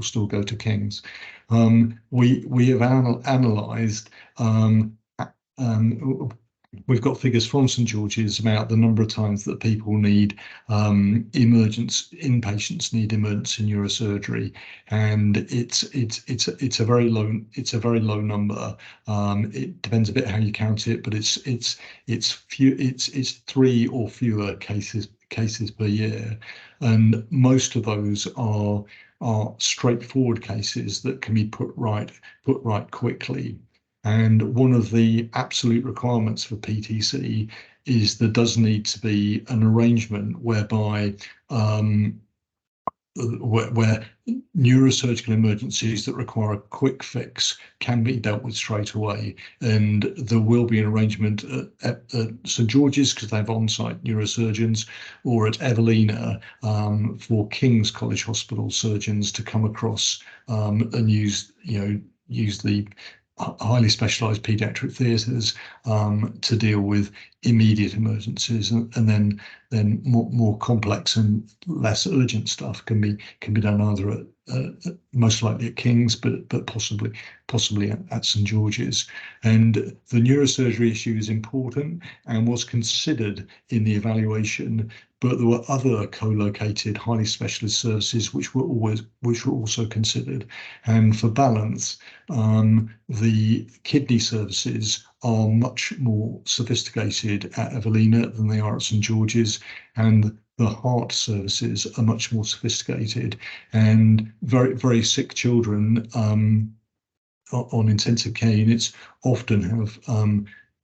still go to King's. We have analysed. We've got figures from St George's about the number of times that people need inpatients need emergency neurosurgery, and it's a very low number. It depends a bit how you count it, but it's 3 or fewer cases per year, and most of those are straightforward cases that can be put right quickly. And one of the absolute requirements for PTC is there does need to be an arrangement whereby where neurosurgical emergencies that require a quick fix can be dealt with straight away. And there will be an arrangement at St George's because they have on-site neurosurgeons, or at Evelina for King's College Hospital surgeons to come across and use the highly specialised paediatric theatres to deal with immediate emergencies, and then more complex and less urgent stuff can be done either at most likely at King's, but possibly at St George's. And the neurosurgery issue is important and was considered in the evaluation, but there were other co-located highly specialist services which were also considered. And for balance, the kidney services are much more sophisticated at Evelina than they are at St George's, and the heart services are much more sophisticated, and very, very sick children on intensive care units often have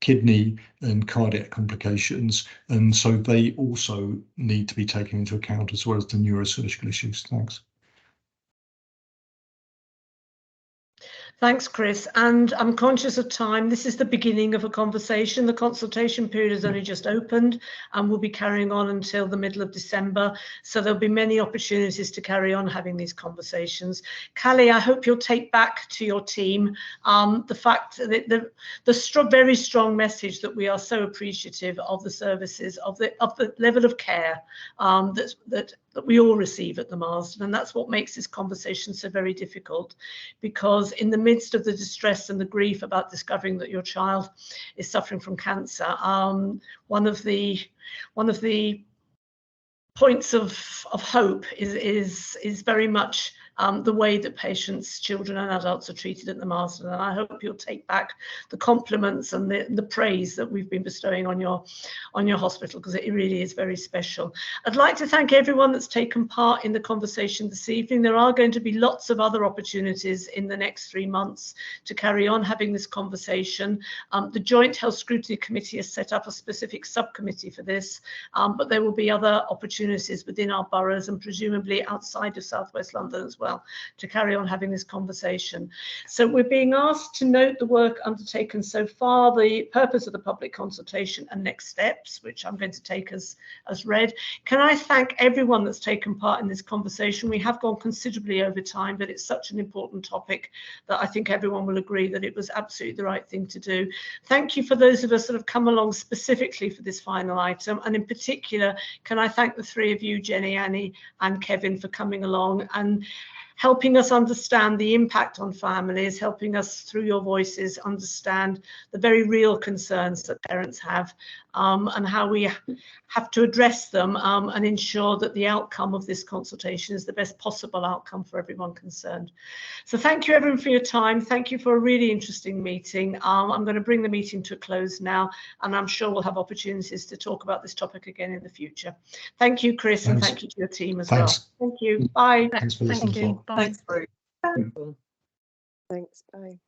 kidney and cardiac complications, and so they also need to be taken into account as well as the neurosurgical issues. Thanks. Thanks, Chris. And I'm conscious of time. This is the beginning of a conversation. The consultation period has only just opened and will be carrying on until the middle of December. So there'll be many opportunities to carry on having these conversations. Callie, I hope you'll take back to your team the fact that the very strong message that we are so appreciative of the services, of the level of care that we all receive at the Marsden. And that's what makes this conversation so very difficult, because in the midst of the distress and the grief about discovering that your child is suffering from cancer, one of the points of hope is very much the way that patients, children and adults are treated at the Marsden. And I hope you'll take back the compliments and the praise that we've been bestowing on your hospital, because it really is very special. I'd like to thank everyone that's taken part in the conversation this evening. There are going to be lots of other opportunities in the next 3 months to carry on having this conversation. The Joint Health Scrutiny Committee has set up a specific subcommittee for this, but there will be other opportunities within our boroughs and presumably outside of South West London as well. well to carry on having this conversation. So we're being asked to note the work undertaken so far, the purpose of the public consultation and next steps, which I'm going to take as read. Can I thank everyone that's taken part in this conversation? We have gone considerably over time, but it's such an important topic that I think everyone will agree that it was absolutely the right thing to do. Thank you for those of us that have come along specifically for this final item, and in particular, can I thank the three of you, Jenny, Annie and Kevin, for coming along and helping us understand the impact on families, helping us through your voices understand the very real concerns that parents have, and how we have to address them and ensure that the outcome of this consultation is the best possible outcome for everyone concerned. So thank you everyone for your time. Thank you for a really interesting meeting. I'm going to bring the meeting to a close now, and I'm sure we'll have opportunities to talk about this topic again in the future. Thank you, Chris, and thank you to your team as well. Thank you. Bye. Thanks for listening. Thank you. Bye. Thanks, Ruth. Thanks. Bye.